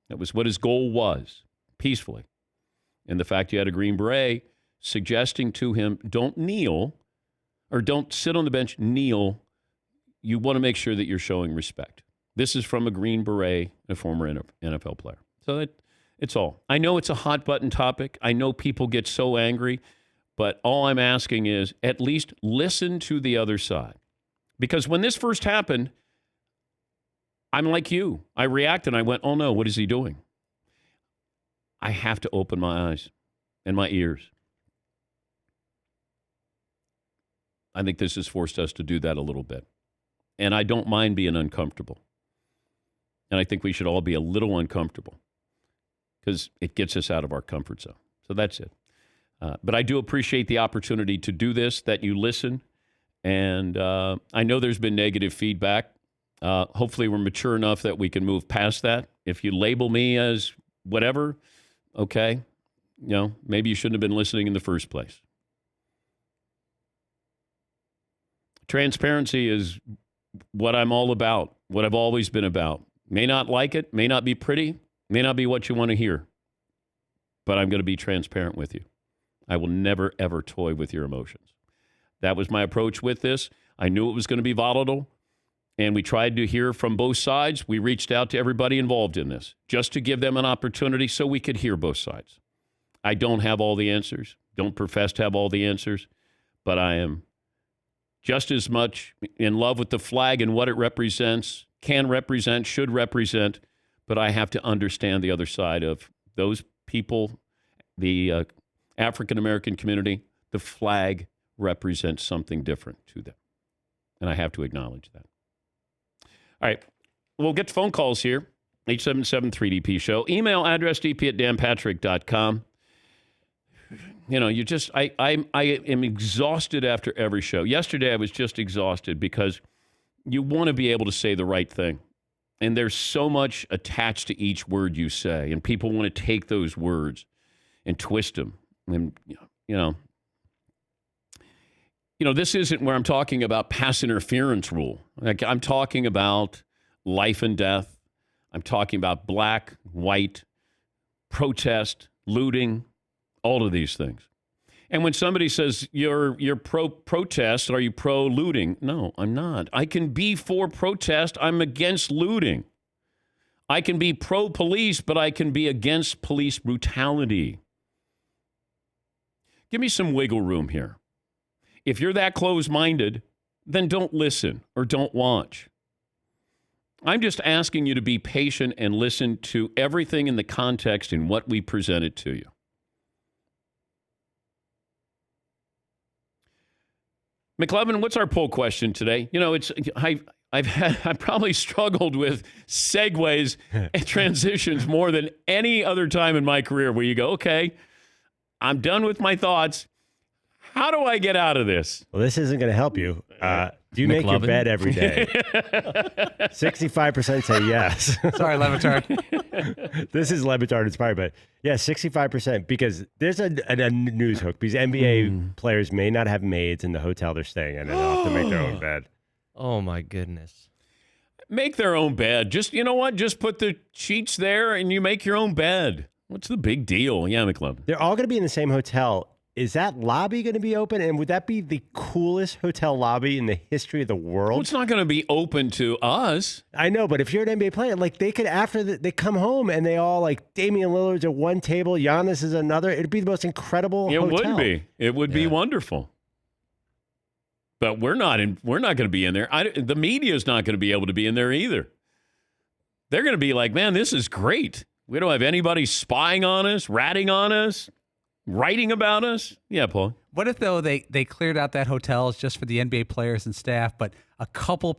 That was what his goal was, peacefully. And the fact you had a Green Beret suggesting to him, don't kneel, or don't sit on the bench, kneel. You want to make sure that you're showing respect. This is from a Green Beret, a former NFL player. So it's all. I know it's a hot button topic. I know people get so angry, but all I'm asking is at least listen to the other side. Because when this first happened, I'm like you. I reacted and I went, oh no, what is he doing? I have to open my eyes and my ears. I think this has forced us to do that a little bit. And I don't mind being uncomfortable. And I think we should all be a little uncomfortable because it gets us out of our comfort zone. So that's it. But I do appreciate the opportunity to do this, that you listen. And I know there's been negative feedback. Hopefully we're mature enough that we can move past that. If you label me as whatever, okay, maybe you shouldn't have been listening in the first place. Transparency is what I'm all about, what I've always been about. May not like it, may not be pretty, may not be what you want to hear, but I'm going to be transparent with you. I will never, ever toy with your emotions. That was my approach with this. I knew it was going to be volatile, and we tried to hear from both sides. We reached out to everybody involved in this just to give them an opportunity so we could hear both sides. I don't have all the answers, don't profess to have all the answers, but I am just as much in love with the flag and what it represents, can represent, should represent, but I have to understand the other side of those people, the African American community. The flag represents something different to them, and I have to acknowledge that. All right, we'll get to phone calls here. 877-3DP show. Email address dp@danpatrick.com. You know, I am exhausted after every show. Yesterday I was just exhausted because you want to be able to say the right thing. And there's so much attached to each word you say. And people want to take those words and twist them. And, you know, this isn't where I'm talking about pass interference rule. Like, I'm talking about life and death. I'm talking about black, white, protest, looting, all of these things. And when somebody says you're pro-protest, are you pro-looting? No, I'm not. I can be for protest. I'm against looting. I can be pro-police, but I can be against police brutality. Give me some wiggle room here. If you're that close-minded, then don't listen or don't watch. I'm just asking you to be patient and listen to everything in the context in what we presented to you. McLevin, what's our poll question today? You know, I've probably struggled with segues and transitions more than any other time in my career where you go, okay, I'm done with my thoughts. How do I get out of this? Well, this isn't going to help you. Do you make your bed every day? 65% say yes. Sorry, Levitard. This is Levitard inspired, but yeah, 65% because there's a news hook because NBA players may not have maids in the hotel they're staying in and they'll have to make their own bed. Oh, my goodness. Make their own bed. Just, you know what? Just put the sheets there and you make your own bed. What's the big deal? Yeah, McLevin. They're all going to be in the same hotel. Is that lobby going to be open? And would that be the coolest hotel lobby in the history of the world? Well, it's not going to be open to us. I know, but if you're an NBA player, like they could, after they come home and they all like Damian Lillard's at one table, Giannis is another. It'd be the most incredible hotel. It would be. It would be wonderful. But we're not going to be in there. The media is not going to be able to be in there either. They're going to be like, man, this is great. We don't have anybody spying on us, ratting on us, writing about us. Yeah, Paul. What if, though, they cleared out that hotel just for the NBA players and staff, but a couple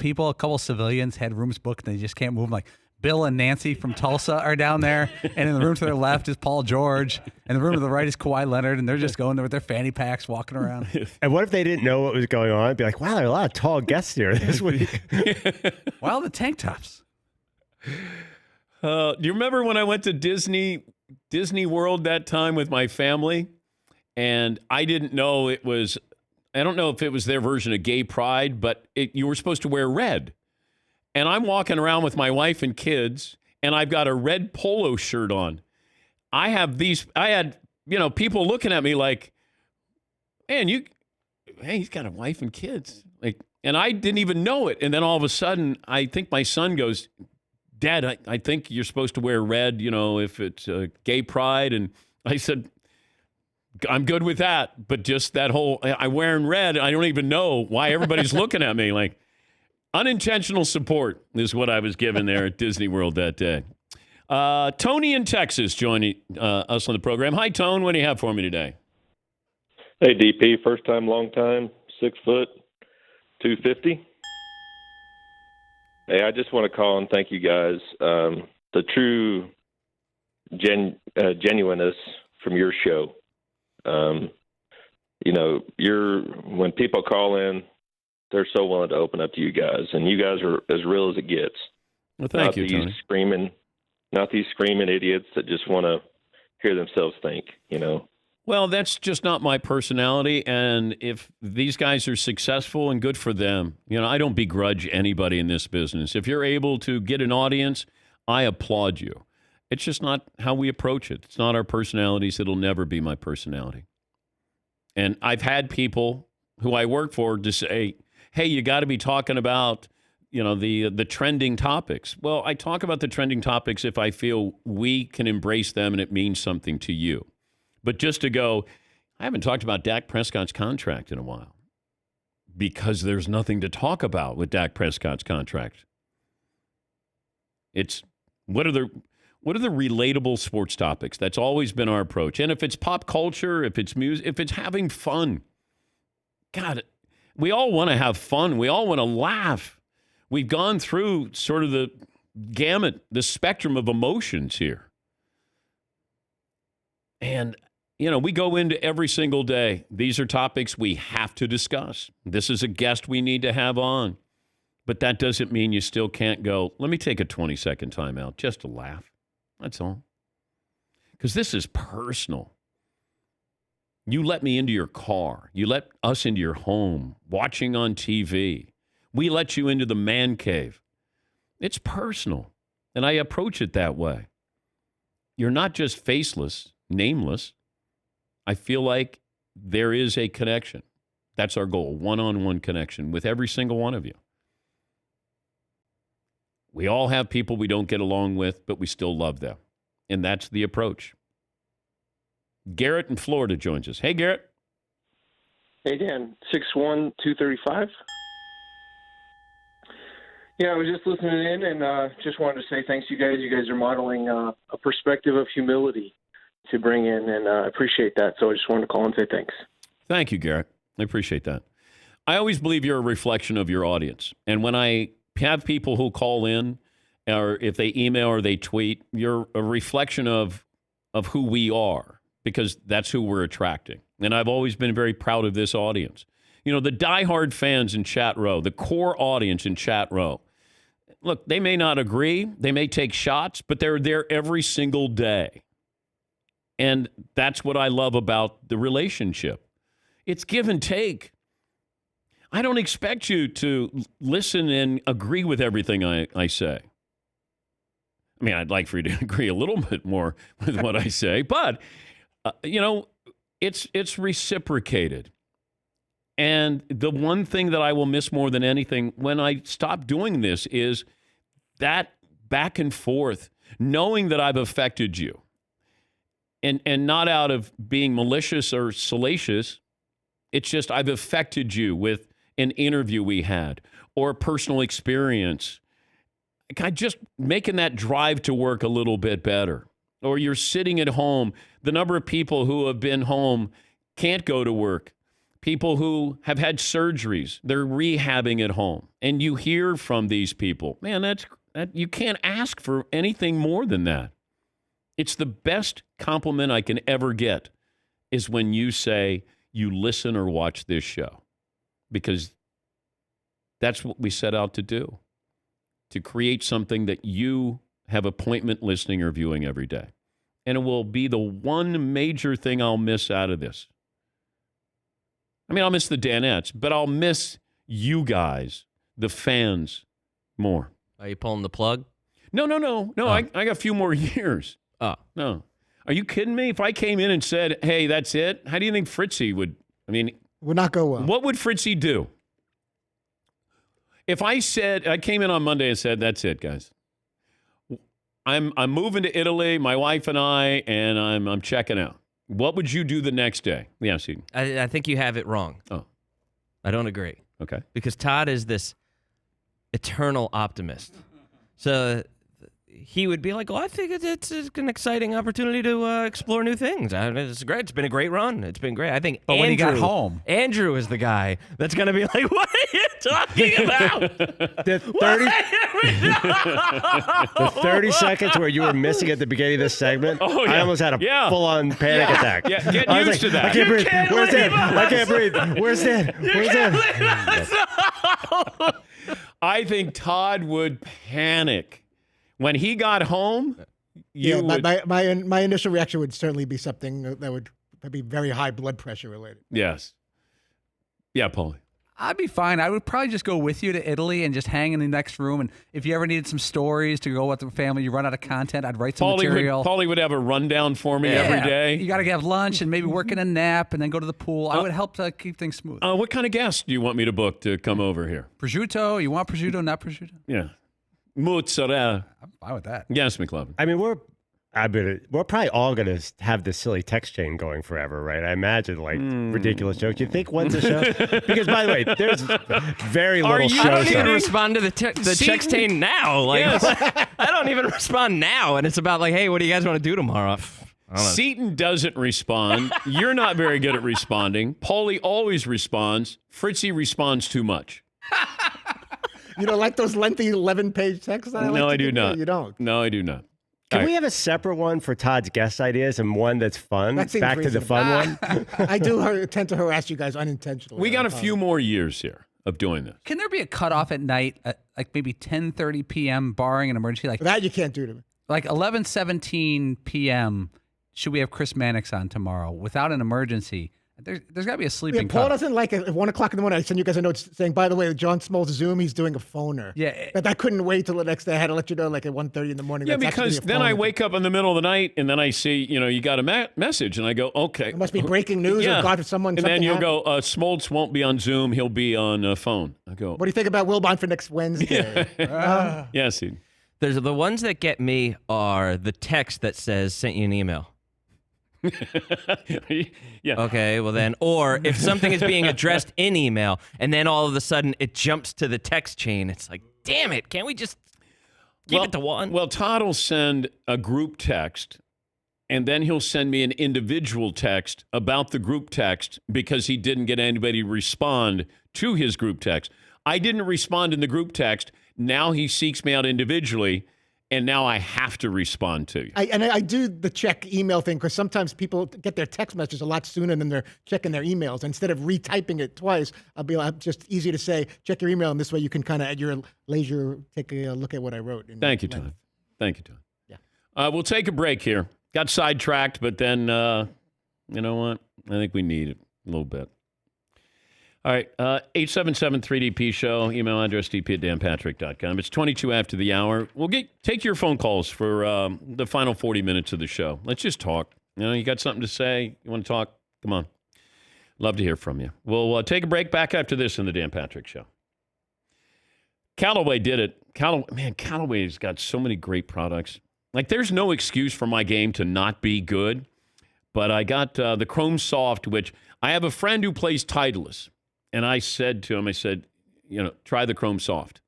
civilians had rooms booked and they just can't move them? Like Bill and Nancy from Tulsa are down there, and in the room to their left is Paul George, and the room to the right is Kawhi Leonard, and they're just going there with their fanny packs walking around. And what if they didn't know what was going on? It'd be like, wow, there are a lot of tall guests here this week. Well, the tank tops. Do you remember when I went to Disney World that time with my family? And I didn't know it was, I don't know if it was their version of gay pride, but you were supposed to wear red. And I'm walking around with my wife and kids, and I've got a red polo shirt on. I had, people looking at me like, man, he's got a wife and kids. And I didn't even know it. And then all of a sudden, I think my son goes, Dad, I think you're supposed to wear red, if it's gay pride. And I said, I'm good with that. But just that whole, I'm wearing red, I don't even know why everybody's looking at me. Like, unintentional support is what I was given there at Disney World that day. Tony in Texas joining us on the program. Hi, Tone. What do you have for me today? Hey, DP. First time, long time, 6 foot, 250. Hey, I just want to call and thank you guys. The true genuineness from your show. When people call in, they're so willing to open up to you guys, and you guys are as real as it gets. Well, thank you, Tony. Not these screaming idiots that just want to hear themselves think, Well, that's just not my personality, and if these guys are successful and good for them, I don't begrudge anybody in this business. If you're able to get an audience, I applaud you. It's just not how we approach it. It's not our personalities. It'll never be my personality. And I've had people who I work for to say, hey, you got to be talking about, the trending topics. Well, I talk about the trending topics if I feel we can embrace them and it means something to you. But just to go, I haven't talked about Dak Prescott's contract in a while because there's nothing to talk about with Dak Prescott's contract. It's What are the relatable sports topics? That's always been our approach. And if it's pop culture, if it's music, if it's having fun, God, we all want to have fun. We all want to laugh. We've gone through sort of the gamut, the spectrum of emotions here. And, you know, we go into every single day. These are topics we have to discuss. This is a guest we need to have on. But that doesn't mean you still can't go, let me take a 20-second timeout just to laugh. That's all. Because this is personal. You let me into your car. You let us into your home, watching on TV. We let you into the man cave. It's personal. And I approach it that way. You're not just faceless, nameless. I feel like there is a connection. That's our goal, one-on-one connection with every single one of you. We all have people we don't get along with, but we still love them. And that's the approach. Garrett in Florida joins us. Hey, Garrett. Hey, Dan. 6'1", 235. Yeah, I was just listening in and just wanted to say thanks to you guys. You guys are modeling a perspective of humility to bring in, and I appreciate that. So I just wanted to call and say thanks. Thank you, Garrett. I appreciate that. I always believe you're a reflection of your audience. And when I have people who call in, or if they email or they tweet, you're a reflection of who we are, because that's who we're attracting. And I've always been very proud of this audience. You know, the diehard fans in Chat Row, the core audience in Chat Row, look, they may not agree, they may take shots, but they're there every single day. And that's what I love about the relationship. It's give and take. I don't expect you to listen and agree with everything I say. I mean, I'd like for you to agree a little bit more with what I say, but, you know, it's reciprocated. And the one thing that I will miss more than anything when I stop doing this is that back and forth, knowing that I've affected you. And not out of being malicious or salacious. It's just I've affected you with an interview we had or a personal experience. Just making that drive to work a little bit better. Or you're sitting at home. The number of people who have been home can't go to work. People who have had surgeries, they're rehabbing at home. And you hear from these people. Man, you can't ask for anything more than that. It's the best compliment I can ever get is when you say you listen or watch this show, because that's what we set out to do, to create something that you have appointment listening or viewing every day. And it will be the one major thing I'll miss out of this. I mean, I'll miss the Danettes, but I'll miss you guys, the fans, more. Are you pulling the plug? No. Oh. I got a few more years. Oh. No. Are you kidding me? If I came in and said, hey, that's it, how do you think Fritzy would, would not go well. What would Fritzy do? If I came in on Monday and said, that's it, guys. I'm moving to Italy, my wife and I'm checking out. What would you do the next day? Yeah, see. I think you have it wrong. Oh. I don't agree. Okay. Because Todd is this eternal optimist. So he would be like, I think it's an exciting opportunity to explore new things. It's great. It's been a great run. It's been great. I think But when he got home, Andrew is the guy that's going to be like, what are you talking about? The 30 seconds where you were missing at the beginning of this segment, Oh, yeah. I almost had a full-on panic attack. Yeah, get I was used to that. I can't breathe. can't Where's leave it? I can't breathe. Where's it? Where's it? I think Todd would panic. When he got home, you would... my initial reaction would certainly be something that would be very high blood pressure related. Yes. Yeah, Paulie. I'd be fine. I would probably just go with you to Italy and just hang in the next room. And if you ever needed some stories to go with the family, you run out of content, I'd write some material. Paulie would have a rundown for me every day. You got to have lunch and maybe work in a nap and then go to the pool. I would help to keep things smooth. What kind of guests do you want me to book to come over here? Prosciutto? You want prosciutto, not prosciutto? Yeah. Mozzarella. I'm fine with that. Yes, McLovin. I mean, we're probably all going to have this silly text chain going forever, right? I imagine, like, ridiculous jokes. You think when's the show? Because, by the way, there's very little show. I don't even respond to the text chain now. Like, I don't even respond now. And it's about, like, hey, what do you guys want to do tomorrow? Seton doesn't respond. You're not very good at responding. Paulie always responds. Fritzy responds too much. You don't like those lengthy 11-page texts? No, I do not. You don't. No, I do not. Can we have a separate one for Todd's guest ideas and one that's fun? That seems Back to the fun one. I do tend to harass you guys unintentionally. We got a few more years here of doing this. Can there be a cutoff at night, at like maybe 10:30 p.m., barring an emergency? Like that you can't do to me. Like 11:17 p.m., should we have Chris Mannix on tomorrow without an emergency? There's got to be a sleeping Paul cutoff. doesn't like it. At 1 o'clock in the morning, I send you guys a note saying, by the way, John Smoltz Zoom, he's doing a phoner. Yeah. But I couldn't wait till the next day. I had to let you know like at 1:30 in the morning. Yeah, that's actually because a then I phone. wake up in the middle of the night and then I see, you got a message and I go, okay. It must be breaking news or God, someone. And then something you'll happened. go, Smoltz won't be on Zoom. He'll be on phone. I go, What do you think about Wilbon for next Wednesday? yes, he. There's the ones that get me are the text that says sent you an email. Yeah. Okay, well then, or if something is being addressed in email and then all of a sudden it jumps to the text chain, it's like, damn it, can't we just keep it to one? Well, Todd will send a group text and then he'll send me an individual text about the group text because he didn't get anybody to respond to his group text. I didn't respond in the group text. Now he seeks me out individually. And now I have to respond to you. I do the check email thing because sometimes people get their text messages a lot sooner than they're checking their emails. Instead of retyping it twice, I'll be just easy to say, check your email. And this way you can kind of at your leisure take a look at what I wrote. Thank you, Todd. Thank you, Todd. Yeah. We'll take a break here. Got sidetracked, but then, you know what? I think we need it a little bit. All right, 877-3DP show, email address dp@danpatrick.com. It's 22 after the hour. We'll take your phone calls for the final 40 minutes of the show. Let's just talk. You got something to say? You want to talk? Come on. Love to hear from you. We'll take a break back after this in the Dan Patrick Show. Callaway did it. Callaway's got so many great products. Like, there's no excuse for my game to not be good, but I got the Chrome Soft, which I have a friend who plays Titleist. And I said to him, try the Chrome Soft.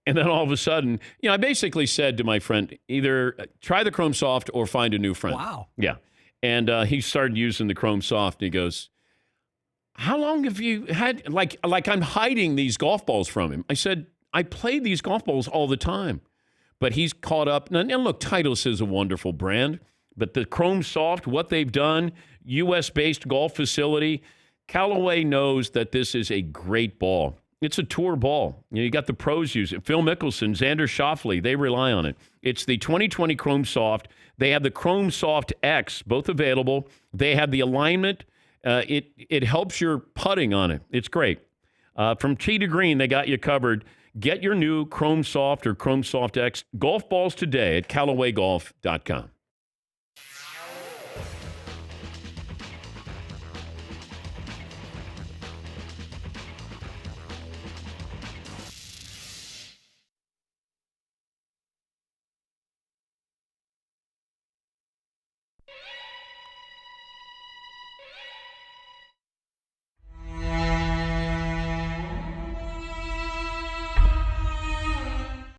And then all of a sudden, I basically said to my friend, either try the Chrome Soft or find a new friend. Wow. Yeah. And he started using the Chrome Soft. And he goes, how long have you had, like I'm hiding these golf balls from him. I said, I play these golf balls all the time. But he's caught up. And look, Titleist is a wonderful brand. But the Chrome Soft, what they've done, U.S.-based golf facility, Callaway knows that this is a great ball. It's a tour ball. You got the pros use it. Phil Mickelson, Xander Schauffele, they rely on it. It's the 2020 Chrome Soft. They have the Chrome Soft X, both available. They have the alignment. It helps your putting on it. It's great. From tee to green, they got you covered. Get your new Chrome Soft or Chrome Soft X golf balls today at CallawayGolf.com.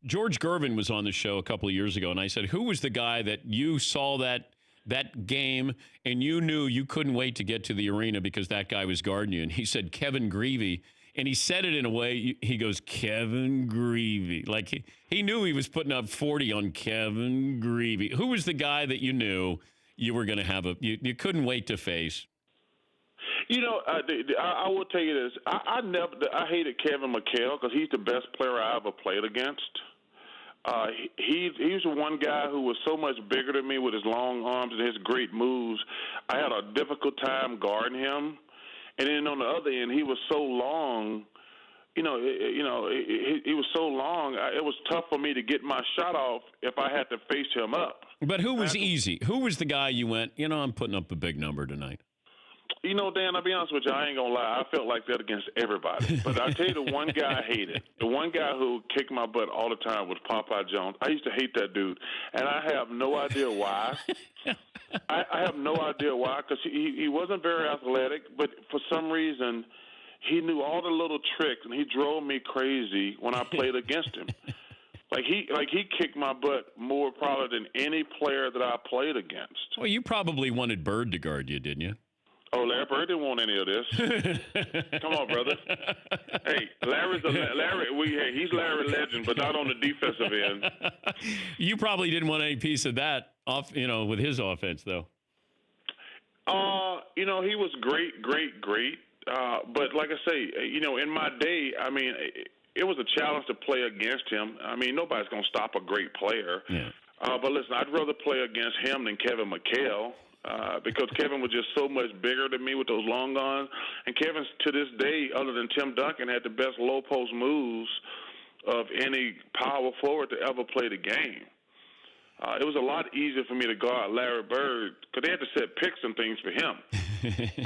George Gervin was on the show a couple of years ago, and I said, who was the guy that you saw that game and you knew you couldn't wait to get to the arena because that guy was guarding you? And he said, Kevin Greavy. And he said it in a way, he goes, Kevin Greavy. Like he knew he was putting up 40 on Kevin Greavy. Who was the guy that you knew you were going to have you couldn't wait to face? I will tell you this. I hated Kevin McHale because he's the best player I ever played against. He's the one guy who was so much bigger than me with his long arms and his great moves. I had a difficult time guarding him. And then on the other end, he was so long. He was so long. It was tough for me to get my shot off if I had to face him up. But who was easy? Who was the guy you went, I'm putting up a big number tonight? You know, Dan, I'll be honest with you, I ain't going to lie. I felt like that against everybody. But I'll tell you the one guy I hated. The one guy who kicked my butt all the time was Popeye Jones. I used to hate that dude. And I have no idea why. I have no idea why, because he wasn't very athletic. But for some reason, he knew all the little tricks, and he drove me crazy when I played against him. Like he kicked my butt more probably than any player that I played against. Well, you probably wanted Bird to guard you, didn't you? Oh, Larry Bird didn't want any of this. Come on, brother. Hey, he's Larry Legend, but not on the defensive end. You probably didn't want any piece of that with his offense, though. He was great. But like I say, in my day, I mean, it was a challenge to play against him. I mean, nobody's going to stop a great player. Yeah. But listen, I'd rather play against him than Kevin McHale. Because Kevin was just so much bigger than me with those long guns. And Kevin, to this day, other than Tim Duncan, had the best low post moves of any power forward to ever play the game. It was a lot easier for me to guard Larry Bird because they had to set picks and things for him.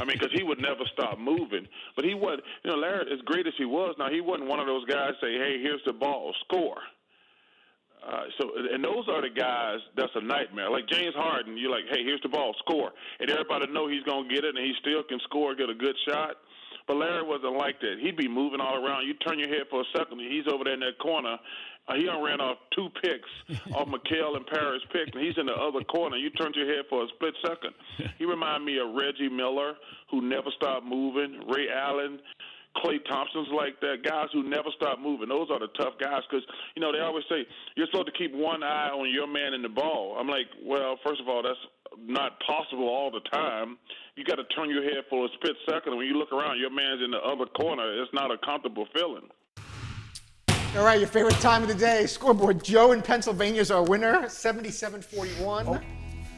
I mean, because he would never stop moving. But he wasn't, Larry, as great as he was, now he wasn't one of those guys say, hey, here's the ball, score. And those are the guys that's a nightmare. Like James Harden, you're like, hey, here's the ball, score. And everybody know he's going to get it, and he still can score, get a good shot. But Larry wasn't like that. He'd be moving all around. You turn your head for a second, and he's over there in that corner. He done ran off 2 picks off McHale and Parrish picks, and he's in the other corner. You turned your head for a split second. He reminded me of Reggie Miller, who never stopped moving, Ray Allen, Klay Thompson's like that, guys who never stop moving. Those are the tough guys because, they always say you're supposed to keep one eye on your man in the ball. I'm like, well, first of all, that's not possible all the time. You got to turn your head for a split second. When you look around, your man's in the other corner. It's not a comfortable feeling. All right, your favorite time of the day. Scoreboard. Joe in Pennsylvania is our winner, 77-41. Oh.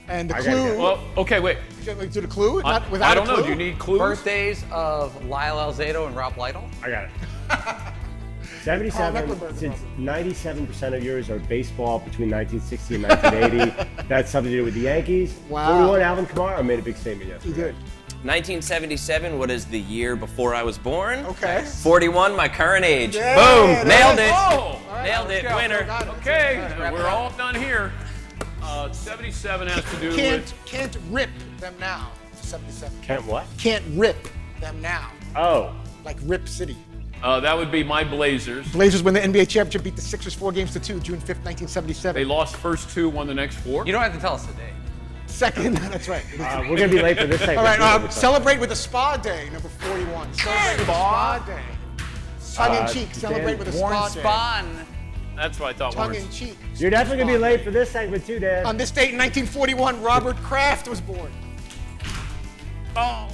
And the clue. Well, okay, wait. Do the clue? Not without I don't a clue? know. Do you need clues? Birthdays of Lyle Alzado and Rob Lytle. I got it. 77, since 97% of yours are baseball between 1960 and 1980. That's something to do with the Yankees. Wow. 41, Alvin Kamara made a big statement yesterday. He did. 1977, what is the year before I was born? Okay. 41, my current age. Yeah, Boom, nailed it. Oh, Nailed it, winner. Okay, we're all done here. 77 has to do with... Can't rip them now. 77. Can't what? Can't rip them now. Oh. Like Rip City. That would be my Blazers. Blazers win the NBA championship, beat the Sixers 4-2, June 5th, 1977. They lost first 2, won the next 4. You don't have to tell us the date. Second, that's right. We're going to be late for this segment. All right, celebrate with a spa day, number 41. Celebrate with a spa day. Tongue in cheek, celebrate with a spa day. Spawn. That's what I thought. Tongue in cheek. You're definitely going to be late for this segment too, Dan. On this date in 1941, Robert Kraft was born. Oh.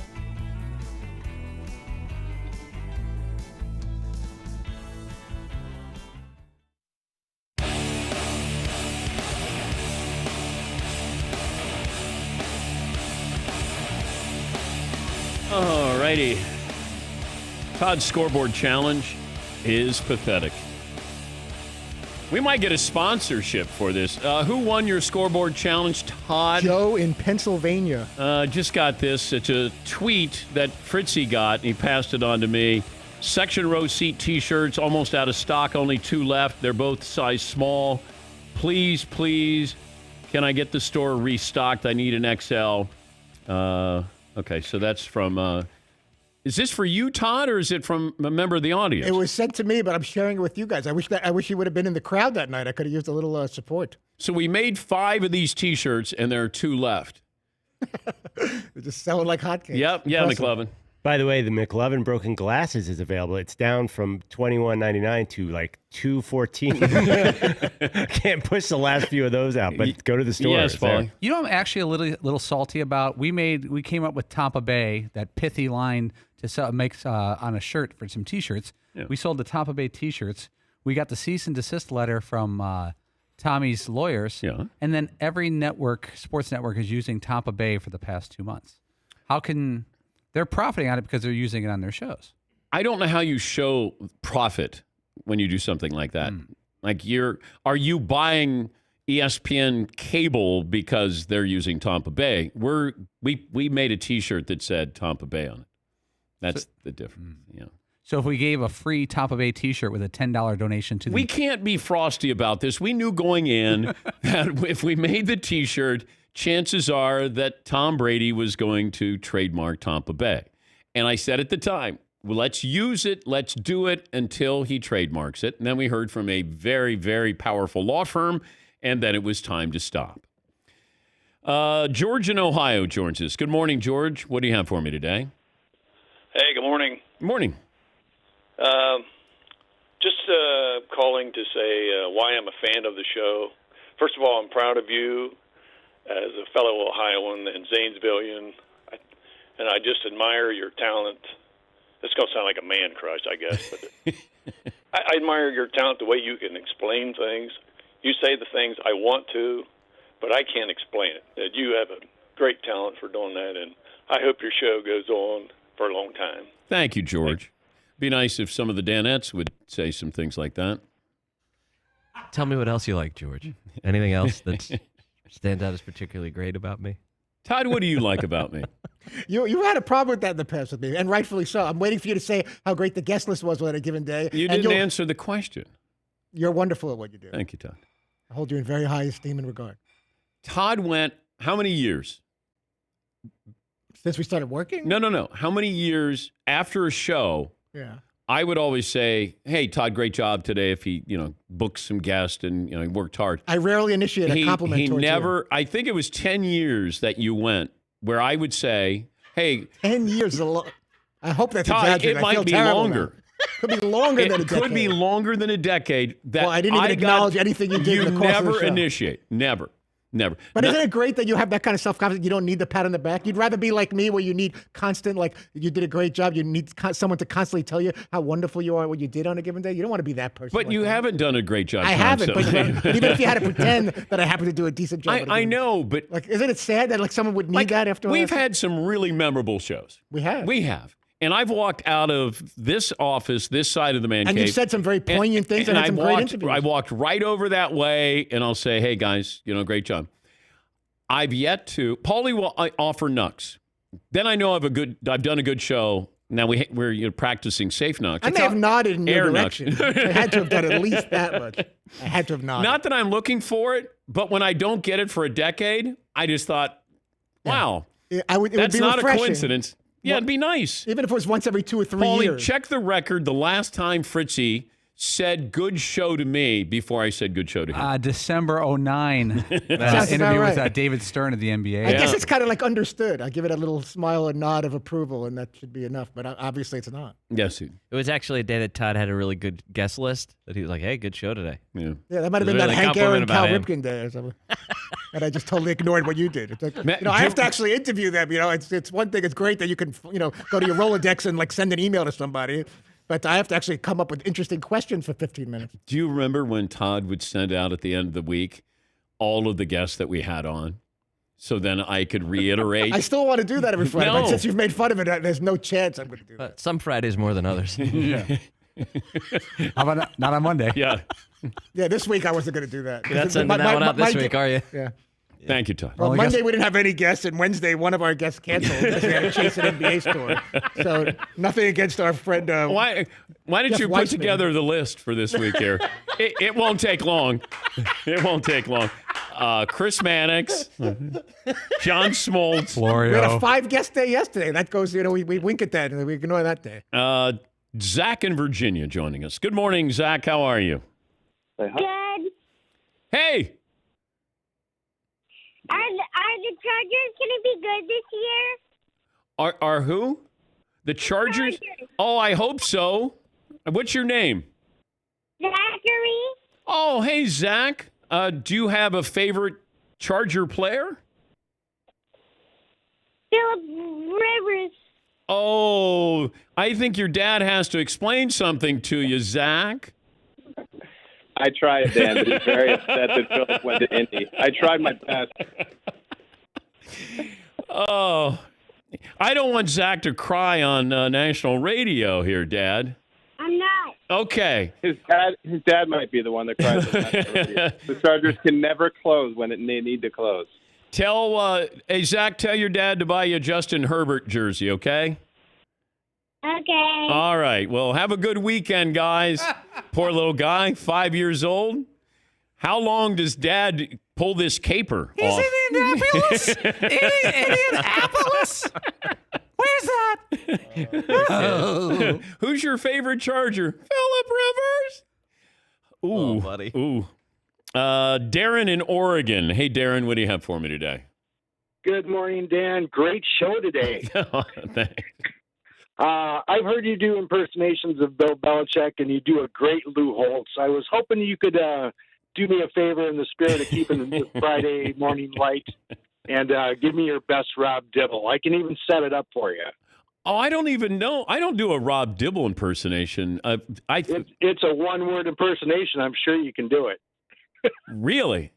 All righty. Todd's scoreboard challenge is pathetic. We might get a sponsorship for this. Who won your scoreboard challenge, Todd? Joe in Pennsylvania. Just got this. It's a tweet that Fritzy got, and he passed it on to me. Section row seat T-shirts, almost out of stock, only 2 left. They're both size small. Please, can I get the store restocked? I need an XL. Okay, so that's from... is this for you, Todd, or is it from a member of the audience? It was sent to me, but I'm sharing it with you guys. I wish you would have been in the crowd that night. I could have used a little support. So we made 5 of these T-shirts, and there are 2 left. They're just selling like hotcakes. Yep, yeah, Impressive. McLovin. By the way, the McLovin Broken Glasses is available. It's down from $21.99 to like $2.14. Can't push the last few of those out, but go to the store. Yes, Paulie. You know, I'm actually a little salty about. We came up with Tampa Bay, that pithy line to sell, makes on a shirt for some T-shirts. Yeah. We sold the Tampa Bay T-shirts. We got the cease and desist letter from Tommy's lawyers, and then every sports network is using Tampa Bay for the past 2 months. How can they're profiting on it because they're using it on their shows? I don't know how you show profit when you do something like that. Like are you buying ESPN cable because they're using Tampa Bay. We made a T-shirt that said Tampa Bay on it. That's the difference. Yeah. So if we gave a free Tampa Bay T-shirt with a $10 donation to the We can't be frosty about this. We knew going in that if we made the T-shirt, chances are that Tom Brady was going to trademark Tampa Bay. And I said at the time, well, let's use it, let's do it until he trademarks it. And then we heard from a very, very powerful law firm, and then it was time to stop. George in Ohio joins us. Good morning, George. What do you have for me today? Hey, good morning. Good morning. Just calling to say why I'm a fan of the show. First of all, I'm proud of you as a fellow Ohioan and Zanesvillian, and I just admire your talent. It's going to sound like a man crush, I guess, but I admire your talent, the way you can explain things. You say the things I want to, but I can't explain it. That you have a great talent for doing that, and I hope your show goes on for a long time. Thank you, George. Be nice if some of the Danettes would say some things like that. Tell me what else you like, George. Anything else that stands out as particularly great about me? Todd, what do you like about me? You had a problem with that in the past with me, and rightfully so. I'm waiting for you to say how great the guest list was on a given day. You didn't answer the question. You're wonderful at what you do. Thank you, Todd. I hold you in very high esteem and regard. Todd went how many years? Since we started working? No. How many years after a show? Yeah. I would always say, "Hey, Todd, great job today." If he, booked some guests and he worked hard. I rarely initiate a compliment. He towards never. you. I think it was 10 years that you went where I would say, "Hey, 10 years is a lot." I hope that's Todd, exaggerated. it might be longer. Could be longer than a decade. It could be longer than a decade. That Well, I didn't even acknowledge anything you did in the course of the show. never initiate. Never. But isn't it great that you have that kind of self-confidence? You don't need the pat on the back. You'd rather be like me, where you need constant, like, you did a great job. You need someone to constantly tell you how wonderful you are, what you did on a given day. You don't want to be that person. But you haven't done a great job. I haven't. But constantly. even if you had to pretend that I happen to do a decent job. I know, but like, isn't it sad that like someone would need that after? We've had some really memorable shows. We have. And I've walked out of this office, this side of the man And cave. you said some very poignant things and had some great interviews. I walked right over that way, and I'll say, "Hey guys, great job." I've yet to. Paulie will offer Nux. Then I know I've done a good show. Now we're practicing safe Nux. I may have nodded in your Air direction. Nux. I had to have done at least that much. I had to have nodded. Not that I'm looking for it, but when I don't get it for a decade, I just thought, wow, it would that's be not refreshing. a coincidence. Yeah, it'd be nice. Even if it was once every 2 or 3 Paulie, years. check the record the last time Fritzy said good show to me before I said good show to him. December 2009 Sounds interview about with right. David Stern of the NBA. I guess it's kind of like understood. I give it a little smile or nod of approval, and that should be enough. But obviously, it's not. Yes, It was actually a day that Todd had a really good guest list. That he was like, "Hey, good show today." Yeah, That might have It been was that really Hank Aaron, compliment Cal about him. Ripken day or something. And I just totally ignored what you did. It's like, I have to actually interview them. It's one thing. It's great that you can go to your Rolodex and like send an email to somebody. But I have to actually come up with interesting questions for 15 minutes. Do you remember when Todd would send out at the end of the week all of the guests that we had on? So then I could reiterate. I still want to do that every Friday. No. But since you've made fun of it, there's no chance I'm going to do that. Some Fridays more than others. Yeah. How about not on Monday? Yeah. Yeah, this week I wasn't going to do that. You're not sending that one out this week, are you? Yeah. Thank you, Todd. Well, Monday we didn't have any guests, and Wednesday one of our guests canceled because we had to chase an NBA store. So nothing against our friend. Why didn't Jeff you put Weissman. together the list for this week here? It won't take long. It won't take long. Chris Mannix, John Smoltz, We had a 5-guest day yesterday. That goes, we wink at that and we ignore that day. Zach in Virginia joining us. Good morning, Zach. How are you? Good. Hey. Are the Chargers going to be good this year? Are who? The Chargers? Oh, I hope so. What's your name? Zachary. Oh, hey, Zach. Do you have a favorite Charger player? Philip Rivers. Oh, I think your dad has to explain something to you, Zach. I tried, Dan, but he's very upset that Philip went to Indy. I tried my best. Oh, I don't want Zach to cry on national radio here, Dad. I'm not. Okay. His dad might be the one that cries. The Chargers can never close when they need to close. Hey, Zach, tell your dad to buy you a Justin Herbert jersey, okay? Okay. All right. Well, have a good weekend, guys. Poor little guy, 5 years old. How long does Dad pull this caper off? He's in Indianapolis? Indianapolis? Where's that? Oh. Who's your favorite Charger? Phillip Rivers. Ooh, oh, buddy. Ooh. Darren in Oregon. Hey, Darren, what do you have for me today? Good morning, Dan. Great show today. Thanks. I've heard you do impersonations of Bill Belichick, and you do a great Lou Holtz. I was hoping you could do me a favor in the spirit of keeping the Friday morning light and give me your best Rob Dibble. I can even set it up for you. Oh, I don't even know. I don't do a Rob Dibble impersonation. It's a one-word impersonation. I'm sure you can do it. Really?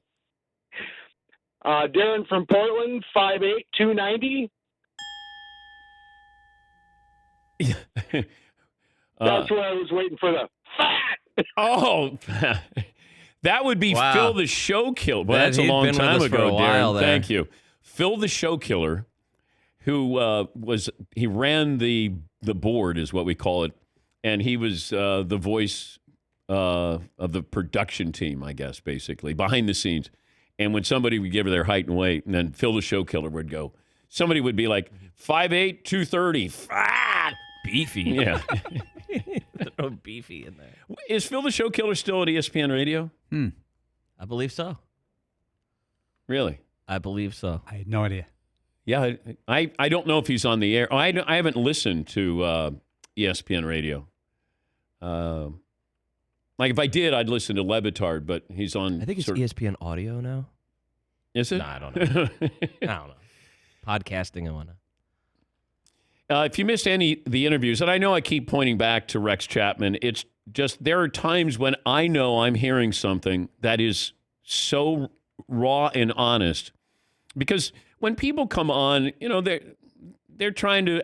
Darren from Portland, 5'8", 290. That's where I was waiting for the fat. Oh, that would be Wow. Phil the Show Killer. Well, Yeah, that's a he'd long been with time us for ago, a while Darren. there. Thank you. Phil the Show Killer, who he ran the board, is what we call it, and he was the voice of the production team, I guess, basically, behind the scenes. And when somebody would give her their height and weight, and then Phil the Show Killer would go, somebody would be like, 5'8", 230, fat. Beefy. Yeah. Throw beefy in there. Is Phil the Show Killer still at ESPN Radio? I believe so. Really? I believe so. I had no idea. Yeah, I don't know if he's on the air. I haven't listened to ESPN Radio. Like if I did, I'd listen to Levitard, but he's on. I think it's ESPN Audio now. Is it? No, I don't know. I don't know. Podcasting and whatnot. If you missed any of the interviews, and I know I keep pointing back to Rex Chapman, it's just there are times when I know I'm hearing something that is so raw and honest. Because when people come on, you know, they're trying to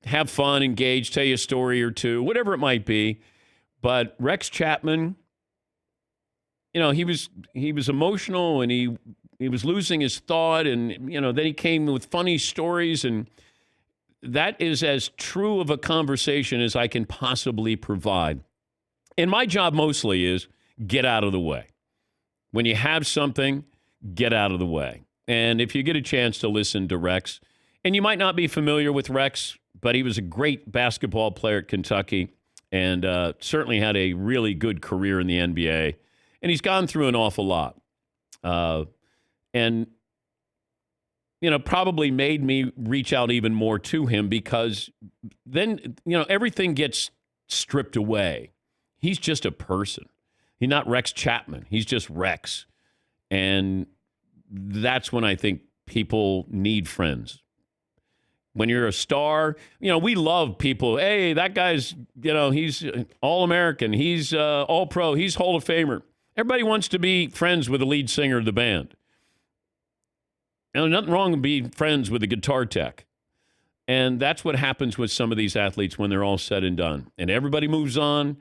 have fun, engage, tell you a story or two, whatever it might be. But Rex Chapman, you know, he was emotional and he was losing his thought, and you know, then he came with funny stories, and that is as true of a conversation as I can possibly provide. And my job mostly is get out of the way. When you have something, get out of the way. And if you get a chance to listen to Rex, and you might not be familiar with Rex, but he was a great basketball player at Kentucky and certainly had a really good career in the NBA. And he's gone through an awful lot. And you know, probably made me reach out even more to him because then, you know, everything gets stripped away. He's just a person. He's not Rex Chapman. He's just Rex. And that's when I think people need friends. When you're a star, you know, we love people. Hey, that guy's, you know, he's All-American. He's All-Pro. He's Hall of Famer. Everybody wants to be friends with the lead singer of the band. And there's nothing wrong with being friends with a guitar tech. And that's what happens with some of these athletes when they're all said and done. And everybody moves on,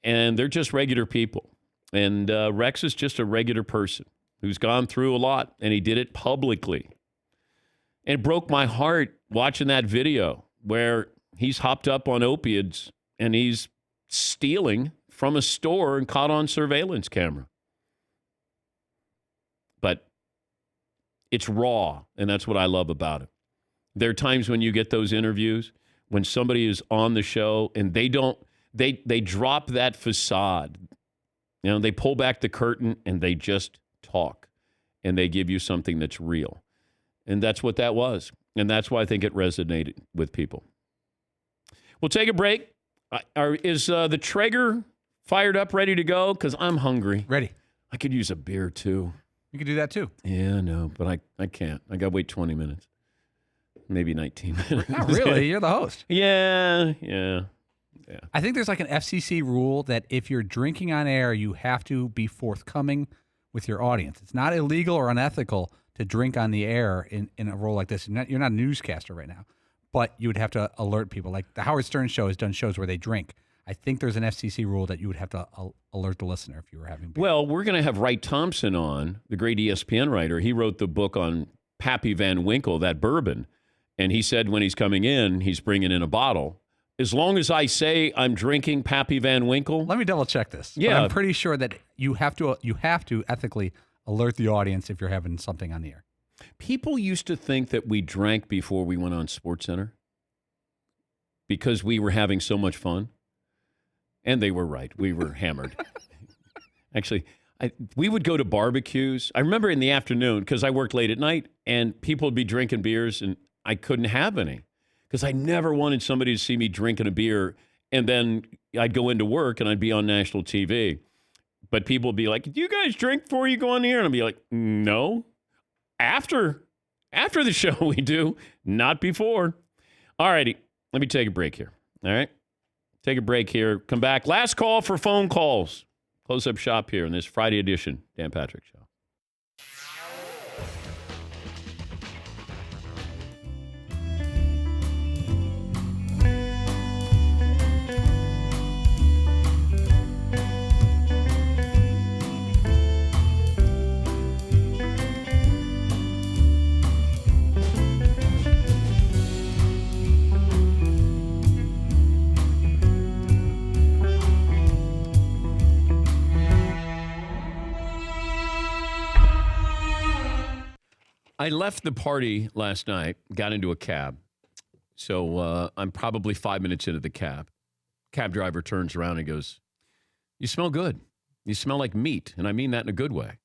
and they're just regular people. And Rex is just a regular person who's gone through a lot, and he did it publicly. And it broke my heart watching that video where he's hopped up on opiates, and he's stealing from a store and caught on surveillance camera. But it's raw, and that's what I love about it. There are times when you get those interviews when somebody is on the show and they drop that facade. You know, they pull back the curtain and they just talk, and they give you something that's real. And that's what that was. And that's why I think it resonated with people. We'll take a break. Is the Traeger fired up, ready to go? Because I'm hungry. Ready. I could use a beer, too. You could do that, too. Yeah, no, but I can't. I got to wait 20 minutes. Maybe 19 minutes. Not really. You're the host. Yeah. I think there's like an FCC rule that if you're drinking on air, you have to be forthcoming with your audience. It's not illegal or unethical to drink on the air in a role like this. You're not a newscaster right now, but you would have to alert people. Like the Howard Stern show has done shows where they drink. I think there's an FCC rule that you would have to alert the listener if you were having beer. Well, we're going to have Wright Thompson on, the great ESPN writer. He wrote the book on Pappy Van Winkle, that bourbon. And he said when he's coming in, he's bringing in a bottle. As long as I say I'm drinking Pappy Van Winkle. Let me double check this. Yeah. But I'm pretty sure that you have to ethically alert the audience if you're having something on the air. People used to think that we drank before we went on SportsCenter because we were having so much fun. And they were right. We were hammered. Actually, we would go to barbecues. I remember in the afternoon, because I worked late at night, and people would be drinking beers, and I couldn't have any because I never wanted somebody to see me drinking a beer, and then I'd go into work, and I'd be on national TV. But people would be like, do you guys drink before you go on the air? And I'd be like, no. After the show, we do. Not before. All righty. Let me take a break here. All right? Take a break here. Come back. Last call for phone calls. Close up shop here in this Friday edition Dan Patrick Show. I left the party last night, got into a cab. So I'm probably 5 minutes into the cab. Cab driver turns around and goes, you smell good. You smell like meat. And I mean that in a good way.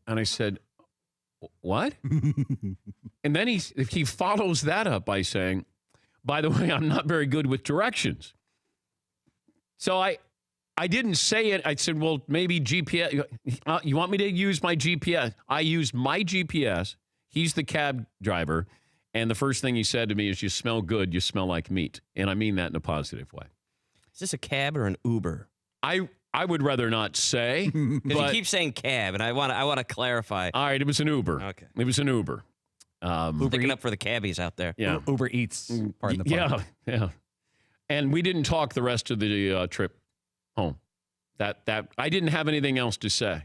And I said, what? And then he follows that up by saying, by the way, I'm not very good with directions. So I didn't say it. I said, well, maybe GPS. You want me to use my GPS? I used my GPS. He's the cab driver. And the first thing he said to me is, you smell good. You smell like meat. And I mean that in a positive way. Is this a cab or an Uber? I would rather not say. Because you keep saying cab, and I want to clarify. All right, it was an Uber. Okay. It was an Uber. Sticking up for the cabbies out there. Yeah. Uber Eats. Pardon the pun. Yeah. And we didn't talk the rest of the trip home. That I didn't have anything else to say.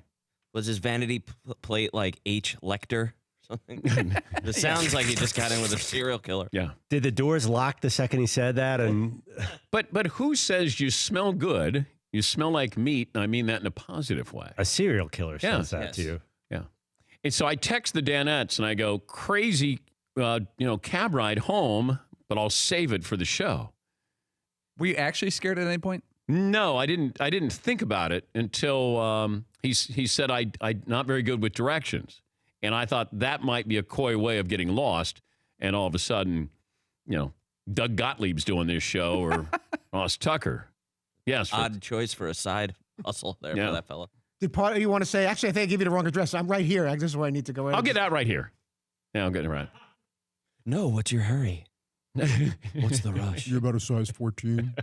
Was his vanity plate like H. Lecter? Something? It sounds like he just got in with a serial killer. Yeah. Did the doors lock the second he said that? And But who says you smell good? You smell like meat, and I mean that in a positive way. A serial killer says that to you. Yeah. And so I text the Danettes, and I go, crazy, cab ride home, but I'll save it for the show. Were you actually scared at any point? No, I didn't think about it until he said I'm not very good with directions. And I thought that might be a coy way of getting lost. And all of a sudden, Doug Gottlieb's doing this show or Ross Tucker. Yes. Odd choice for a side hustle there for that fella. Did part of you want to say, actually, I think I gave you the wrong address. I'm right here. This is where I need to go. I'll get out right here. Yeah, I'm getting it right. No, what's your hurry? What's the rush? You're about a size 14.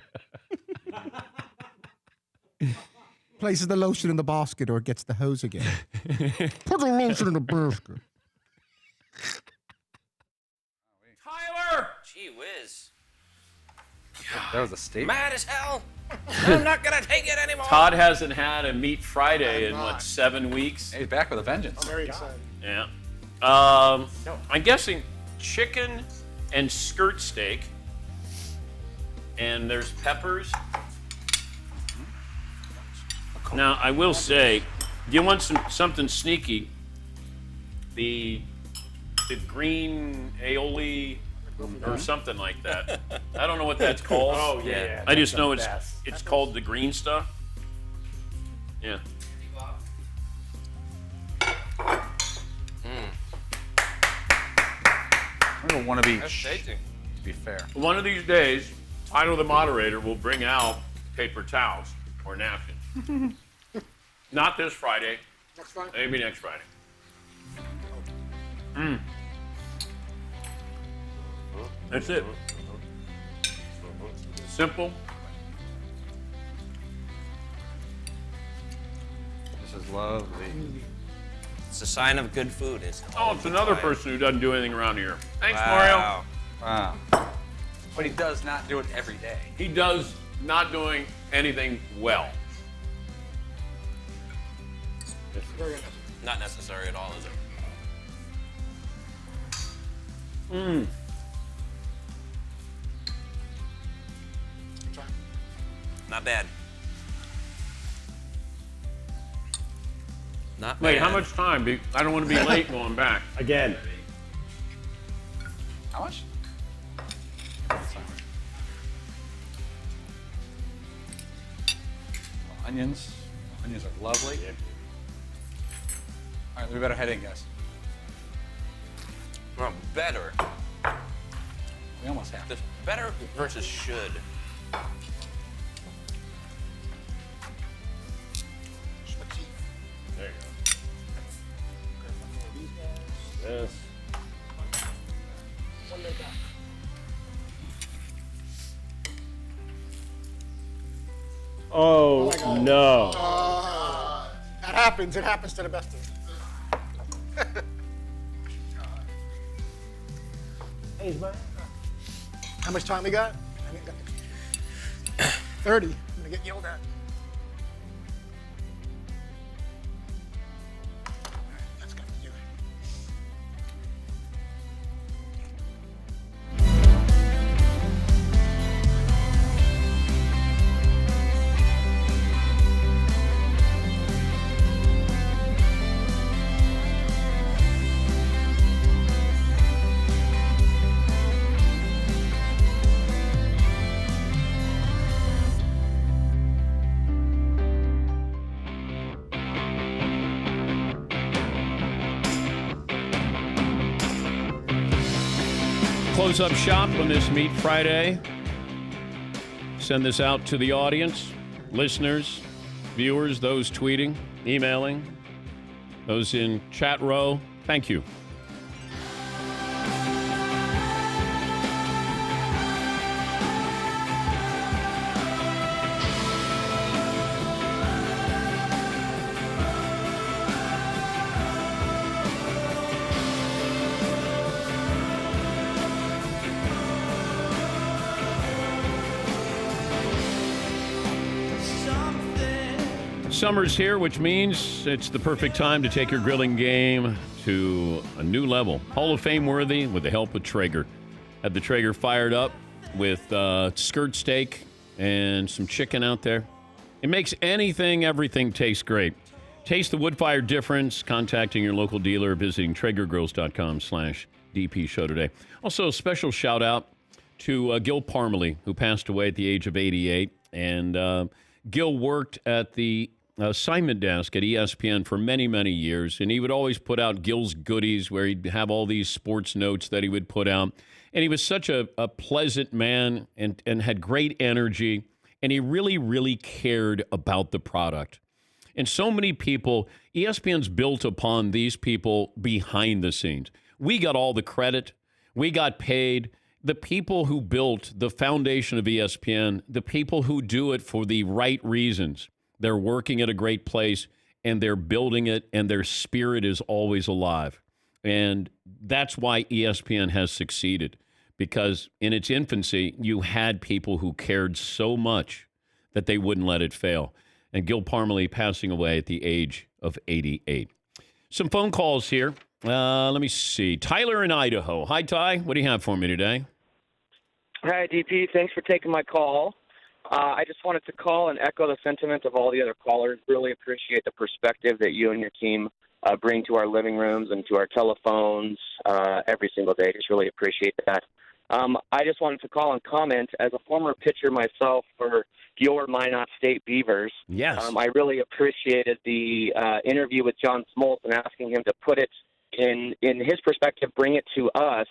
Places the lotion in the basket or gets the hose again. Put the lotion in the basket. Tyler! Gee whiz. That was a statement. Mad as hell. I'm not going to take it anymore. Todd hasn't had a Meat Friday in, 7 weeks? He's back with a vengeance. I'm very excited. Yeah. I'm guessing chicken and skirt steak. And there's peppers. Now, I will say, if you want something sneaky, the green aioli or something like that. I don't know what that's called. Oh, yeah. I just know it's called the green stuff. Yeah. I don't want to be. That's tasty. To be fair. One of these days, Tyler the moderator will bring out paper towels or napkins. Not this Friday. Next Friday? Maybe next Friday. That's it. Simple. This is lovely. It's a sign of good food. It's another person who doesn't do anything around here. Thanks, Wow. Mario. Wow. But he does not do it every day. He does not doing anything well. Not necessary at all, is it? Mm. Not bad. Not Wait, bad. how much time? I don't want to be late going back. Again. How much? Onions. Onions are lovely. All right, we better head in, guys. Well, better. We almost have. There's better versus should. There you go. Yes. Oh, no. That happens. It happens to the best of us. Hey, man. How much time we got? 30. I'm gonna get yelled at. That's gotta do it. Close up shop on this Meat Friday. Send this out to the audience, listeners, viewers, those tweeting, emailing, those in chat row. Thank you. Summer's here, which means it's the perfect time to take your grilling game to a new level. Hall of Fame worthy with the help of Traeger. Had the Traeger fired up with skirt steak and some chicken out there. It makes everything taste great. Taste the wood fire difference, contacting your local dealer, visiting TraegerGrills.com/DP show today. Also, a special shout out to Gil Parmalee, who passed away at the age of 88. And Gil worked at the assignment desk at ESPN for many, many years, and he would always put out Gil's Goodies, where he'd have all these sports notes that he would put out. And he was such a pleasant man and had great energy, and he really, really cared about the product. And so many people, ESPN's built upon these people behind the scenes. We got all the credit. We got paid. The people who built the foundation of ESPN, the people who do it for the right reasons, they're working at a great place, and they're building it, and their spirit is always alive. And that's why ESPN has succeeded, because in its infancy, you had people who cared so much that they wouldn't let it fail. And Gil Parmalee passing away at the age of 88. Some phone calls here. Let me see. Tyler in Idaho. Hi, Ty. What do you have for me today? Hi, DP. Thanks for taking my call. I just wanted to call and echo the sentiment of all the other callers. Really appreciate the perspective that you and your team bring to our living rooms and to our telephones every single day. Just really appreciate that. I just wanted to call and comment, as a former pitcher myself for your Minot State Beavers. Yes. I really appreciated the interview with John Smoltz and asking him to put it in his perspective, bring it to us,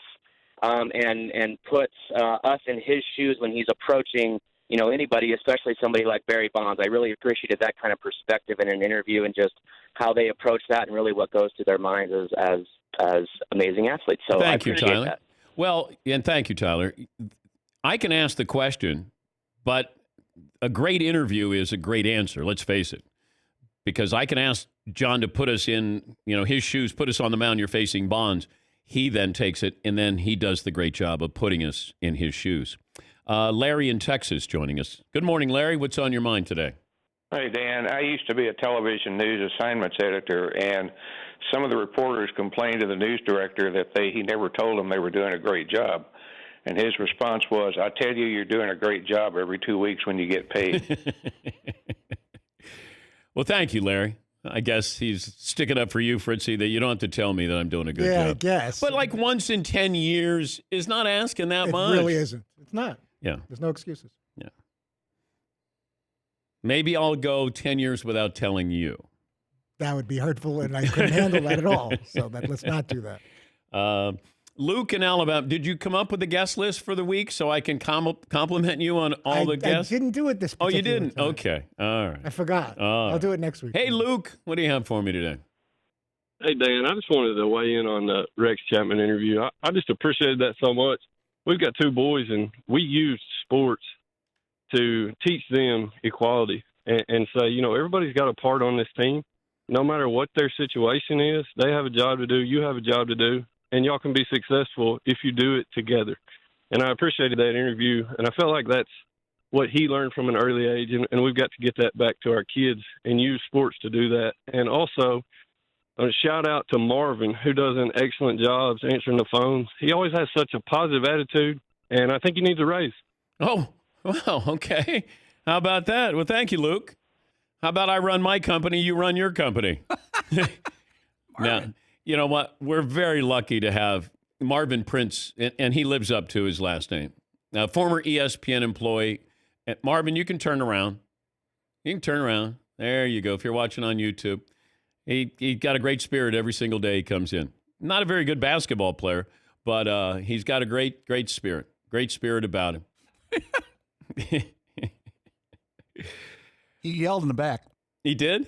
and put us in his shoes when he's approaching, anybody, especially somebody like Barry Bonds. I really appreciated that kind of perspective in an interview, and just how they approach that, and really what goes through their minds as amazing athletes. So Thank you, appreciate Tyler. that. Well, and thank you, Tyler. I can ask the question, but a great interview is a great answer. Let's face it, because I can ask John to put us in, his shoes, put us on the mound. You're facing Bonds. He then takes it, and then he does the great job of putting us in his shoes. Larry in Texas joining us. Good morning, Larry. What's on your mind today? Hey, Dan. I used to be a television news assignments editor, and some of the reporters complained to the news director that he never told them they were doing a great job. And his response was, I tell you, you're doing a great job every 2 weeks when you get paid. Well, thank you, Larry. I guess he's sticking up for you, Fritzy, that you don't have to tell me that I'm doing a good job. Yeah, I guess. But like once in 10 years is not asking that much. It really isn't. It's not. Yeah. There's no excuses. Yeah. Maybe I'll go 10 years without telling you. That would be hurtful, and I couldn't handle that at all. So let's not do that. Luke in Alabama, did you come up with a guest list for the week so I can compliment you on all the guests? I didn't do it this Oh, you particular didn't? time. Okay. All right. I forgot. I'll do it next week. Hey, Luke, what do you have for me today? Hey, Dan, I just wanted to weigh in on the Rex Chapman interview. I just appreciated that so much. We've got two boys, and we use sports to teach them equality and say, everybody's got a part on this team. No matter what their situation is, they have a job to do, you have a job to do, and y'all can be successful if you do it together. And I appreciated that interview, and I felt like that's what he learned from an early age, and we've got to get that back to our kids and use sports to do that. And also, a shout out to Marvin, who does an excellent job answering the phones. He always has such a positive attitude, and I think he needs a raise. Oh, well, okay. How about that? Well, thank you, Luke. How about I run my company, you run your company? Now, you know what? We're very lucky to have Marvin Prince, and he lives up to his last name. Former ESPN employee. Marvin, you can turn around. You can turn around. There you go. If you're watching on YouTube. He got a great spirit every single day he comes in. Not a very good basketball player, but he's got a great spirit. Great spirit about him. He yelled in the back. He did?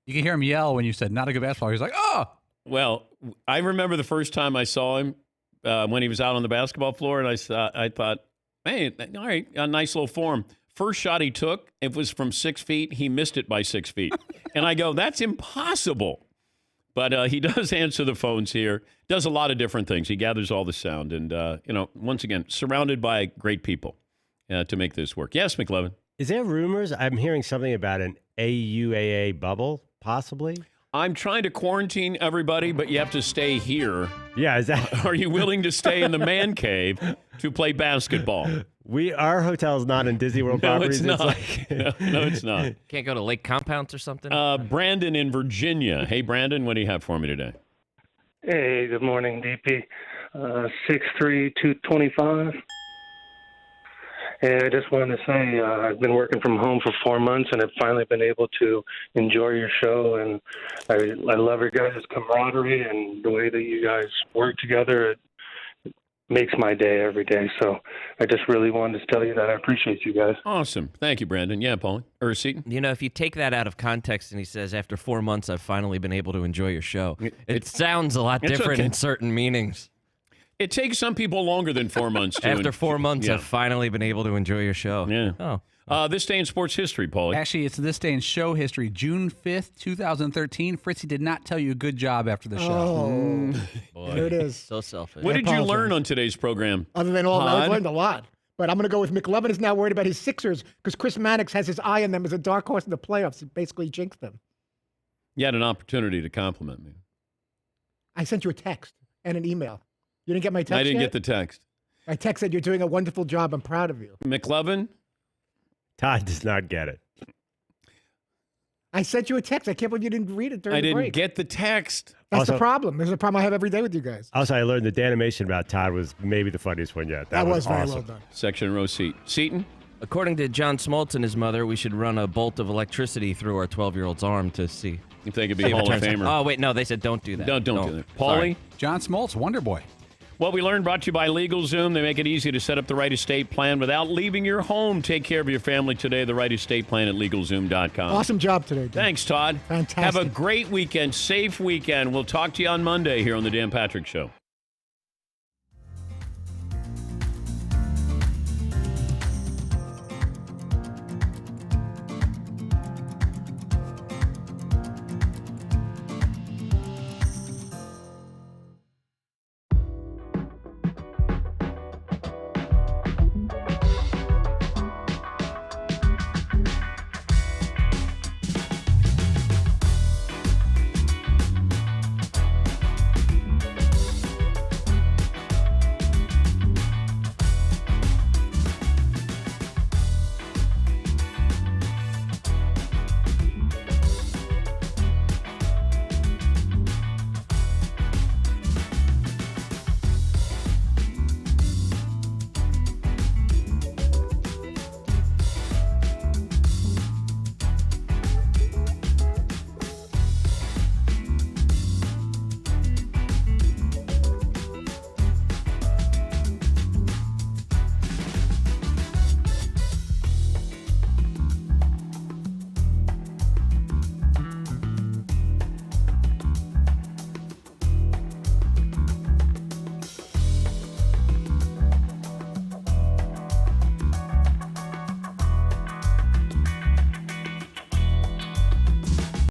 You can hear him yell when you said, not a good basketball. He's like, oh! Well, I remember the first time I saw him when he was out on the basketball floor, and I thought, hey, all right, a nice little form. First shot he took, it was from 6 feet. He missed it by 6 feet. And I go, that's impossible. But he does answer the phones here, does a lot of different things. He gathers all the sound. And, once again, surrounded by great people to make this work. Yes, McLevin. Is there rumors? I'm hearing something about an AUAA bubble, possibly. I'm trying to quarantine everybody, but you have to stay here. Yeah, is that? Are you willing to stay in the man cave to play basketball? Our hotel's not in Disney World properties. It's not. Like... no, it's not. Can't go to Lake Compounce or something? Brandon in Virginia. Hey, Brandon, what do you have for me today? Hey, good morning, DP. 6'3", 225. Hey, I just wanted to say I've been working from home for 4 months, and I've finally been able to enjoy your show. And I love your guys' camaraderie and the way that you guys work together. It makes my day every day. So I just really wanted to tell you that I appreciate you guys. Awesome. Thank you, Brandon. Yeah, Paulie. Or Seton. If you take that out of context and he says, after 4 months, I've finally been able to enjoy your show, it sounds a lot different in certain meanings. It takes some people longer than 4 months. After 4 months, I've finally been able to enjoy your show. Yeah. Oh. This day in sports history, Paulie. Actually, it's this day in show history. June 5th, 2013. Fritzy did not tell you a good job after the show. Oh, boy. There it is. So selfish. What did you learn on today's program? Other than all, I've learned a lot. But I'm going to go with McLevin is now worried about his Sixers because Chris Mannix has his eye on them as a dark horse in the playoffs. He basically jinxed them. You had an opportunity to compliment me. I sent you a text and an email. You didn't get my text I didn't yet? get the text. My text said, you're doing a wonderful job. I'm proud of you. McLevin? Todd does not get it. I sent you a text. I can't believe you didn't read it during the break. I didn't get the text. That's the problem. There's a problem I have every day with you guys. Also, I learned the animation about Todd was maybe the funniest one yet. That was very awesome. well done. Section row seat. Seton? According to John Smoltz and his mother, we should run a bolt of electricity through our 12-year-old's arm to see if they could be Hall of Famer. Oh, wait, no, they said don't do that. Don't do that. Paulie? John Smoltz, Wonder Boy. What we learned brought to you by LegalZoom. They make it easy to set up the right estate plan without leaving your home. Take care of your family today. The right estate plan at LegalZoom.com. Awesome job today, Dan. Thanks, Todd. Fantastic. Have a great weekend, safe weekend. We'll talk to you on Monday here on The Dan Patrick Show.